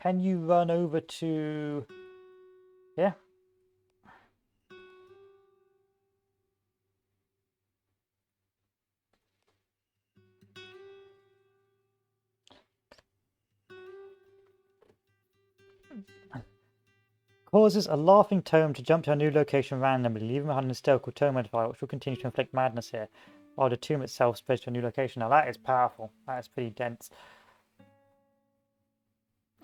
Can you run over to... Yeah? Causes a laughing tome to jump to a new location randomly, leaving behind an hysterical tome modifier, which will continue to inflict madness here, while the tomb itself spreads to a new location. Now that is powerful. That is pretty dense.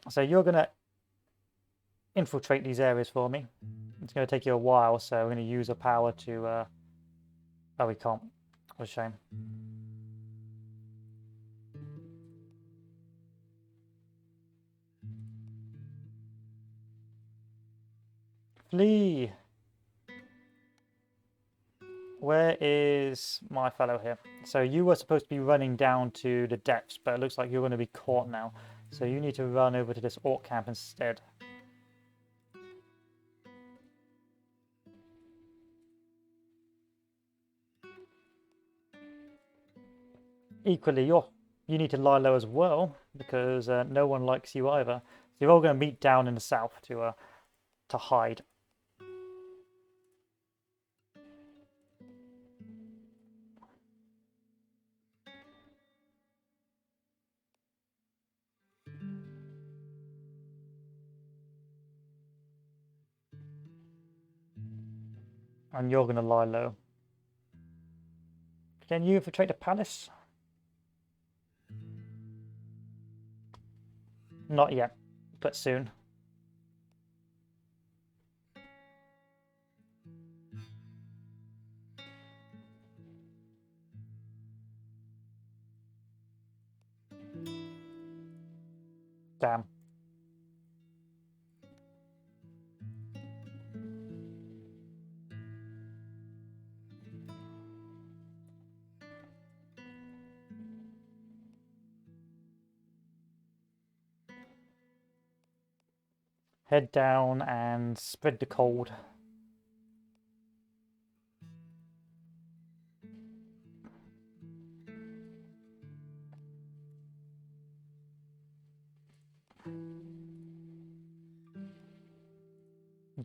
So you're going to infiltrate these areas for me. It's going to take you a while, so we're going to use a power to... Oh, we can't. What a shame. Flee! Where is my fellow here? So you were supposed to be running down to the depths, but it looks like you're going to be caught now. So you need to run over to this orc camp instead. Equally, you need to lie low as well, because no one likes you either. So you're all going to meet down in the south to hide. And you're going to lie low. Can you infiltrate the palace? Not yet, but soon. Damn. Head down and spread the cold.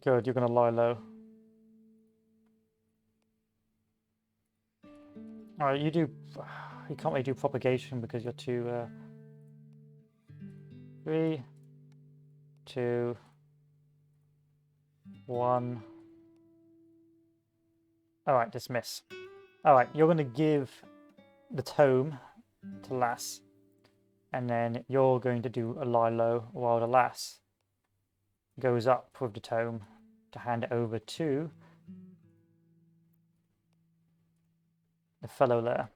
Good, you're going to lie low. Alright, you can't really do propagation because you're too... 3, 2, 1. Alright, dismiss. Alright, you're going to give the tome to Lass. And then you're going to do a lie low while the Lass goes up with the tome to hand it over to the fellow there.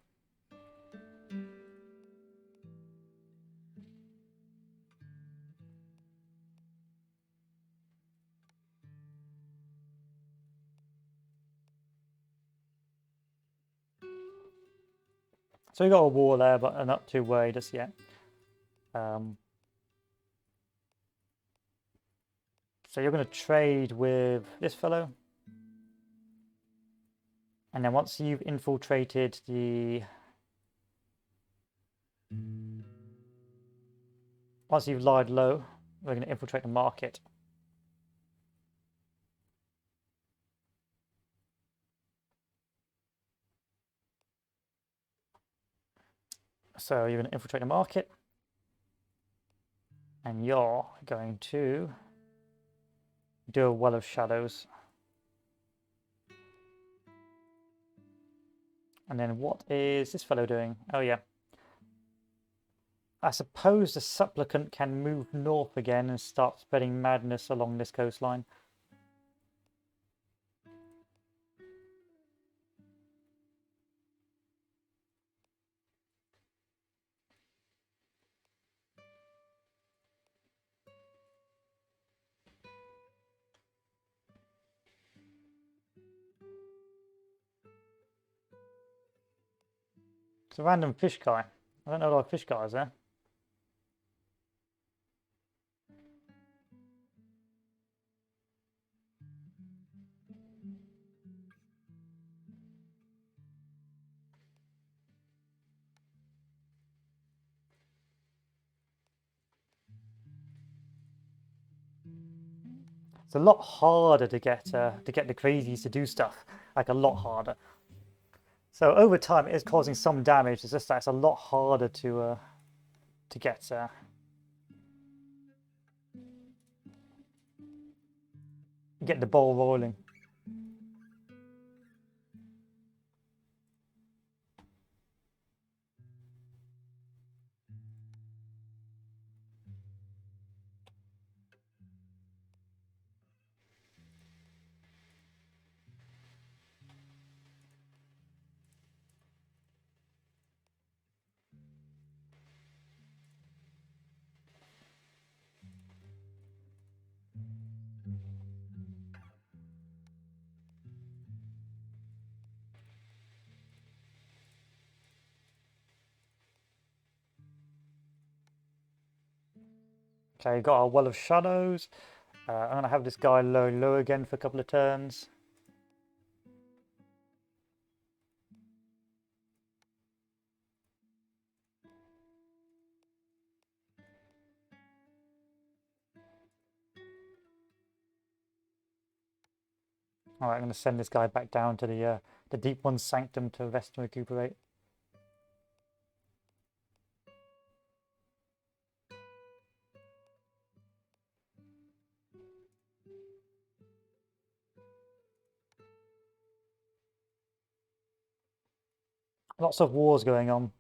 So we got a wall there, but I'm not too worried just yet. So you're going to trade with this fellow. And then once you've infiltrated the... Once you've lied low, we're going to infiltrate the market. So you're going to infiltrate the market. And you're going to do a well of shadows. And then what is this fellow doing? Oh yeah. I suppose the supplicant can move north again and start spreading madness along this coastline. It's a random fish guy. I don't know a lot of fish guys there. It's a lot harder to get the crazies to do stuff, like a lot harder. So over time, it is causing some damage. It's just that it's a lot harder to get. get the ball rolling. Okay, got our Well of Shadows. I'm going to have this guy low again for a couple of turns. Alright, I'm going to send this guy back down to the Deep One's Sanctum to rest and recuperate. Lots of wars going on.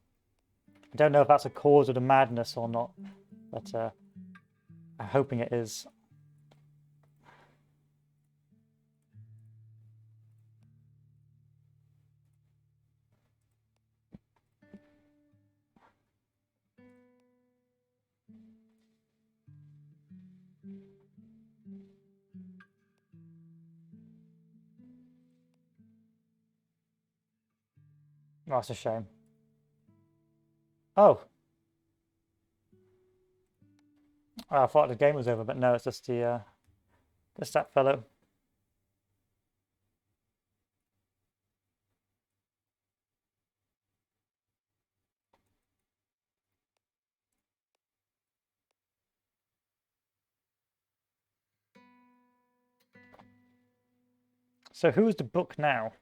I don't know if that's a cause of the madness or not, but I'm hoping it is. Oh, that's a shame. Oh! I thought the game was over, but no, it's just just that fellow. So who is the book now?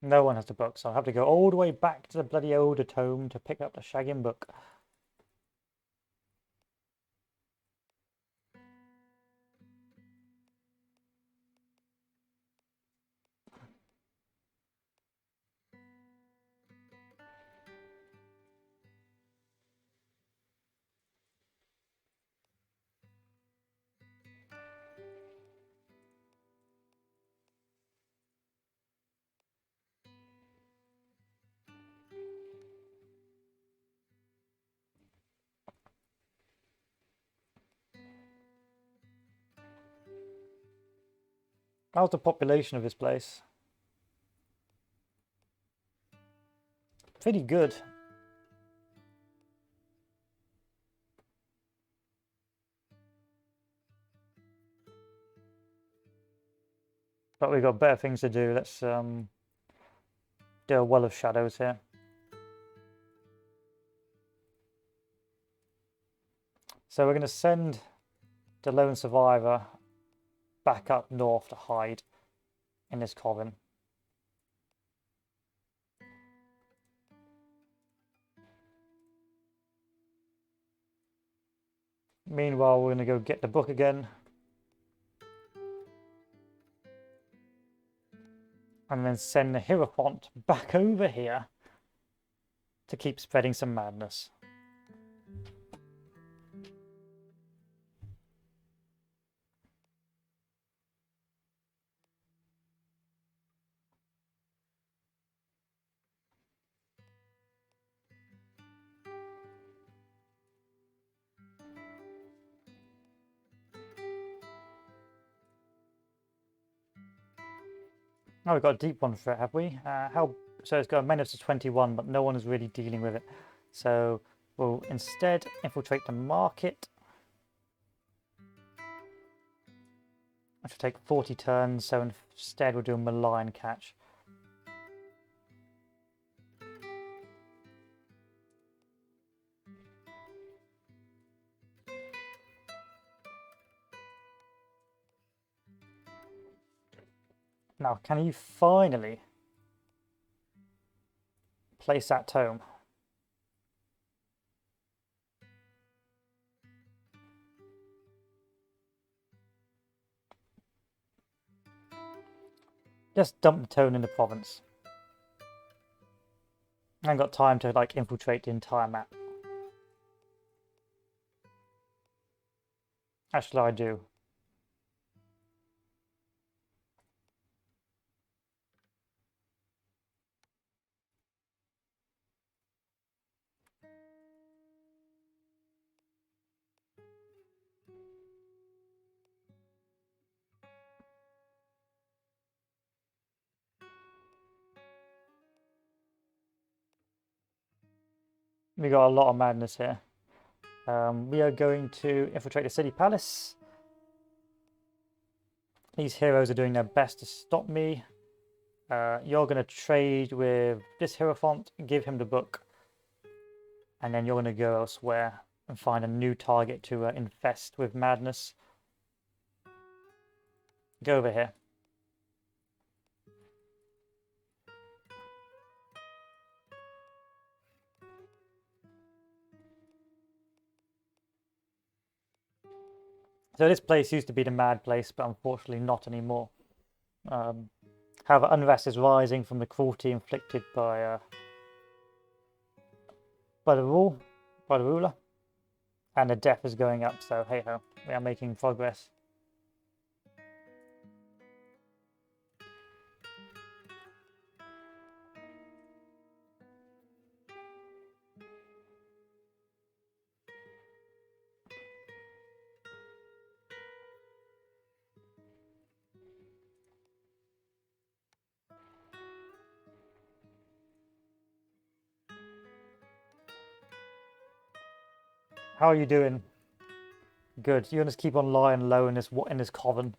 No one has the book, so I'll have to go all the way back to the bloody older tome to pick up the shagging book. How's the population of this place? Pretty good. But we've got better things to do. Let's do a Well of Shadows here. So we're going to send the lone survivor back up north to hide in this coven. Meanwhile, we're going to go get the book again. And then send the Hierophant back over here to keep spreading some madness. Oh, we've got a deep one for it, have we? So it's got a menace of 21, but no one is really dealing with it. So we'll instead infiltrate the market. I should take 40 turns, so instead we'll do a malign catch. Now, can you finally place that tome. Just dump the tome in the province. I haven't got time to like infiltrate the entire map. Actually, I do. We got a lot of madness here. We are going to infiltrate the city palace. These heroes are doing their best to stop me. You're going to trade with this Hierophant, give him the book, and then you're going to go elsewhere and find a new target to infest with madness. Go over here. So this place used to be the mad place, but unfortunately not anymore. However, unrest is rising from the cruelty inflicted by the ruler, and the death is going up. So hey ho, we are making progress. How are you doing? Good. You just keep on lying low in this coven.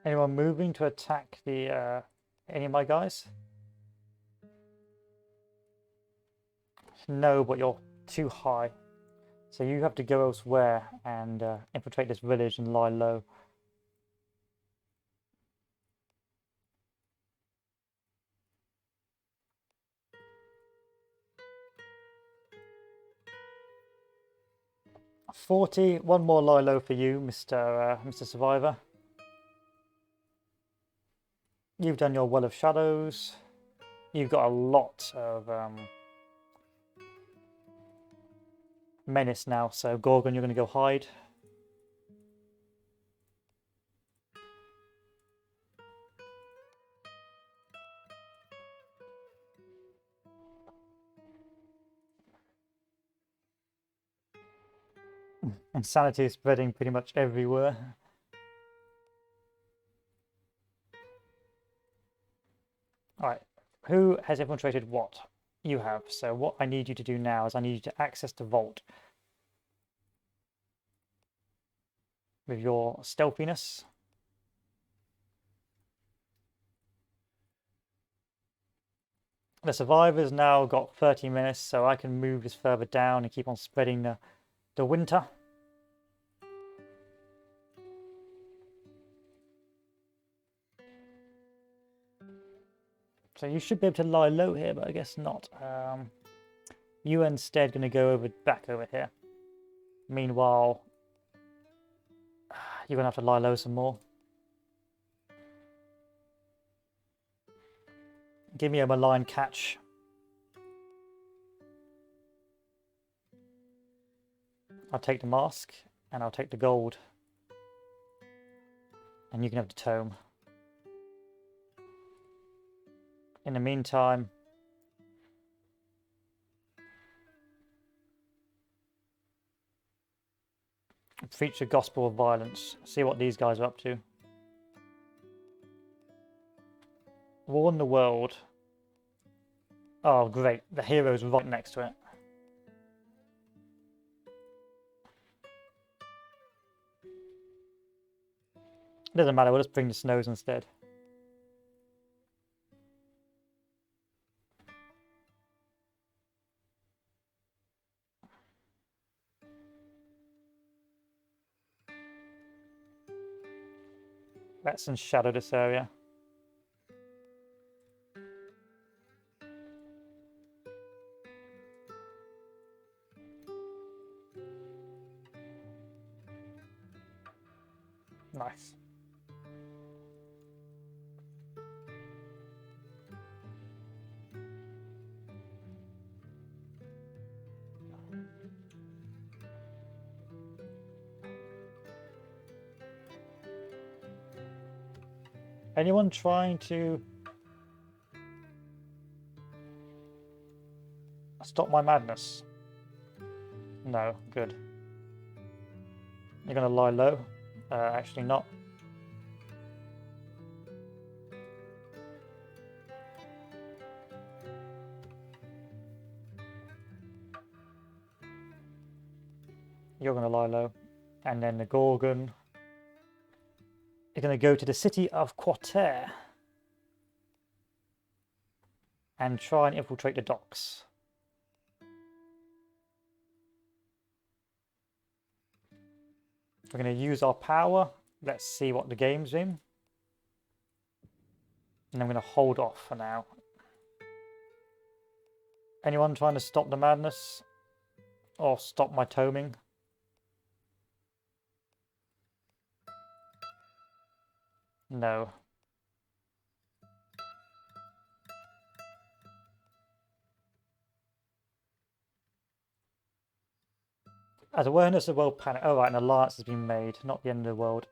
Anyone moving to attack the any of my guys? No, but you're too high. So you have to go elsewhere and infiltrate this village and lie low. One more lie low for you, Mr. Survivor. You've done your Well of Shadows. You've got a lot of menace now, so Gorgon, you're going to go hide. Insanity is spreading pretty much everywhere. Alright, who has infiltrated what? You have. So what I need you to do now is I need you to access the vault with your stealthiness. The survivor's now got 30 minutes, so I can move this further down and keep on spreading the winter. So you should be able to lie low here, but I guess not. You instead going to go back over here. Meanwhile, you're going to have to lie low some more. Give me a malign catch. I'll take the mask, and I'll take the gold. And you can have the tome. In the meantime, preach the gospel of violence. See what these guys are up to. Warn the world. Oh, great. The hero's right next to it. It doesn't matter, we'll just bring the snows instead. Let's unshadow this area. Nice. Anyone trying to stop my madness? No, good. You're gonna lie low? Actually not. You're gonna lie low. And then the Gorgon is gonna go to the city of Quarter and try and infiltrate the docks. We're going to use our power. Let's see what the game's in. And I'm going to hold off for now. Anyone trying to stop the madness? Or stop my toming? No. As awareness of world panic. Oh, right, an alliance has been made. Not the end of the world.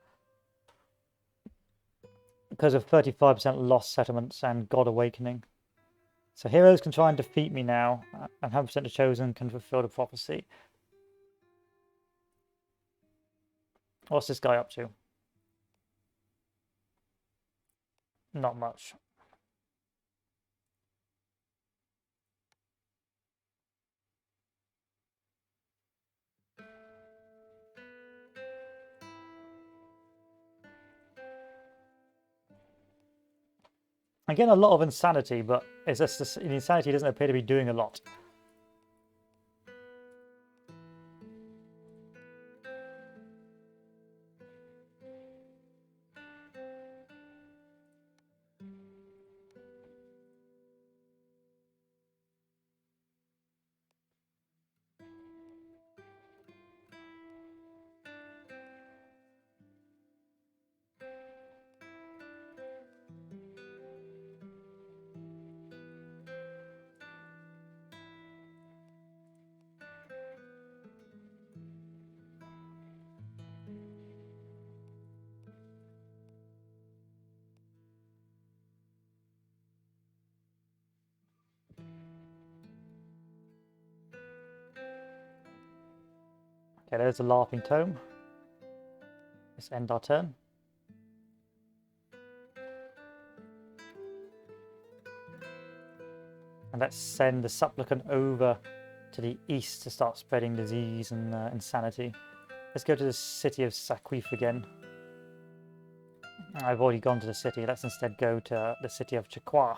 Because of 35% lost settlements and God Awakening. So heroes can try and defeat me now. And 100% of chosen can fulfill the prophecy. What's this guy up to? Not much. Again, a lot of insanity, but it's just the insanity doesn't appear to be doing a lot. Okay, there's the larping tome. Let's end our turn. And let's send the supplicant over to the east to start spreading disease and insanity. Let's go to the city of Saquif again. I've already gone to the city. Let's instead go to the city of Chaqua.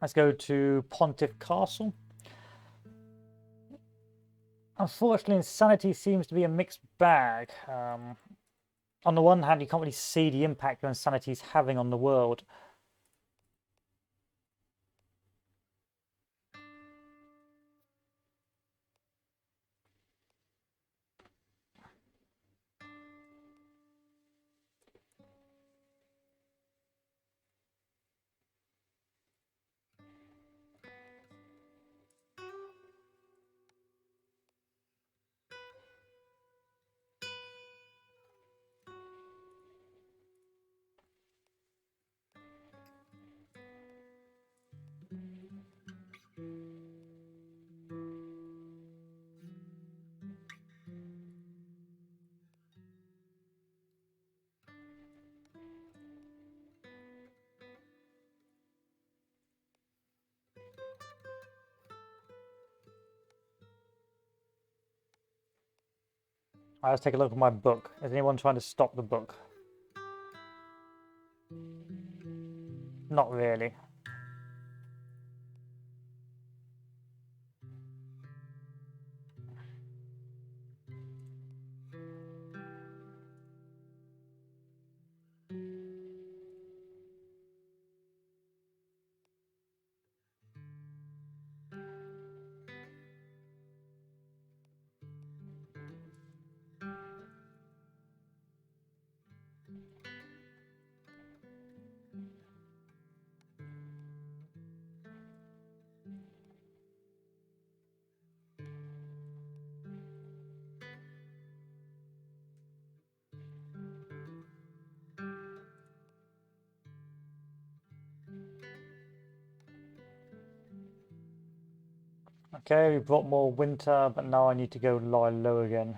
Let's go to Pontiff Castle. Unfortunately, insanity seems to be a mixed bag. On the one hand, you can't really see the impact your insanity is having on the world. Let's take a look at my book. Is anyone trying to stop the book? Not really. Okay, we brought more winter, but now I need to go lie low again.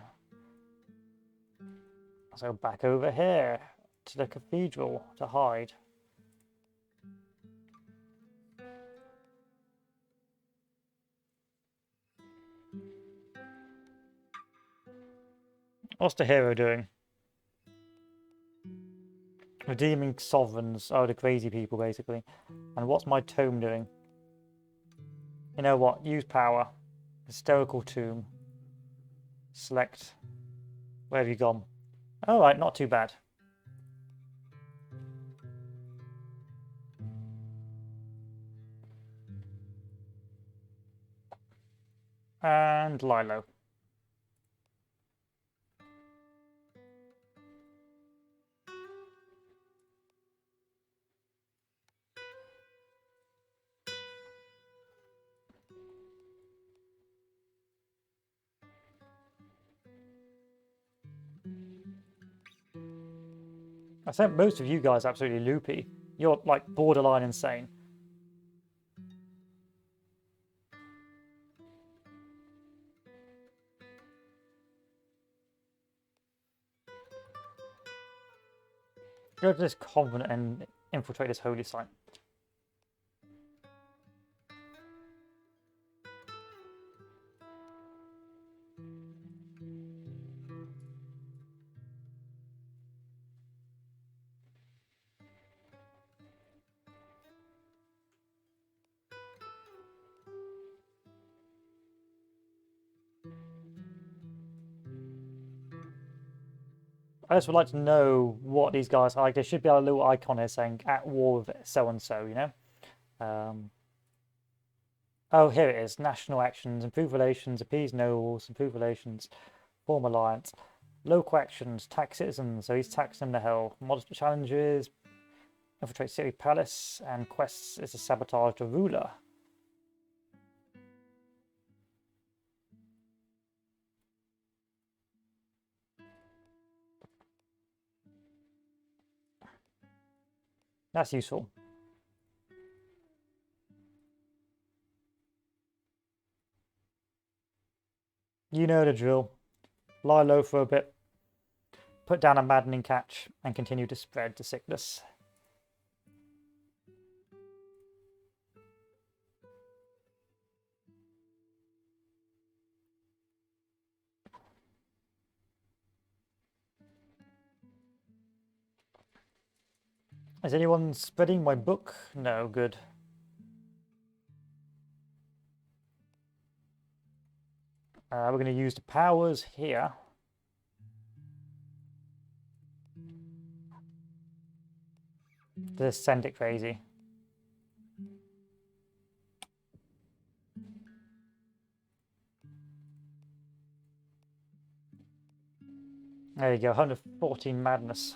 So back over here to the cathedral to hide. What's the hero doing? Redeeming sovereigns. Oh, the crazy people, basically. And what's my tome doing? You know what? Use power. Hysterical tomb. Select. Where have you gone? Alright, not too bad. And Lilo. I sent most of you guys absolutely loopy. You're like borderline insane. Go to this convent and infiltrate this holy site. I just would like to know what these guys are like. There should be a little icon here saying at war with so and so, you know? Oh, here it is. National actions, improve relations, appease nobles, improve relations, form alliance. Local actions, tax citizens, so he's taxing them to hell. Modest challenges, infiltrate city palace, and quests is to sabotage the ruler. That's useful. You know the drill. Lie low for a bit, put down a maddening catch, and continue to spread the sickness. Is anyone spreading my book? No, good. We're going to use the powers here. To send it crazy. There you go, 114 madness.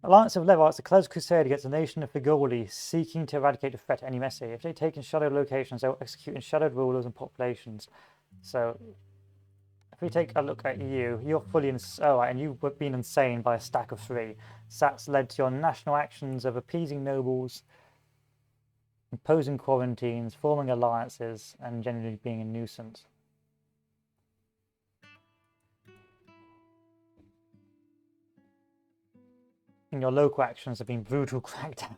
Alliance of Levites declares crusade against the nation of Figoli, seeking to eradicate the threat to any message. If they take in shadowed locations, they will execute in shadowed rulers and populations. So, if we take a look at you, you're fully and you've been insane by a stack of 3. So that's led to your national actions of appeasing nobles, imposing quarantines, forming alliances, and generally being a nuisance. And your local actions have been brutal crackdowns.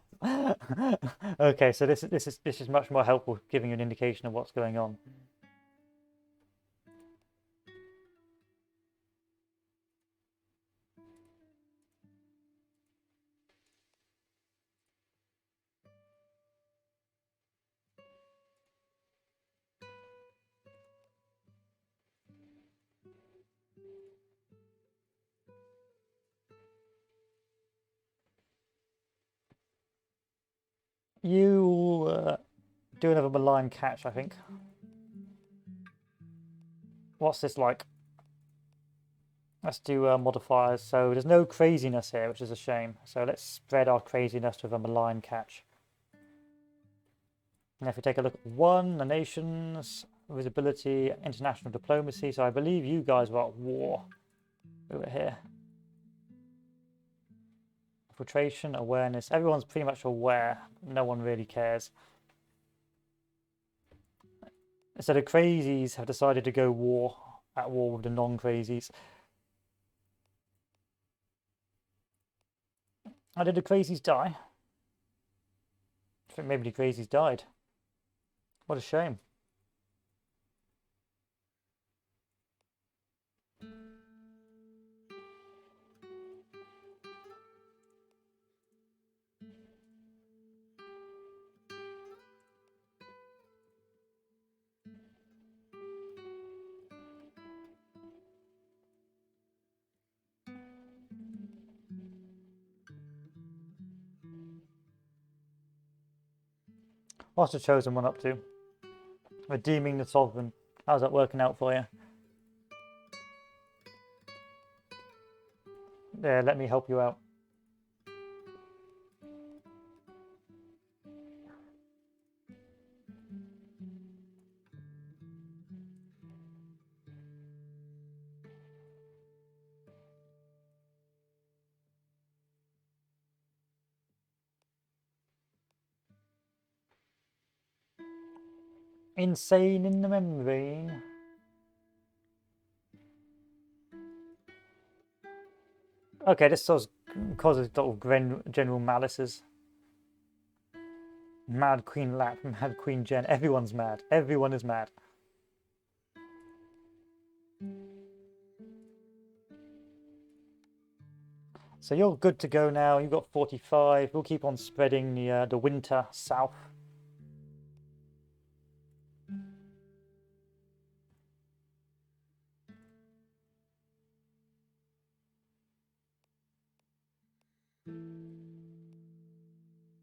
Okay, so this is much more helpful, giving you an indication of what's going on. You do another malign catch, I think. What's this like? Let's do modifiers. So there's no craziness here, which is a shame. So let's spread our craziness with a malign catch. And if we take a look at one, the nations, visibility, international diplomacy. So I believe you guys were at war over here. Infiltration, awareness. Everyone's pretty much aware. No one really cares. So the crazies have decided to go at war with the non-crazies. How did the crazies die? I think maybe the crazies died. What a shame. What's the chosen one up to? Redeeming the sovereign. How's that working out for you? There, let me help you out. Insane in the membrane. Okay, this sort of causes sort of general malices. Mad Queen Lap, Mad Queen Jen. Everyone's mad. Everyone is mad. So you're good to go now. You've got 45. We'll keep on spreading the winter south.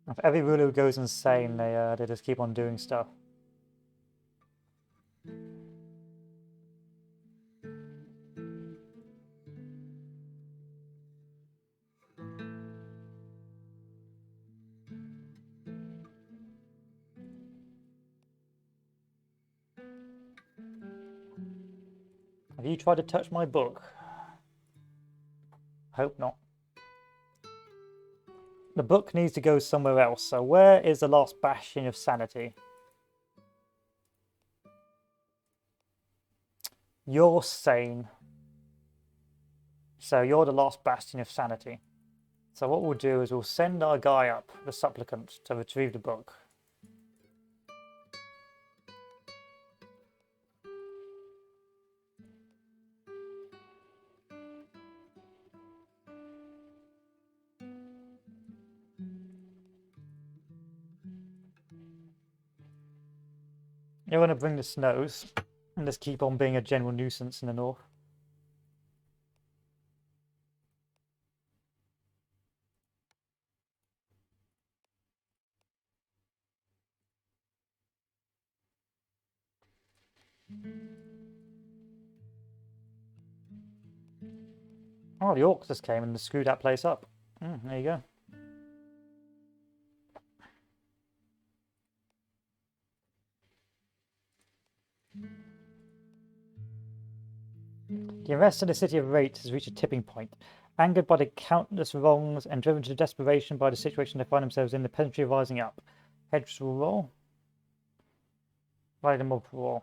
If every ruler goes insane, they just keep on doing stuff. Have you tried to touch my book? Hope not. The book needs to go somewhere else. So where is the last bastion of sanity? You're sane. So you're the last bastion of sanity. So what we'll do is we'll send our guy up, the supplicant, to retrieve the book. You're going to bring the snows and just keep on being a general nuisance in the north. Oh, the orcs just came and screwed that place up. There you go. The unrest in the city of Rate has reached a tipping point. Angered by the countless wrongs and driven to desperation by the situation they find themselves in, the peasantry are rising up. Hedges will roll. Ride them up roll.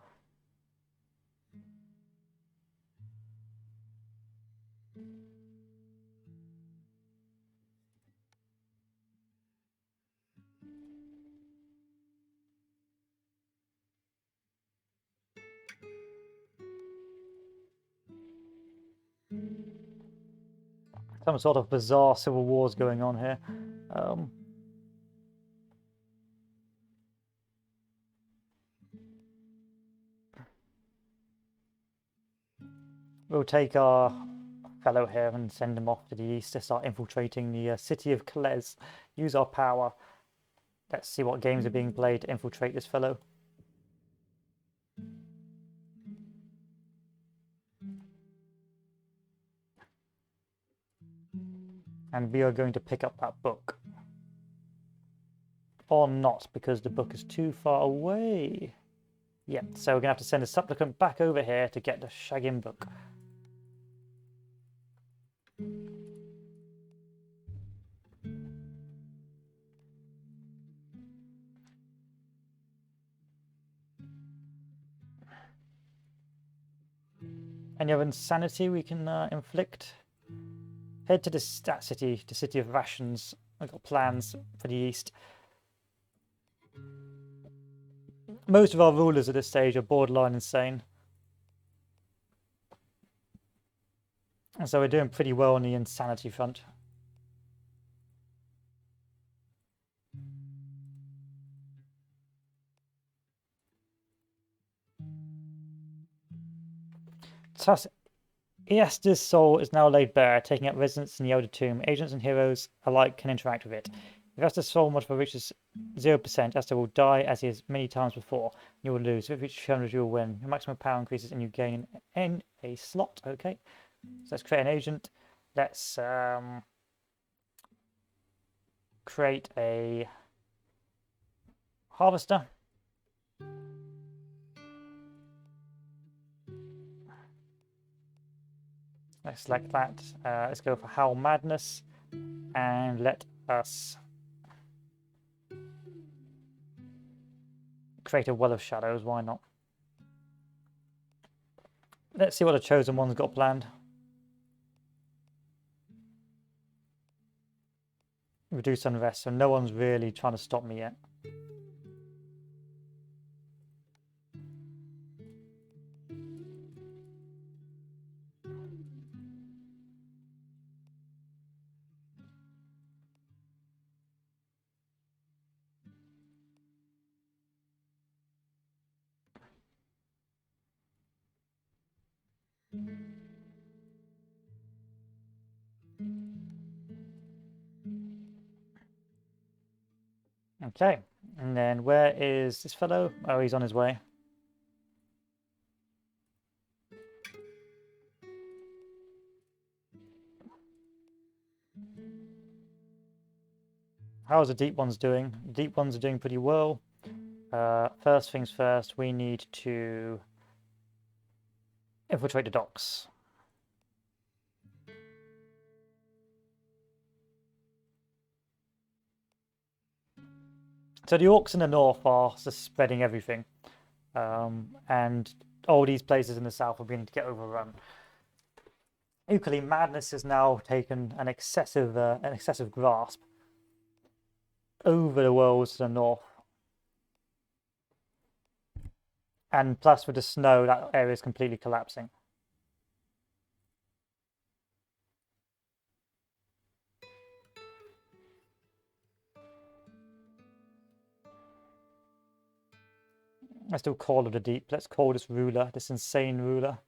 Some sort of bizarre civil wars going on here. We'll take our fellow here and send him off to the east to start infiltrating the city of Calais. Use our power. Let's see what games are being played to infiltrate this fellow. And we are going to pick up that book. Or not, because the book is too far away. Yeah, so we're going to have to send a supplicant back over here to get the shagging book. Any other insanity we can inflict? Head to that city, the city of rations. I've got plans for the east. Most of our rulers at this stage are borderline insane. And so we're doing pretty well on the insanity front. Thus, Iasta's soul is now laid bare, taking up residence in the Elder Tomb. Agents and heroes alike can interact with it. If Iasta's soul modifier reaches 0%, Iasta will die as he has many times before. You will lose. If it reaches 200, you will win. Your maximum power increases and you gain a slot. Okay, so let's create an agent. Let's create a harvester. Let's select that. Let's go for Howl Madness and let us create a Well of Shadows. Why not? Let's see what the Chosen One's got planned. Reduce unrest, so no one's really trying to stop me yet. Okay, and then where is this fellow? Oh, he's on his way. How's the deep ones doing? The deep ones are doing pretty well. First things first, we need to infiltrate the docks. So the orcs in the north are just spreading everything, and all these places in the south are beginning to get overrun. Equally, madness has now taken an excessive grasp over the worlds to the north, and plus with the snow, that area is completely collapsing. Let's do Call of the Deep. Let's call this ruler, this insane ruler,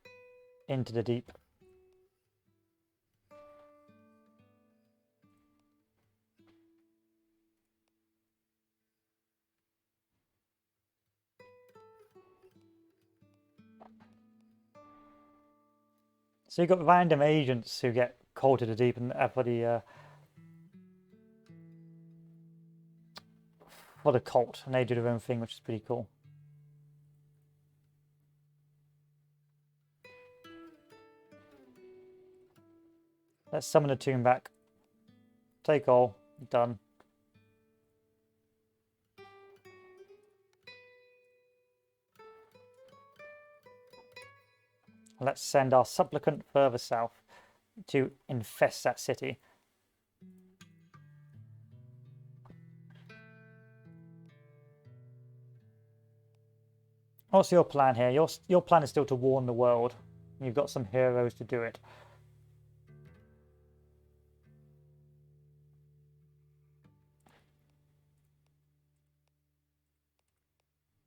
into the deep. So you've got random agents who get called to the deep and for the cult, and they do their own thing, which is pretty cool. Let's summon the tomb back. Take all. Done. Let's send our supplicant further south to infest that city. What's your plan here? Your plan is still to warn the world. You've got some heroes to do it.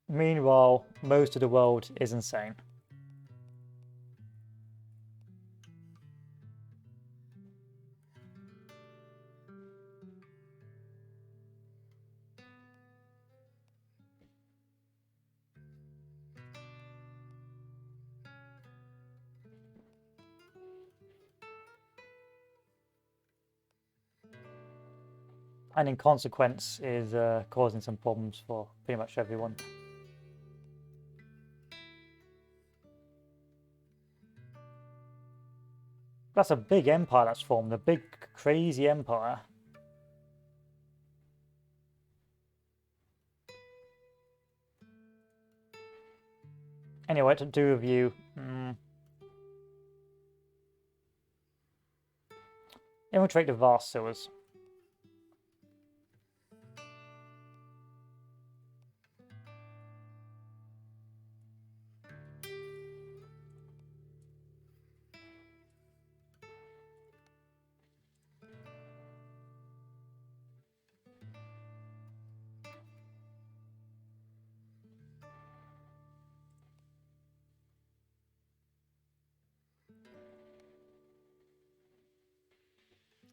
Meanwhile, most of the world is insane. And in consequence is causing some problems for pretty much everyone. That's a big empire that's formed, a big crazy empire. Anyway, what to do with you? Infiltrate the vast sewers.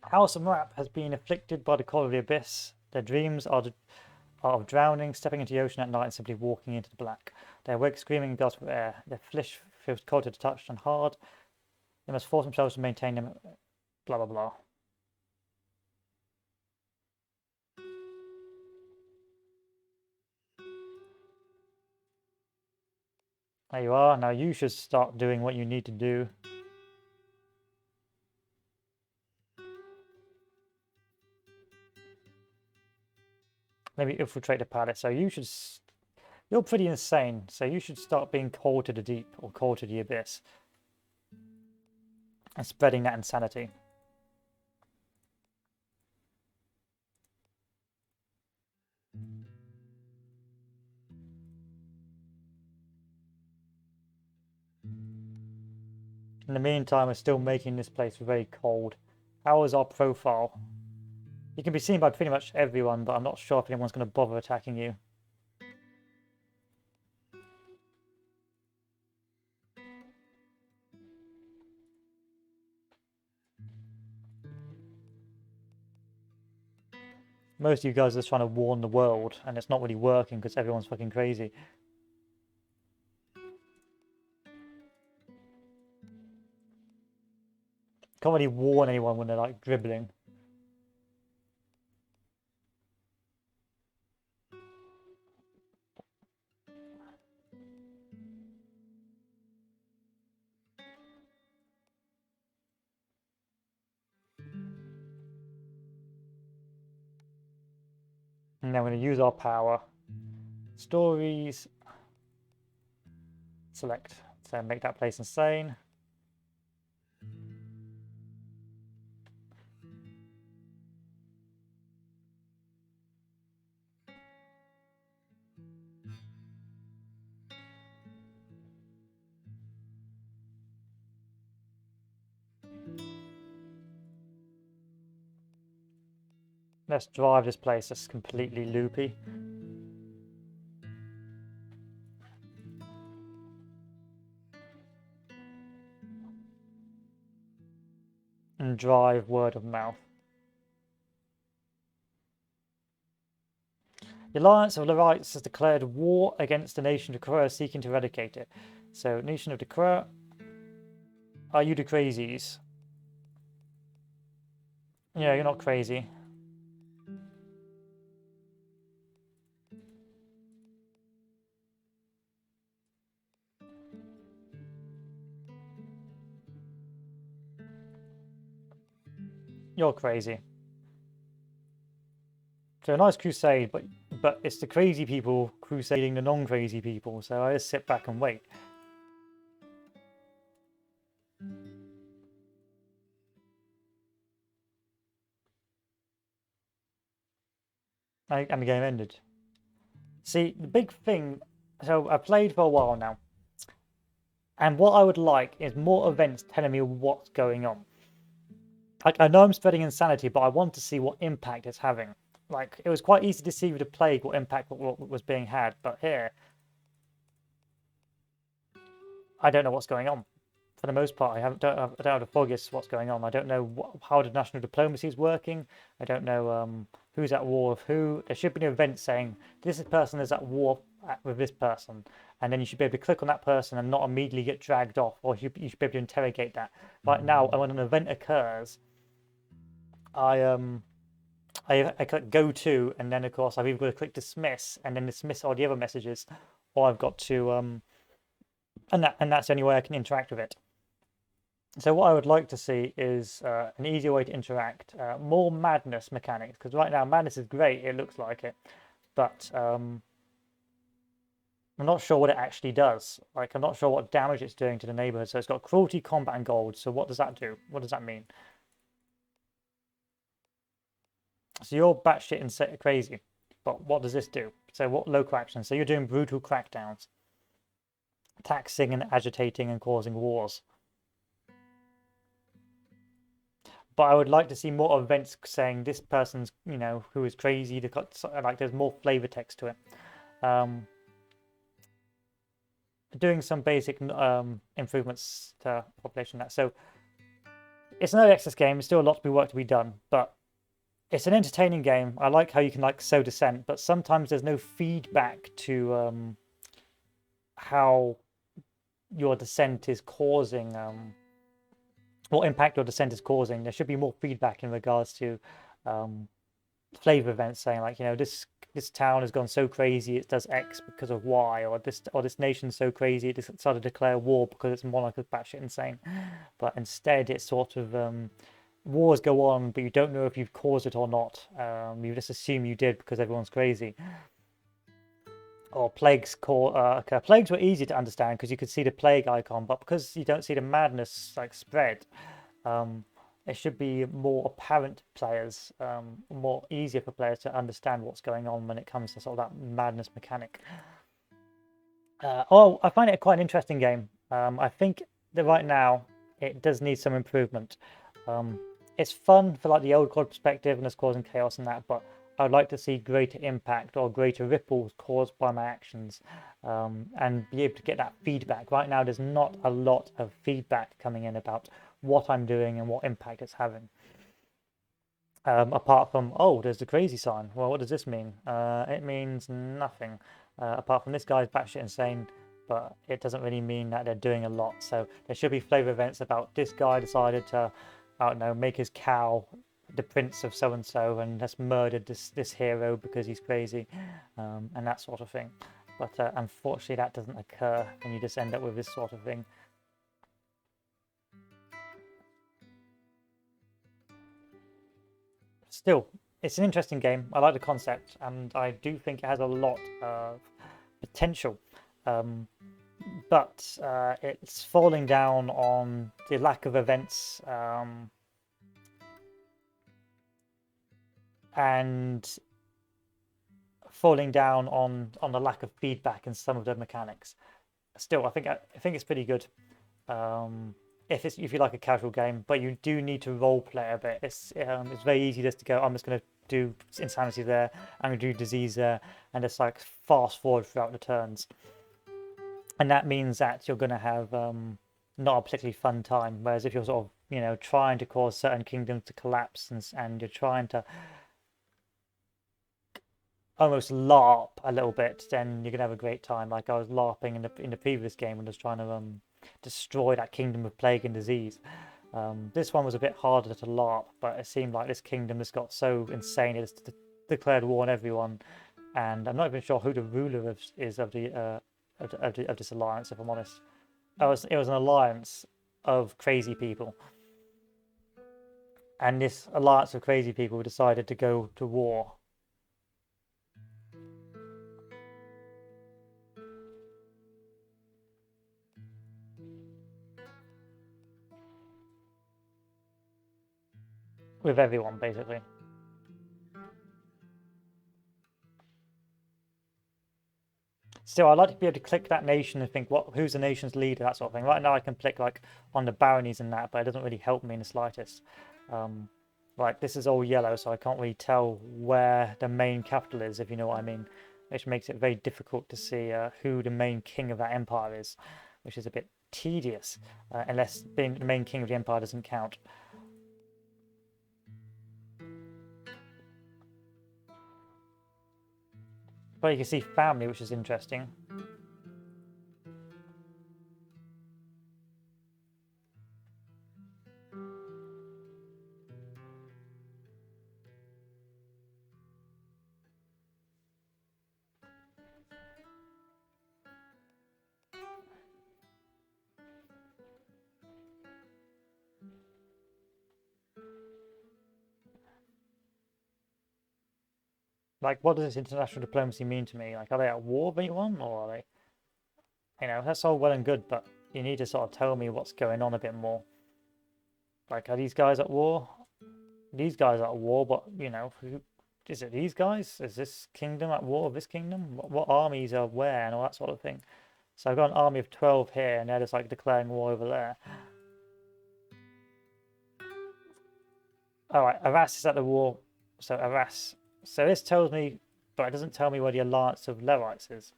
House of Larp has been afflicted by the call of the abyss. Their dreams are of drowning, stepping into the ocean at night, and simply walking into the black. They awake screaming and gasp for air. Their flesh feels cold to the touch and hard. They must force themselves to maintain them. Blah blah blah. There you are. Now you should start doing what you need to do. Maybe infiltrate the palace. So you should... You're pretty insane, so you should start being called to the deep or called to the abyss. And spreading that insanity. In the meantime, we're still making this place very cold. How is our profile? You can be seen by pretty much everyone, but I'm not sure if anyone's going to bother attacking you. Most of you guys are just trying to warn the world, and it's not really working because everyone's fucking crazy. Can't really warn anyone when they're like dribbling. And now we're going to use our power. Stories. Select. So make that place insane. Let's drive this place that's completely loopy. And drive word of mouth. The Alliance of the Rights has declared war against the nation of Krua, seeking to eradicate it. So, nation of the Krua, are you the crazies? Yeah, you're not crazy. You're crazy. So a nice crusade, but it's the crazy people crusading the non-crazy people, so I just sit back and wait. and the game ended. See, the big thing. So I played for a while now, and what I would like is more events telling me what's going on. Like, I know I'm spreading insanity, but I want to see what impact it's having. Like, it was quite easy to see with the plague what impact what was being had, but here, I don't know what's going on. For the most part, I don't have the foggiest what's going on. I don't know how the national diplomacy is working. I don't know who's at war with who. There should be an event saying this person is at war with this person, and then you should be able to click on that person and not immediately get dragged off, or you should be able to interrogate that. Right now, when an event occurs, I click go to, and then of course I've either got to click dismiss and then dismiss all the other messages, or I've got to and that's the only way I can interact with it. So what I would like to see is an easier way to interact, more madness mechanics, because right now madness is great, it looks like it, but I'm not sure what it actually does. Like, I'm not sure what damage it's doing to the neighborhood. So it's got cruelty, combat, and gold. So what does that do? What does that mean? So you're batshit and crazy, but what does this do? So what local actions? So you're doing brutal crackdowns, taxing and agitating and causing wars. But I would like to see more events saying this person's, who is crazy. Like, there's more flavor text to it. Doing some basic improvements to population. So it's an early access game. There's still a lot of work to be done, but it's an entertaining game. I like how you can sow dissent, but sometimes there's no feedback to how your dissent is causing, what impact your dissent is causing. There should be more feedback in regards to flavor events saying this town has gone so crazy it does X because of Y, or this nation's so crazy it decided to declare war because its monarch is batshit insane. But instead it's sort of wars go on, but you don't know if you've caused it or not. You just assume you did because everyone's crazy. Or plagues occur. Plagues were easy to understand because you could see the plague icon, but because you don't see the madness spread, it should be more apparent to players, more easier for players to understand what's going on when it comes to sort of that madness mechanic. I find it quite an interesting game. I think that right now it does need some improvement. It's fun for the old COD perspective and it's causing chaos and that, but I would like to see greater impact or greater ripples caused by my actions, and be able to get that feedback. Right now, there's not a lot of feedback coming in about what I'm doing and what impact it's having. Apart from, oh, there's the crazy sign. Well, what does this mean? It means nothing. Apart from this guy's batshit insane, but it doesn't really mean that they're doing a lot. So there should be flavor events about this guy decided to, I don't know, make his cow the prince of so and so and has murdered this hero because he's crazy, and that sort of thing. But unfortunately that doesn't occur, and you just end up with this sort of thing. Still, it's an interesting game. I like the concept, and I do think it has a lot of potential, but it's falling down on the lack of events, and falling down on the lack of feedback in some of the mechanics. Still, I think it's pretty good. If you like a casual game, but you do need to role play a bit. It's very easy just to go, I'm just going to do insanity there, I'm going to do disease there, and just fast forward throughout the turns. And that means that you're going to have not a particularly fun time. Whereas if you're sort of trying to cause certain kingdoms to collapse and you're trying to almost larp a little bit, then you're gonna have a great time. Like I was larping in the previous game when I was trying to destroy that kingdom of plague and disease. This one was a bit harder to larp, but it seemed like this kingdom just got so insane it just declared war on everyone, and I'm not even sure who the ruler is of this alliance, if I'm honest. It was an alliance of crazy people, and this alliance of crazy people decided to go to war. With everyone, basically. Still, I'd like to be able to click that nation and think, who's the nation's leader, that sort of thing. Right now I can click like on the baronies and that, but it doesn't really help me in the slightest. Like this is all yellow, so I can't really tell where the main capital is, if you know what I mean. Which makes it very difficult to see who the main king of that empire is, which is a bit tedious, unless being the main king of the empire doesn't count. But you can see family, which is interesting. Like, what does this international diplomacy mean to me? Like, are they at war with anyone, or are they? You know, that's all well and good, but you need to sort of tell me what's going on a bit more. Like, are these guys at war? These guys are at war, but you know, who is it? These guys? Is this kingdom at war with this kingdom? What armies are where and all that sort of thing. So I've got an army of 12 here, and they're just like declaring war over there. All right, Arras is at the war. So Arras. So this tells me, but it doesn't tell me where the alliance of Levites is.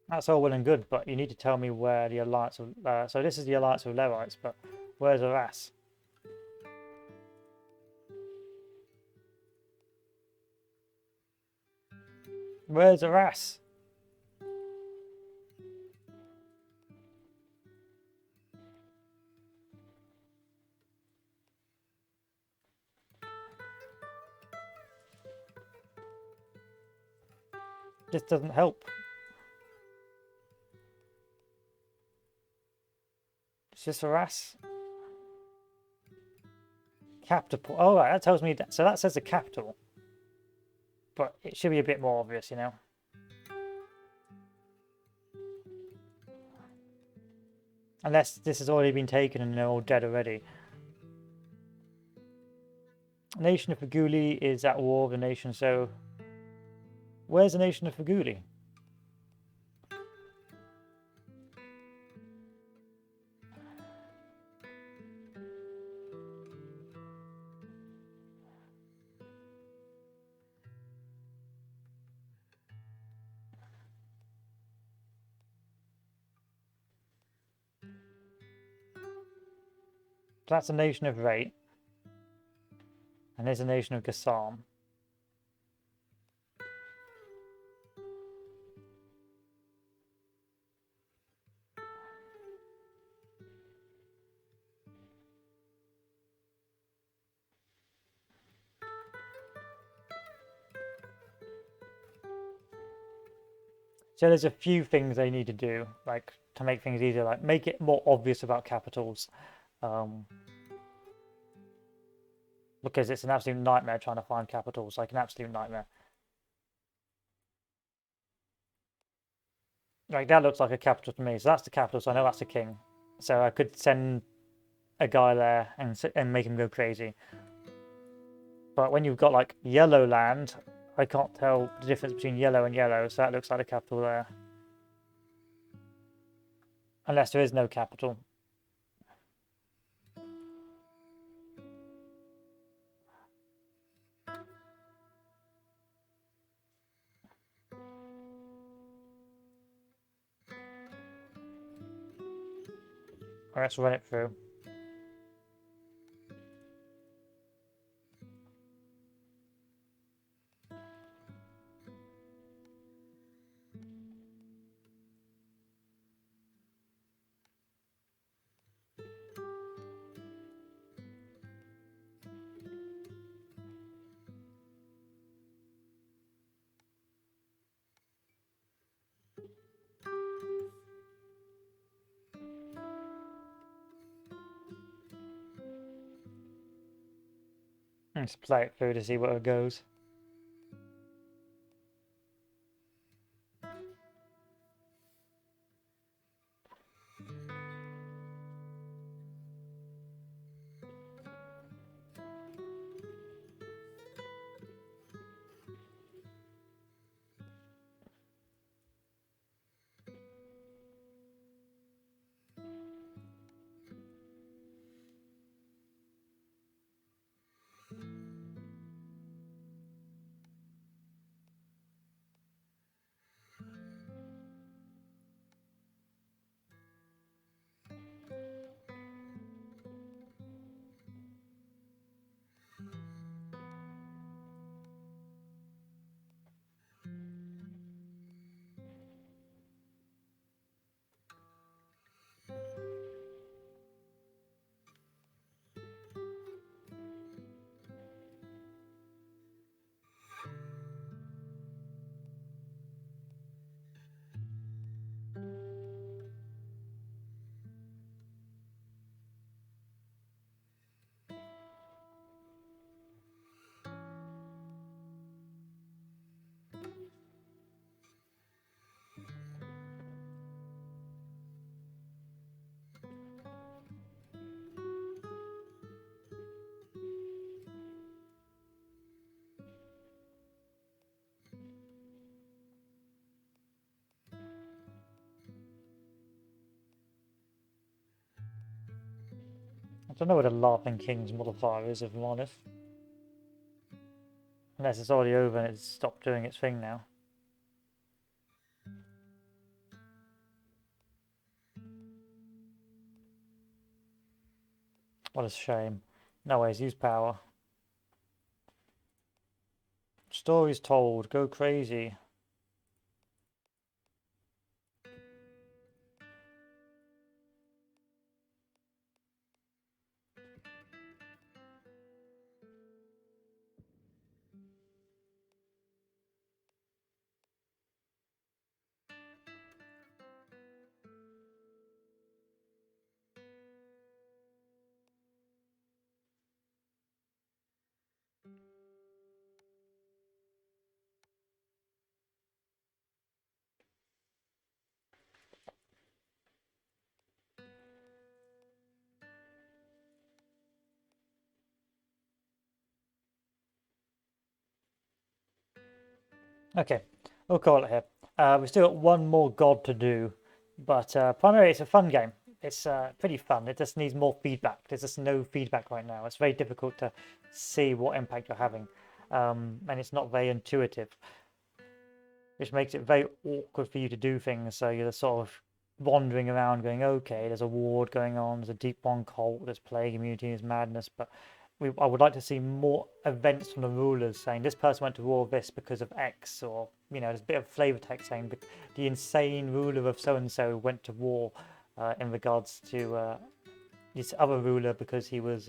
That's all well and good, but you need to tell me where the alliance of... so this is the alliance of Levites, but where's Arras? Where's Arras? This doesn't help. It's just Arras. Capital. Oh, right, that tells me... So that says the capital. But it should be a bit more obvious, you know? Unless this has already been taken and they're all dead already. The nation of Faguli is at war with the nation, so... Where's the nation of Faguli? That's a nation of Rate. And there's a nation of Gassam. So there's a few things they need to do, like to make things easier, like make it more obvious about capitals. Because it's an absolute nightmare trying to find capitals, like an absolute nightmare. Like that looks like a capital to me, so that's the capital, so I know that's the king. So I could send a guy there and make him go crazy. But when you've got like yellow land, I can't tell the difference between yellow and yellow, so that looks like the capital there. Unless there is no capital. Let's run it through. Let's play it through to see where it goes. don't know what a LARPing King's modifier is, if I'm honest. Unless it's already over and it's stopped doing its thing now. What a shame. No ways, use power. Stories told, go crazy. Okay, we'll call it here. We've still got one more god to do, but primarily it's a fun game. It's pretty fun. It just needs more feedback. There's just no feedback right now. It's very difficult to see what impact you're having, and it's not very intuitive, which makes it very awkward for you to do things. So you're sort of wandering around going, okay, there's a ward going on, there's a deep one cult, there's plague immunity, there's madness, but I would like to see more events from the rulers saying this person went to war this because of X, or there's a bit of flavor text saying the insane ruler of so and so went to war in regards to this other ruler because he was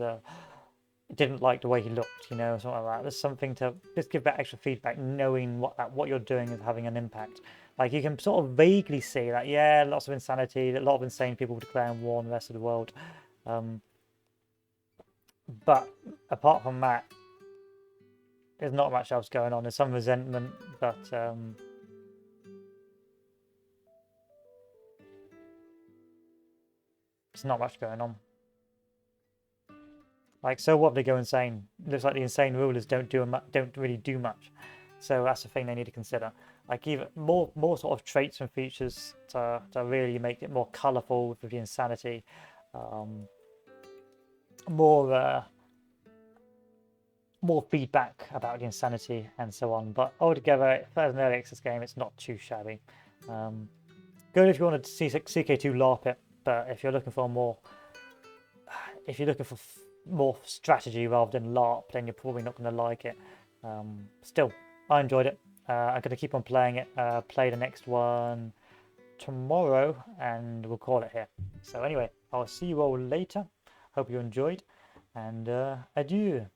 didn't like the way he looked, something like that. There's something to just give that extra feedback, knowing what you're doing is having an impact. Like you can sort of vaguely see that, yeah, lots of insanity, a lot of insane people declaring war on the rest of the world. But apart from that, there's not much else going on. There's some resentment, but there's not much going on. Like, so what if they go insane? Looks like the insane rulers don't really do much. So that's the thing they need to consider. Like even more sort of traits and features to really make it more colourful with the insanity. More feedback about the insanity and so on. But altogether, as an early access game, it's not too shabby. Good if you want to see CK2 LARP it, but if you're looking for more strategy rather than LARP, then you're probably not going to like it. Still, I enjoyed it. I'm going to keep on playing it. Play the next one tomorrow, and we'll call it here. So anyway, I'll see you all later. Hope you enjoyed, and adieu.